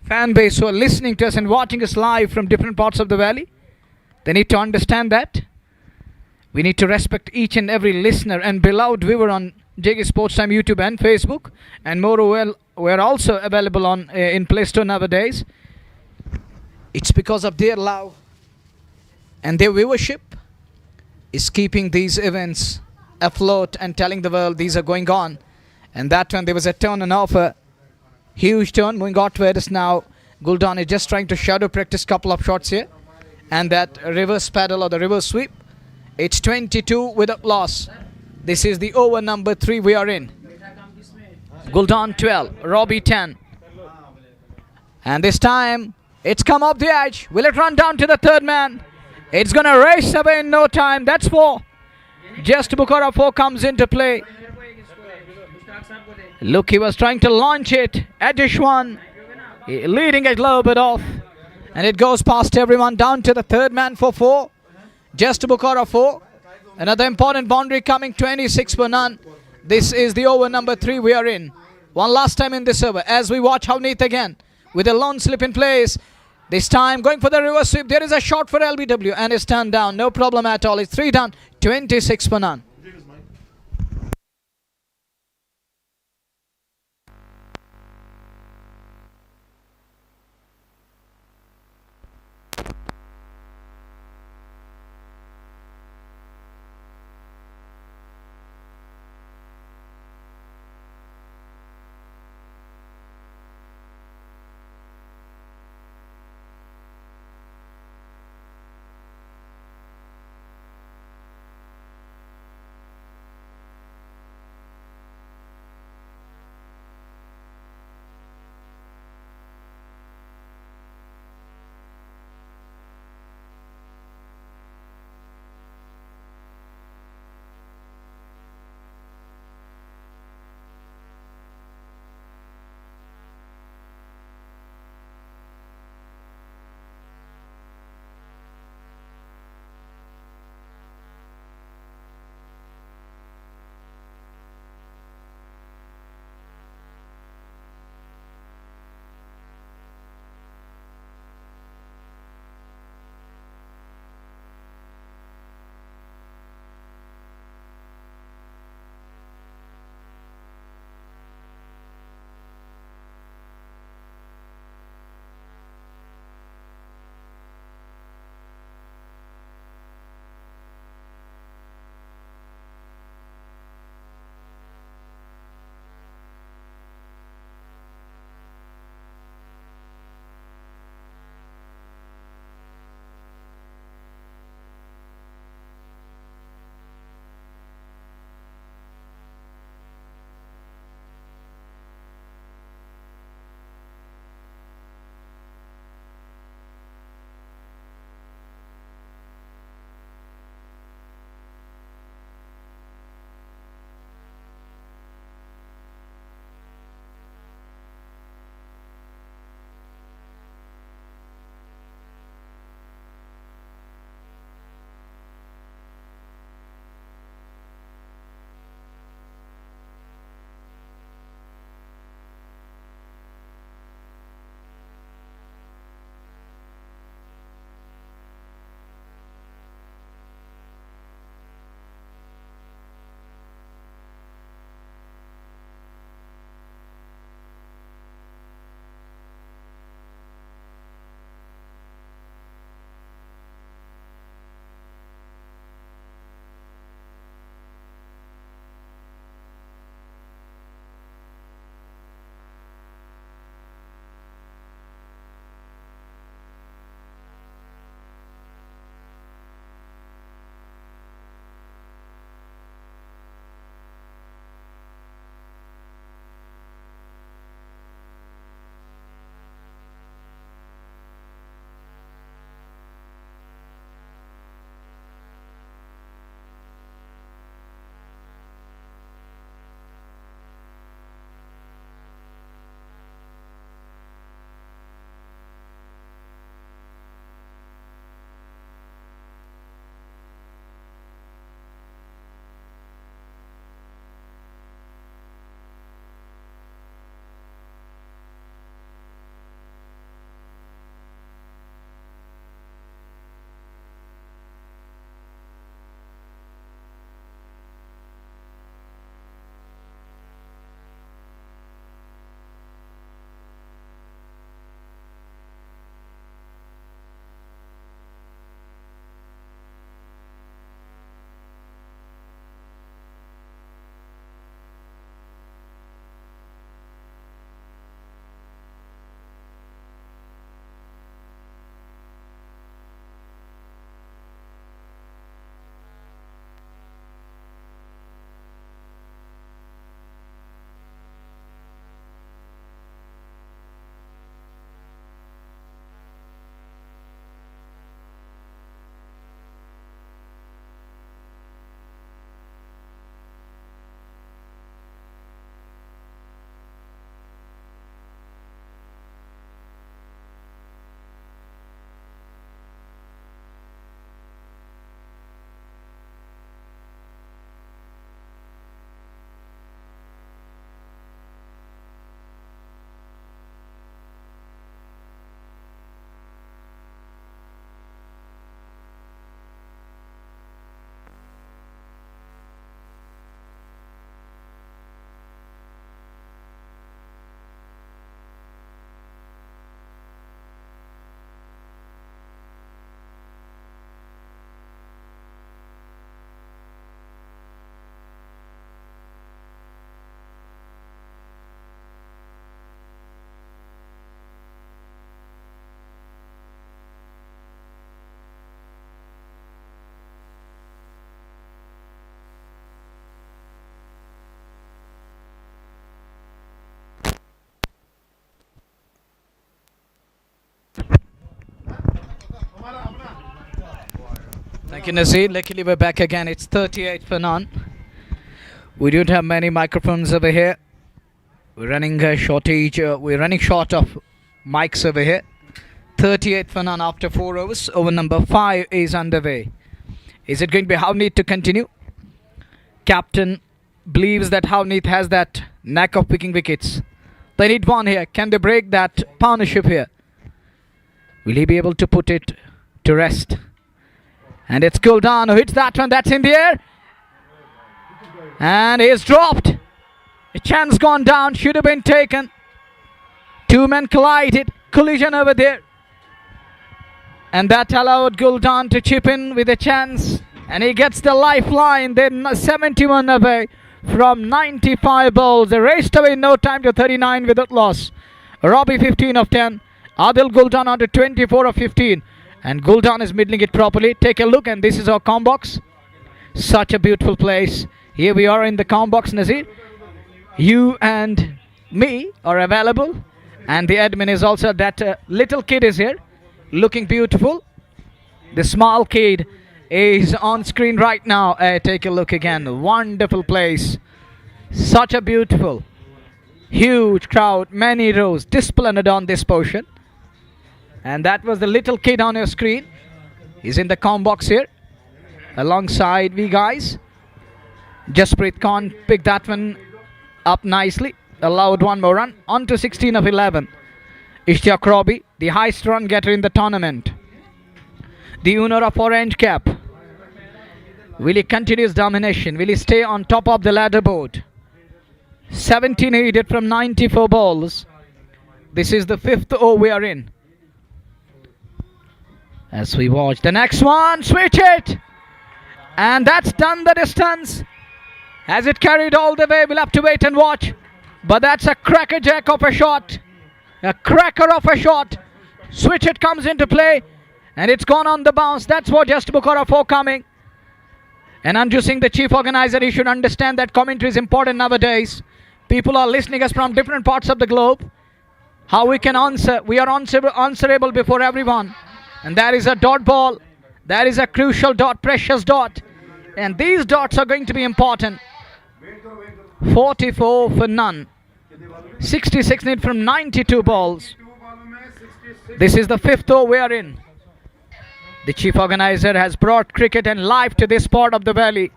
fan base who are listening to us and watching us live from different parts of the valley. They need to understand that. We need to respect each and every listener and beloved viewer on JK Sports Time YouTube and Facebook. And moreover, we're also available on in Play Store nowadays. It's because of their love and their viewership is keeping these events afloat and telling the world these are going on. And that when there was a turn and off, a huge turn moving outwards. Now Guldan is just trying to shadow practice couple of shots here, and that reverse paddle or the reverse sweep. It's 22 without loss. This is the over number 3 we are in. Guldan 12, Robbie 10, and this time it's come off the edge. Will it run down to the third man? It's gonna race away in no time. That's 4. Just Bukhara 4 comes into play. Look, he was trying to launch it. Adish 1 leading it a little bit off, and it goes past everyone down to the third man for 4. Just Bukhara 4. Another important boundary coming, 26 for none. This is the over number 3 we are in. One last time in this over as we watch Howneath again with a lone slip in place. This time going for the reverse sweep. There is a shot for LBW and it's turned down. No problem at all. It's 3 down, 26 for none. Thank you, Nazir. Luckily, we're back again. It's 38 for none. We don't have many microphones over here. We're running a shortage. We're running short of mics over here. 38 for none after 4 overs. Over number 5 is underway. Is it going to be Havneet to continue? Captain believes that Havneet has that knack of picking wickets. They need one here. Can they break that partnership here? Will he be able to put it to rest? And it's Guldan who hits that one. That's in the air. And he's dropped. A chance gone down. Should have been taken. Two men collided. Collision over there. And that allowed Guldan to chip in with a chance. And he gets the lifeline. Then 71 away from 95 balls. They raced away in no time to 39 without loss. Robbie 15 of 10. Adil Guldan on to 24 of 15. And Guldan is middling it properly. Take a look, and this is our com box. Such a beautiful place. Here we are in the com box, Nazir. You and me are available. And the admin is also, that little kid is here. Looking beautiful. The small kid is on screen right now. Take a look again. Wonderful place. Such a beautiful, huge crowd. Many rows displayed on this portion. And that was the little kid on your screen. He's in the com box here. Alongside we guys. Jasprit Khan picked that one up nicely. Allowed one more run. On to 16 of 11. Ishtiyaq Robbie, the highest run getter in the tournament. The owner of orange cap. Will he continue his domination? Will he stay on top of the ladder board? 17 he did from 94 balls. This is the 5th over we are in. As we watch the next one, switch it! And that's done the distance. Has it carried all the way? We'll have to wait and watch. But that's a crackerjack of a shot. A cracker of a shot. Switch it comes into play. And it's gone on the bounce. That's what just Bukhara for coming. And Anju Singh, the chief organizer, he should understand that commentary is important nowadays. People are listening us from different parts of the globe. How we can answer. We are answerable before everyone. And that is a dot ball. That is a crucial dot, precious dot. And these dots are going to be important. 44 for none. 66 need from 92 balls. This is the 5th over we are in. The chief organizer has brought cricket and life to this part of the valley.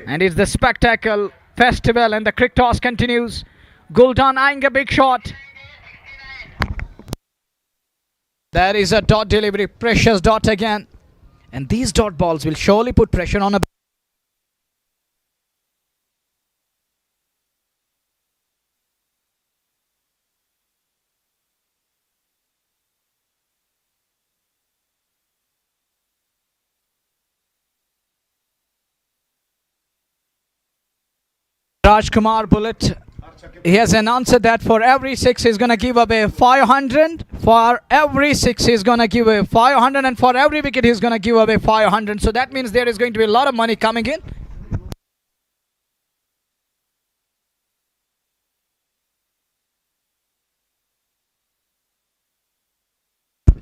And it's the spectacle festival, and the cricket toss continues. Guldan eyeing a big shot. That is a dot delivery, precious dot again. And these dot balls will surely put pressure on a... Rajkumar Bullet, he has announced that for every 6 he's going to give away 500. For every 6 he's going to give away 500, and for every wicket he's going to give away 500. So that means there is going to be a lot of money coming in.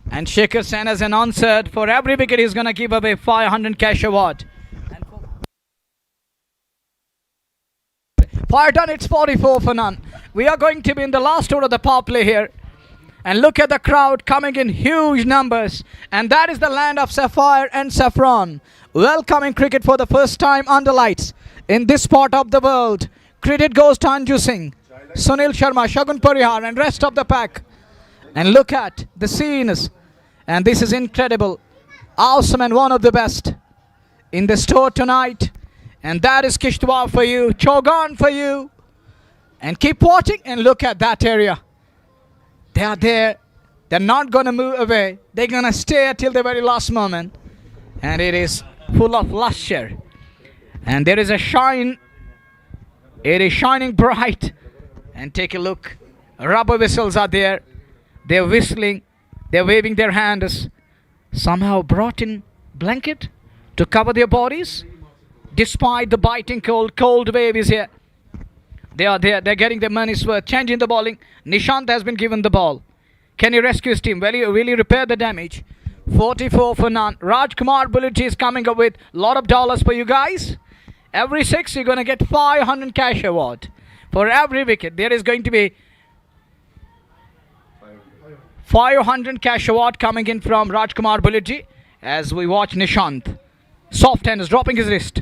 And Shekhar Sen has announced for every wicket he's going to give away 500 cash award. Fire done, it's 44 for none. We are going to be in the last over of the power play here. And look at the crowd coming in huge numbers. And that is the land of sapphire and saffron. Welcoming cricket for the first time under lights in this part of the world. Credit goes to Anju Singh, Sunil Sharma, Shagun Parihar and rest of the pack. And look at the scenes. And this is incredible. Awesome and one of the best in the store tonight. And that is Kishtwar for you, Chogan for you. And keep watching and look at that area. They are there. They're not going to move away. They're going to stay till the very last moment. And it is full of luster. And there is a shine. It is shining bright. And take a look. Rubber whistles are there. They're whistling. They're waving their hands. Somehow brought in blanket to cover their bodies. Despite the biting cold wave is here. They are there. They're getting their money's worth. Changing the bowling. Nishant has been given the ball. Can he rescue his team? Will he repair the damage? 44 for none. Rajkumar Bulletji is coming up with a lot of dollars for you guys. Every 6 you're going to get 500 cash award. For every wicket there is going to be 500 cash award coming in from Rajkumar Bulletji as we watch Nishant. Soft hand is dropping his wrist.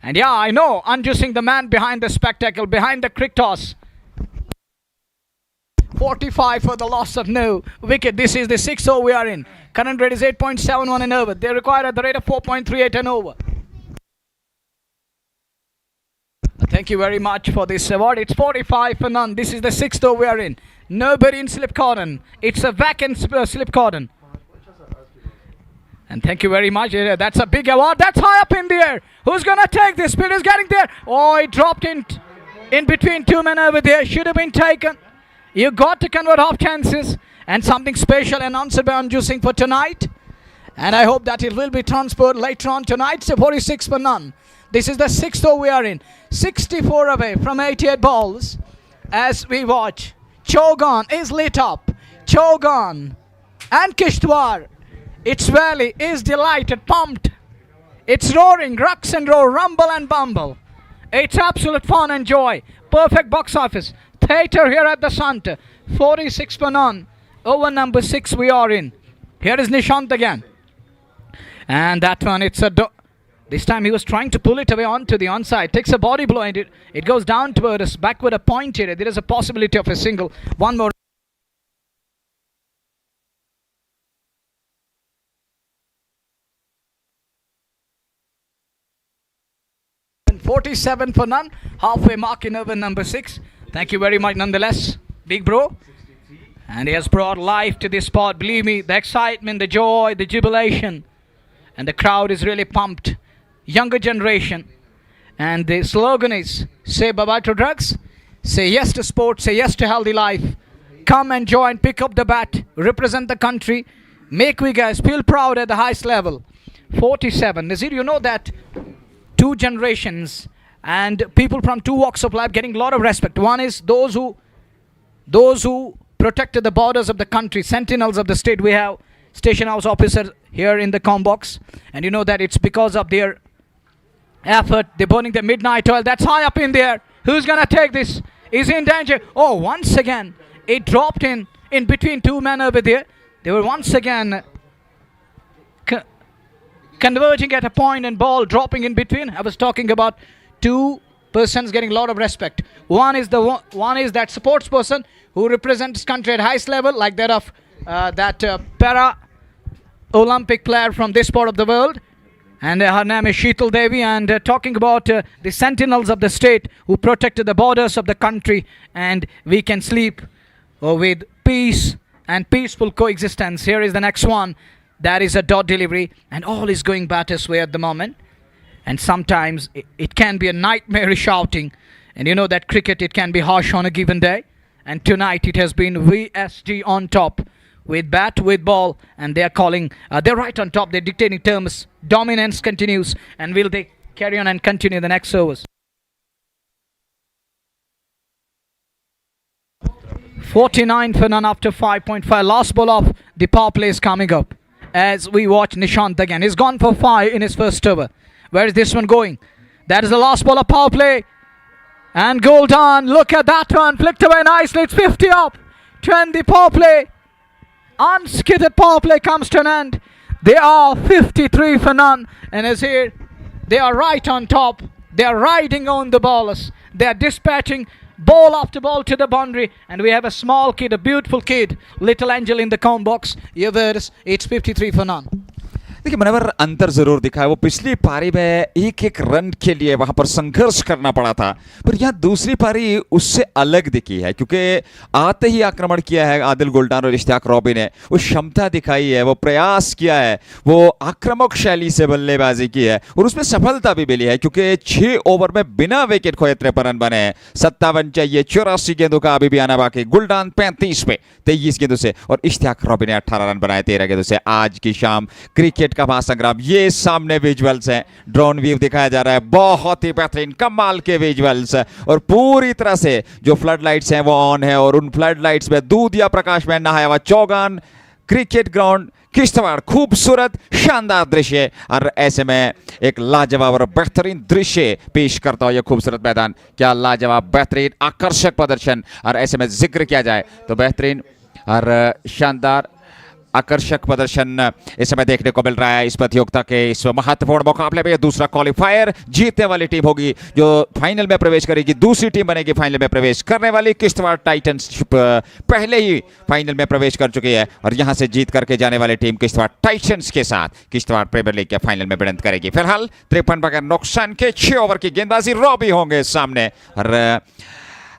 And yeah, I know, Anju Singh, the man behind the spectacle, behind the crick toss. 45 for the loss of no wicket. This is the 6th over we are in. Current rate is 8.71 an over. They require at the rate of 4.38 an over. Thank you very much for this award. It's 45 for none. This is the 6th over we are in. Nobody in slip cordon. It's a vacant slip cordon. And thank you very much. That's a big award. That's high up in the air. Who's going to take this? Speed is getting there. Oh, it dropped in between two men over there. Should have been taken. You got to convert half chances. And something special announced by Anju Singh for tonight. And I hope that it will be transferred later on tonight. So 46 for none. This is the 6th over we are in. 64 away from 88 balls. As we watch, Chaugan is lit up. Chaugan and Kishtwar. Its valley is delighted, pumped. It's roaring, rucks and roar, rumble and bumble. It's absolute fun and joy. Perfect box office. Theatre here at the Santa. 46 for none. Over number 6 we are in. Here is Nishant again. And that one, it's a... This time he was trying to pull it away onto the onside. Takes a body blow and it goes down toward us, backward a point here. There is a possibility of a single. One more. 47 for none. Halfway mark in over number 6. Thank you very much nonetheless, big bro. And he has brought life to this spot. Believe me, the excitement, the joy, the jubilation. And the crowd is really pumped. Younger generation. And the slogan is, say bye-bye to drugs. Say yes to sport. Say yes to healthy life. Come and join, pick up the bat. Represent the country. Make we guys feel proud at the highest level. 47. Nazir, you know that two generations and people from two walks of life getting a lot of respect. One is those who protected the borders of the country, sentinels of the state. We have station house officers here in the com box, and you know that it's because of their effort. They're burning the midnight oil. That's high up in there. Who's gonna take this? Is he in danger? Oh, once again it dropped in between two men over there. They were once again converging at a point and ball dropping in between. I was talking about two persons getting a lot of respect. One is that sports person who represents country at highest level, like that of para Olympic player from this part of the world, and her name is Sheetal Devi. And talking about the sentinels of the state who protected the borders of the country, and we can sleep with peace and peaceful coexistence. Here is the next one. That is a dot delivery, and all is going Batter's way at the moment. And sometimes it can be a nightmarish outing. And you know that cricket, it can be harsh on a given day. And tonight it has been VSG on top with bat, with ball. And they're calling, they're right on top. They're dictating terms. Dominance continues. And will they carry on and continue the next overs? 49 for none after 5.5. Last ball of the power play is coming up. As we watch Nishant again. He's gone for 5 in his first over. Where is this one going? That is the last ball of power play. And Goldan, look at that one. Flicked away nicely. It's 50 up. 20 power play. Unskidded power play comes to an end. They are 53 for none. And as here, they are right on top. They are riding on the ballers. They are dispatching ball after ball to the boundary. And we have a small kid, a beautiful kid, little angel in the com box. It's 53 for none. देखिए मनवर अंतर जरूर दिखा है. वो पिछली पारी में एक एक रन के लिए वहां पर संघर्ष करना पड़ा था, पर यह दूसरी पारी उससे अलग दिखी है क्योंकि आते ही आक्रमण किया है आदिल गुलडान और इश्तियाक रॉबी ने. वो क्षमता दिखाई है, वो प्रयास किया है, वो आक्रामक शैली से बल्लेबाजी की है और उसमें सफलता भी मिली है क्योंकि 6 ओवर में बिना विकेट खोए 53 रन बने हैं. 57 चाहिए, 84 गेंदों का अभी भी आना बाकी. गुलडान 35 पे 23 गेंदों से और इश्तियाक रॉबी ने 18 रन बनाए 13 गेंदों से. आज की शाम क्रिकेट का महासंग्राम. ये सामने विजुअल्स हैं, ड्रोन व्यू दिखाया जा रहा है. बहुत ही बेहतरीन कमाल के विजुअल्स और पूरी तरह से जो फ्लड लाइट्स हैं वो ऑन है और उन फ्लड लाइट्स में दूध या प्रकाश में नहाया हुआ चौगान क्रिकेट ग्राउंड किश्तवाड़ खूबसूरत शानदार दृश्य और ऐसे में एक लाजवाब और बेहतरीन दृश्य पेश करता हुआ यह खूबसूरत मैदान, क्या लाजवाब बेहतरीन आकर्षक प्रदर्शन। और ऐसे में जिक्र किया जाए तो बेहतरीन और शानदार आकर्षक प्रदर्शन इस समय देखने को मिल रहा है इस प्रतियोगिता के इस महत्वपूर्ण मुकाबले में। दूसरा क्वालिफायर जीतने वाली टीम होगी जो फाइनल में प्रवेश करेगी, दूसरी टीम बनेगी फाइनल में प्रवेश करने वाली। किश्तवाड़ टाइटंस पहले ही फाइनल में प्रवेश कर चुकी है और यहां से जीत करके जाने वाली टीम किश्तवाड़ टाइटंस के साथ किश्तवाड़ प्रीमियर लीग के फाइनल में भिड़ंत करेगी। फिलहाल 53 बगैर नुकसान के 6 ओवर की गेंदबाजी रॉबी होंगे सामने और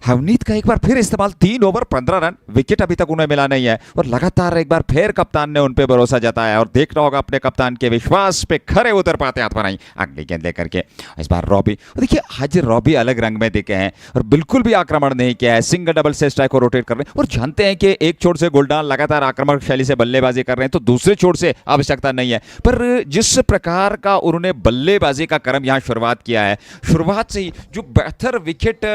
हवनीत का एक बार फिर इस्तेमाल, 3 ओवर 15 रन, विकेट अभी तक उन्हें मिला नहीं है और लगातार एक बार फिर कप्तान ने उन पे भरोसा जताया और देखना होगा अपने कप्तान के विश्वास पे खरे उतर पाते हाथ बनाई अगली गेंद लेकर के। इस बार रॉबी, देखिए आज रॉबी अलग रंग में दिखे हैं और बिल्कुल भी आक्रमण नहीं किया है, सिंगल डबल से स्ट्राइक को रोटेट कर रहे हैं और जानते हैं कि एक छोर से गुलडान लगातार आक्रामक शैली से बल्लेबाजी कर रहे हैं तो दूसरे छोर से आवश्यकता नहीं है। पर जिस प्रकार का उन्होंने बल्लेबाजी का क्रम यहाँ शुरुआत किया है, शुरुआत से ही जो बेहतर विकेट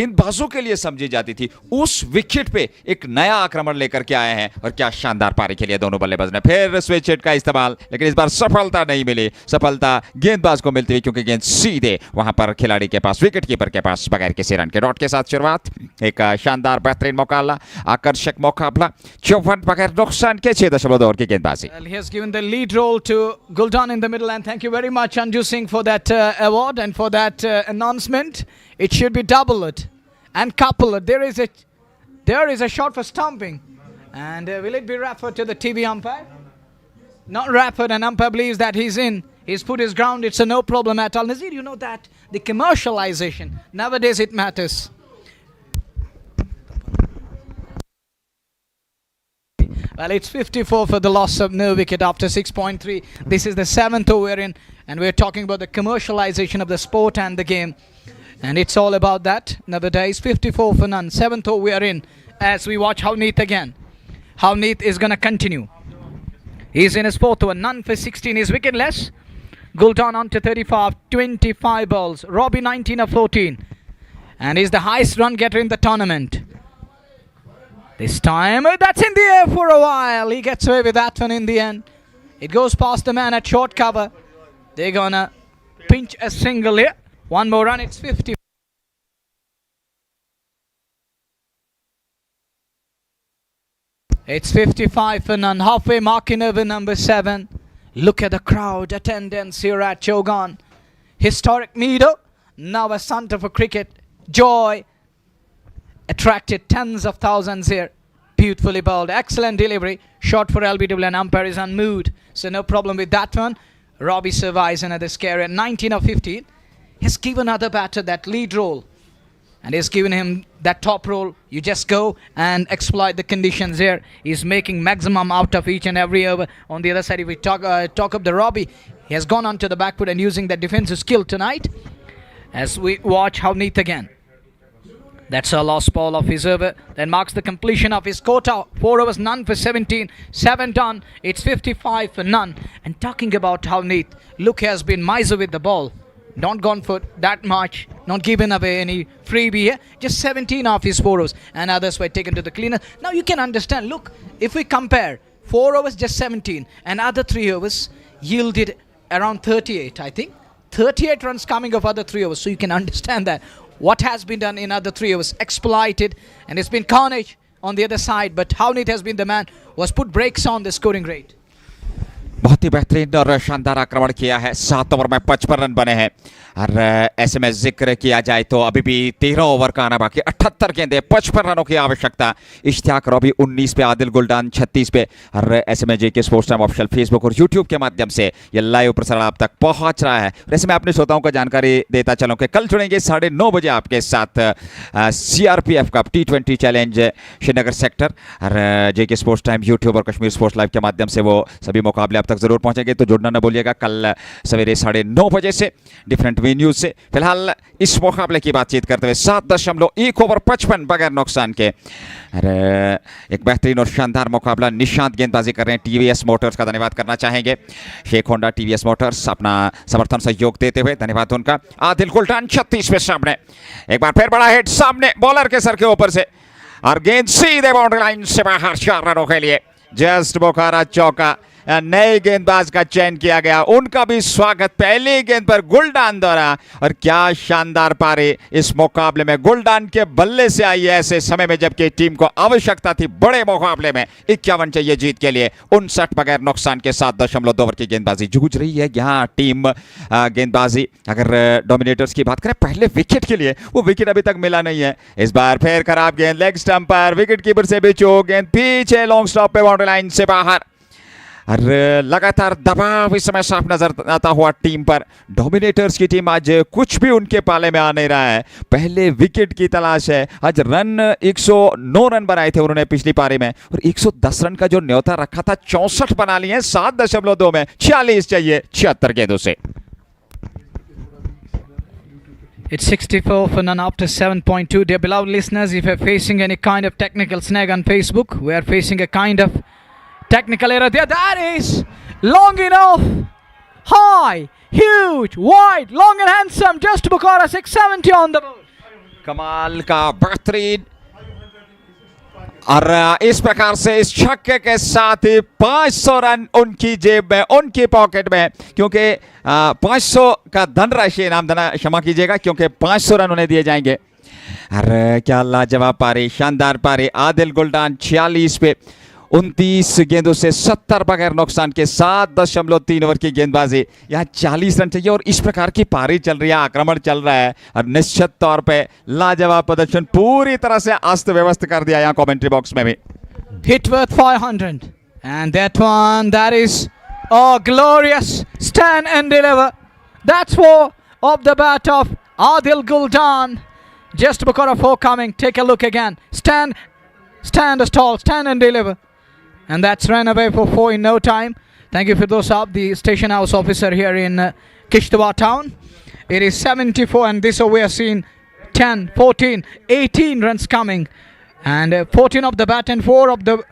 गेंदबाजों के लिए समझी जाती थी उस विकेट पे एक नया आक्रमण लेकर के आए हैं और क्या शानदार पारी खेली है दोनों बल्लेबाज ने। फिर स्विच हिट का इस्तेमाल, लेकिन इस बार सफलता नहीं मिली, सफलता गेंदबाज को मिलती हुई क्योंकि गेंद सीधे वहां पर खिलाड़ी के पास, विकेट कीपर के पास बगैर किसी रन के डॉट के साथ शुरुआत। एक शानदार बेहतरीन मुकाबला, आकर्षक मुकाबला, 54 बगैर नुकसान के 6.2 ओवर की गेंदबाजी। Well, he has given the lead role to Guldan in the middle, and thank you very much Anju Singh for that award and for that announcement. It should be double it and couple it. There is a shot for stumping, and will it be referred to the TV umpire? Not referred, and umpire believes that he's in. He's put his ground. It's a no problem at all. Nazir, you know that the commercialization nowadays it matters. Well, it's 54 for the loss of no wicket after 6.3. This is the 7th over in, and we're talking about the commercialization of the sport and the game. And it's all about that nowadays. 54 for none. 7th over we are in as we watch Howneath again. Howneath is going to continue. He's in his 4th over. None for 16. He's wicketless. Guldan on to 35. 25 balls. Robbie 19 of 14. And he's the highest run getter in the tournament. This time, that's in the air for a while. He gets away with that one in the end. It goes past the man at short cover. They're going to pinch a single here. One more run, it's 50. It's 55 for none. Halfway marking over number 7. Look at the crowd attendance here at Chogan. Historic meadow. Now a center for cricket. Joy. Attracted tens of thousands here. Beautifully bowled. Excellent delivery. Shot for LBW and umpire is unmoved. So no problem with that one. Robbie survives another scare. 19 of 15. He's given other batter that lead role. And he's given him that top role. You just go and exploit the conditions here. He's making maximum out of each and every over. On the other side, if we talk up the Robbie, he has gone onto the back foot and using that defensive skill tonight. As we watch Howneath again. That's a lost ball of his over. Then marks the completion of his quota. 4 overs, none for 17. 7 done. It's 55 for none. And talking about Howneath, look, he has been miser with the ball. Not gone for that much. Not given away any freebie here. Just 17 of his 4 overs. And others were taken to the cleaner. Now you can understand. Look, if we compare 4 overs, just 17. And other 3 overs yielded around 38, I think. 38 runs coming of other 3 overs. So you can understand that. What has been done in other 3 overs, exploited, and it's been carnage on the other side. But Howneath has been the man who has put brakes on the scoring rate. बहुत ही बेहतरीन और शानदार आक्रमण किया है। 7 over में 55 run बने हैं और ऐसे में जिक्र किया जाए तो अभी भी 13 ओवर का आना बाकी, 78 गेंदें, 55 रनों की आवश्यकता। इश्तियाक रॉबी 19 पे, आदिल गुलडान 36 पे और ऐसे में जेके स्पोर्ट्स टाइम ऑफिशियल फेसबुक और यूट्यूब के माध्यम से ये लाइव प्रसारण आप तक पहुंच रहा है। ऐसे में अपने श्रोताओं को जानकारी देता चलूँ कि कल जुड़ेंगे 9:30 बजे आपके साथ CRPF cup T20 challenge Srinagar sector और जेके स्पोर्ट्स टाइम यूट्यूब और कश्मीर स्पोर्ट्स लाइव के माध्यम से वो सभी मुकाबले आप तक जरूर पहुंचेंगे, तो जुड़ना न भूलिएगा कल सवेरे 9:30 बजे से डिफरेंट वेन्यूज से। फिलहाल इस मुकाबले की बातचीत करते हुए 7.1 ओवर 55 बगैर नुकसान के एक बेहतरीन और शानदार मुकाबला। निशांत गेंदबाजी कर रहे हैं। टीवीएस मोटर्स का धन्यवाद करना चाहेंगे। शेख होंडा टीवीएस मोटर्स अपना समर्थन सहयोग देते हुए धन्यवाद उनका। आदिल गुलडान 36 पे सामने, एक बार फिर बड़ा हिट सामने बॉलर के सर के ऊपर से और गेंद सीधे बाउंड्री लाइन से बाहर 4 रनों के लिए। जस्ट बोखारा चौका, नए गेंदबाज का चयन किया गया, उनका भी स्वागत। पहली गेंद पर गुलडान द्वारा, और क्या शानदार पारी इस मुकाबले में गुलडान के बल्ले से आई है ऐसे समय में जबकि टीम को आवश्यकता थी बड़े मुकाबले में 51 चाहिए जीत के लिए। 59 बगैर नुकसान के 7.2 ओवर की गेंदबाजी जूझ रही है यहाँ टीम गेंदबाजी। अगर डोमिनेटर्स की बात करें पहले विकेट के लिए, वो विकेट अभी तक मिला नहीं है। इस बार फिर खराब गेंद, लेग स्टंप पर, विकेट कीपर से भी चूक, गेंद पीछे लॉन्ग स्टॉप पे बाउंड्री लाइन से बाहर। और लगातार दबाव इस समय साफ नजर आता हुआ टीम पर। डोमिनेटर्स की टीम आज कुछ भी उनके पाले में आ नहीं रहा है, पहले विकेट की तलाश है। आज रन 109 रन बनाए थे उन्होंने पिछली पारी में, और 110 रन का जो न्योता रखा था 64 बना लिए 7.2 में। 46 चाहिए 76 गेंदों से। It's 64 for none after 7.2. Dear beloved listeners, if you're facing any kind of technical snag on Facebook, we are facing a kind of technical error there. That is long enough, high, huge, wide, long and handsome. Just Bukhara 670 on the board. कमाल का बेहतरीन, और इस प्रकार से इस छक्के के साथ ही 500 रन उनकी जेब में, उनकी पॉकेट में, क्योंकि 500 का धनराशि इनाम देना क्षमा कीजिएगा, क्योंकि 500 रन उन्हें दिए जाएंगे। अरे क्या लाजवाब पारी, शानदार पारी। आदिल गुलडान 46 पे 29 गेंदों से 70 बगैर नुकसान के 7.3 ओवर की गेंदबाजी। यहाँ 40 रन चाहिए और इस प्रकार की पारी चल रही है, आक्रमण चल रहा है, और निश्चित तौर पे लाजवाब प्रदर्शन पूरी तरह से अस्त व्यवस्थ कर दिया यहाँ कमेंट्री बॉक्स में भी। Hit worth 500. And that one, that is a glorious stand and deliver. That's four of the bat of Adil Guldan. Just Bukhara 4 coming. Take a look again. Stand tall, stand and deliver. And that's ran away for 4 in no time. Thank you Firdaus Saab, the station house officer here in Kishtwar town. It is 74 and this we are seeing 10, 14, 18 runs coming. And 14 of the bat and 4 of the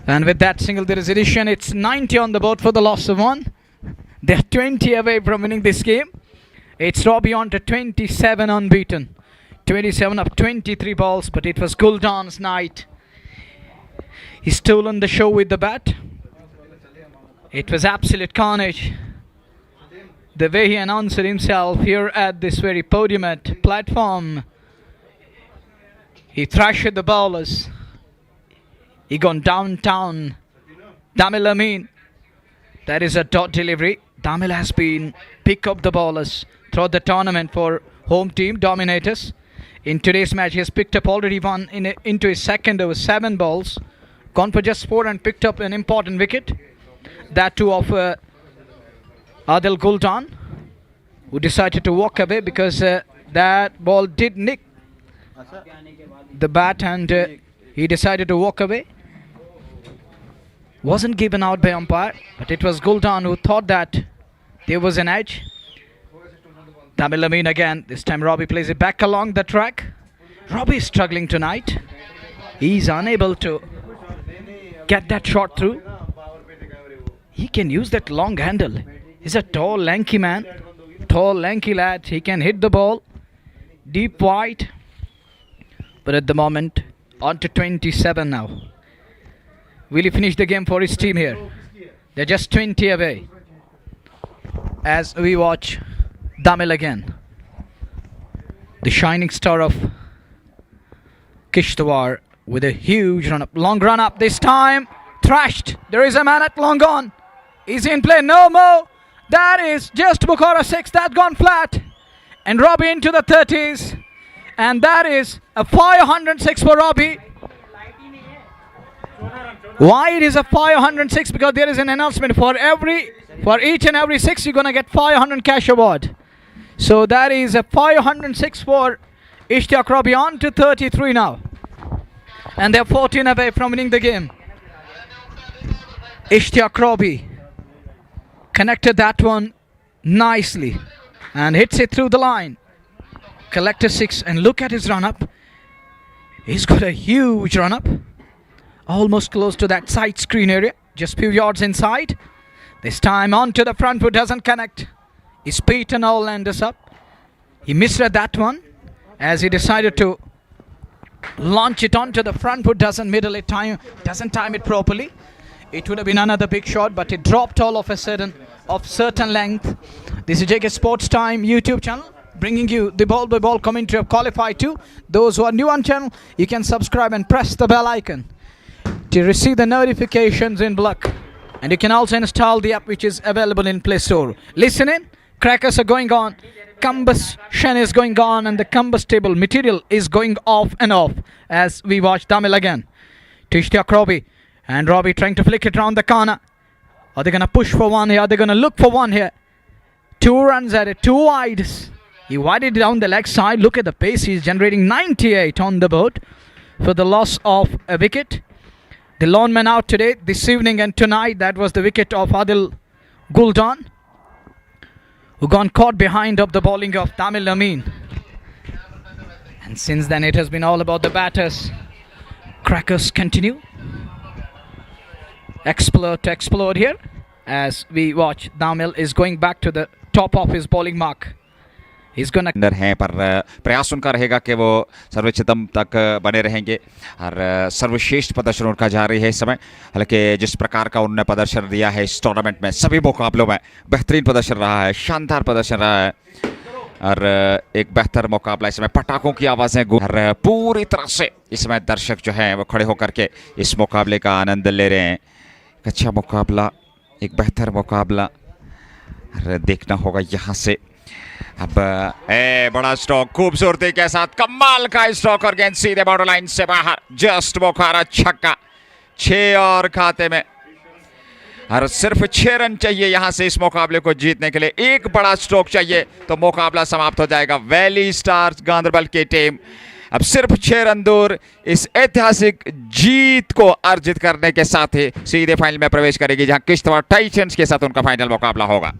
And with that single, there is addition. It's 90 on the board for the loss of 1. They're 20 away from winning this game. It's Robbie on to 27 unbeaten. 27 of 23 balls, but it was Guldan's night. He's stolen the show with the bat. It was absolute carnage. The way he announced himself here at this very podium at platform. He thrashed the bowlers. He gone downtown. Damil Amin. That is a dot delivery. Damil has been pick up the bowlers throughout the tournament for home team dominators. In today's match, he has picked up already one into his second over 7 balls. Gone for just 4 and picked up an important wicket. That too of Adil Guldan, who decided to walk away because that ball did nick the bat and he decided to walk away. Wasn't given out by umpire, but it was Guldan who thought that there was an edge. Damil Amin again. This time Robbie plays it back along the track. Robbie is struggling tonight. He's unable to get that shot through. He can use that long handle. He's a tall, lanky man. Tall, lanky lad. He can hit the ball deep wide. But at the moment, on to 27 now. Will he finish the game for his team here? They're just 20 away. As we watch Damil again. The shining star of Kishtwar with a huge run up. Long run up this time. Thrashed. There is a man at long on. Is he in play? No more. That is just Bukhara 6. That's gone flat. And Robbie into the 30s. And that is a 506 for Robbie. Why it is a 506? Because there is an announcement for each and every 6 you're gonna get 500 cash award. So that is a 506 for Ishtiyaq Robbie on to 33 now. And they're 14 away from winning the game. Ishtiyaq Robbie connected that one nicely and hits it through the line. Collected 6 and look at his run up. He's got a huge run up. Almost close to that side screen area. Just few yards inside. This time onto the front foot, doesn't connect. His feet and all end us up. He misread that one as he decided to launch it onto the front foot. Doesn't time it properly. It would have been another big shot, but it dropped all of a sudden of certain length. This is JK Sports Time YouTube channel, bringing you the ball by ball commentary of Qualify 2. Those who are new on channel, you can subscribe and press the bell icon to receive the notifications in block. And you can also install the app which is available in Play Store. Listen in, crackers are going on, combustion is going on, and the combustible material is going off and off as we watch Damil again. To Ishtiyaq Robbie, and Robbie trying to flick it around the corner. Are they going to push for one here? Are they going to look for one here? 2 runs at it, 2 wides. He wided it down the leg side. Look at the pace. He's generating 98 on the board for the loss of a wicket. The lone man out today, this evening and tonight. That was the wicket of Adil Guldan, who gone caught behind of the bowling of Damil Amin. And since then it has been all about the batters. Crackers continue. Explode here as we watch. Damil is going back to the top of his bowling mark. He's gonna अंदर हैं पर प्रयास उनका रहेगा कि वो सर्वोच्चतम तक बने रहेंगे और सर्वश्रेष्ठ प्रदर्शन उनका जारी है इस समय। हालांकि जिस प्रकार का उन्होंने प्रदर्शन दिया है इस टूर्नामेंट में सभी मुकाबलों में बेहतरीन प्रदर्शन रहा है, शानदार प्रदर्शन रहा है और एक बेहतर मुकाबला। इसमें पटाखों की आवाज़ें और पूरी तरह से इसमें दर्शक जो हैं वो खड़े होकर के इस मुकाबले का आनंद ले रहे हैं। एक अच्छा मुकाबला, एक बेहतर मुकाबला देखना होगा यहाँ से। अब बड़ा स्ट्रोक खूबसूरती के साथ, कमाल का स्ट्रोक और गेंद सीधे बॉर्डर लाइन से बाहर। जस्ट बुखारा छक्का, 6 और खाते में और सिर्फ 6 रन चाहिए यहां से इस मुकाबले को जीतने के लिए। एक बड़ा स्ट्रोक चाहिए तो मुकाबला समाप्त हो जाएगा। वैली स्टार्स गांधरबल की टीम अब सिर्फ 6 रन दूर इस ऐतिहासिक जीत को अर्जित करने के साथ ही सीधे फाइनल में प्रवेश करेगी, जहां किश्तवाड़ टाइटंस के साथ उनका फाइनल मुकाबला होगा।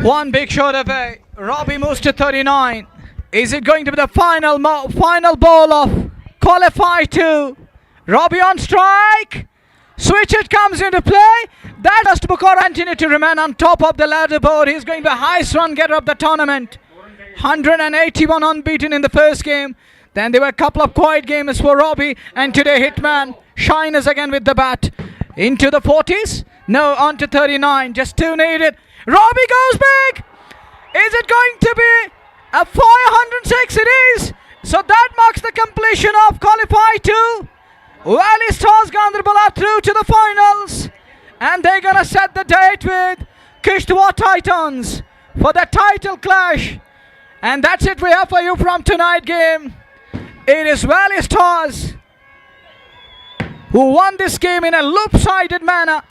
One big shot away. Robbie moves to 39. Is it going to be the final ball of Qualify 2? Robbie on strike. Switch it comes into play. That has to Bukar continue to remain on top of the leaderboard. He's going to be the highest run getter of the tournament. 181 unbeaten in the first game. Then there were a couple of quiet games for Robbie. And today Hitman shines again with the bat. Into the 40s. No, on to 39. Just 2 needed. Robbie goes big. Is it going to be a 406? It is. So that marks the completion of Qualify 2. Valley Stars Ganderbal are through to the finals. And they're going to set the date with Kishtwar Titans for the title clash. And that's it we have for you from tonight's game. It is Valley Stars who won this game in a lopsided manner.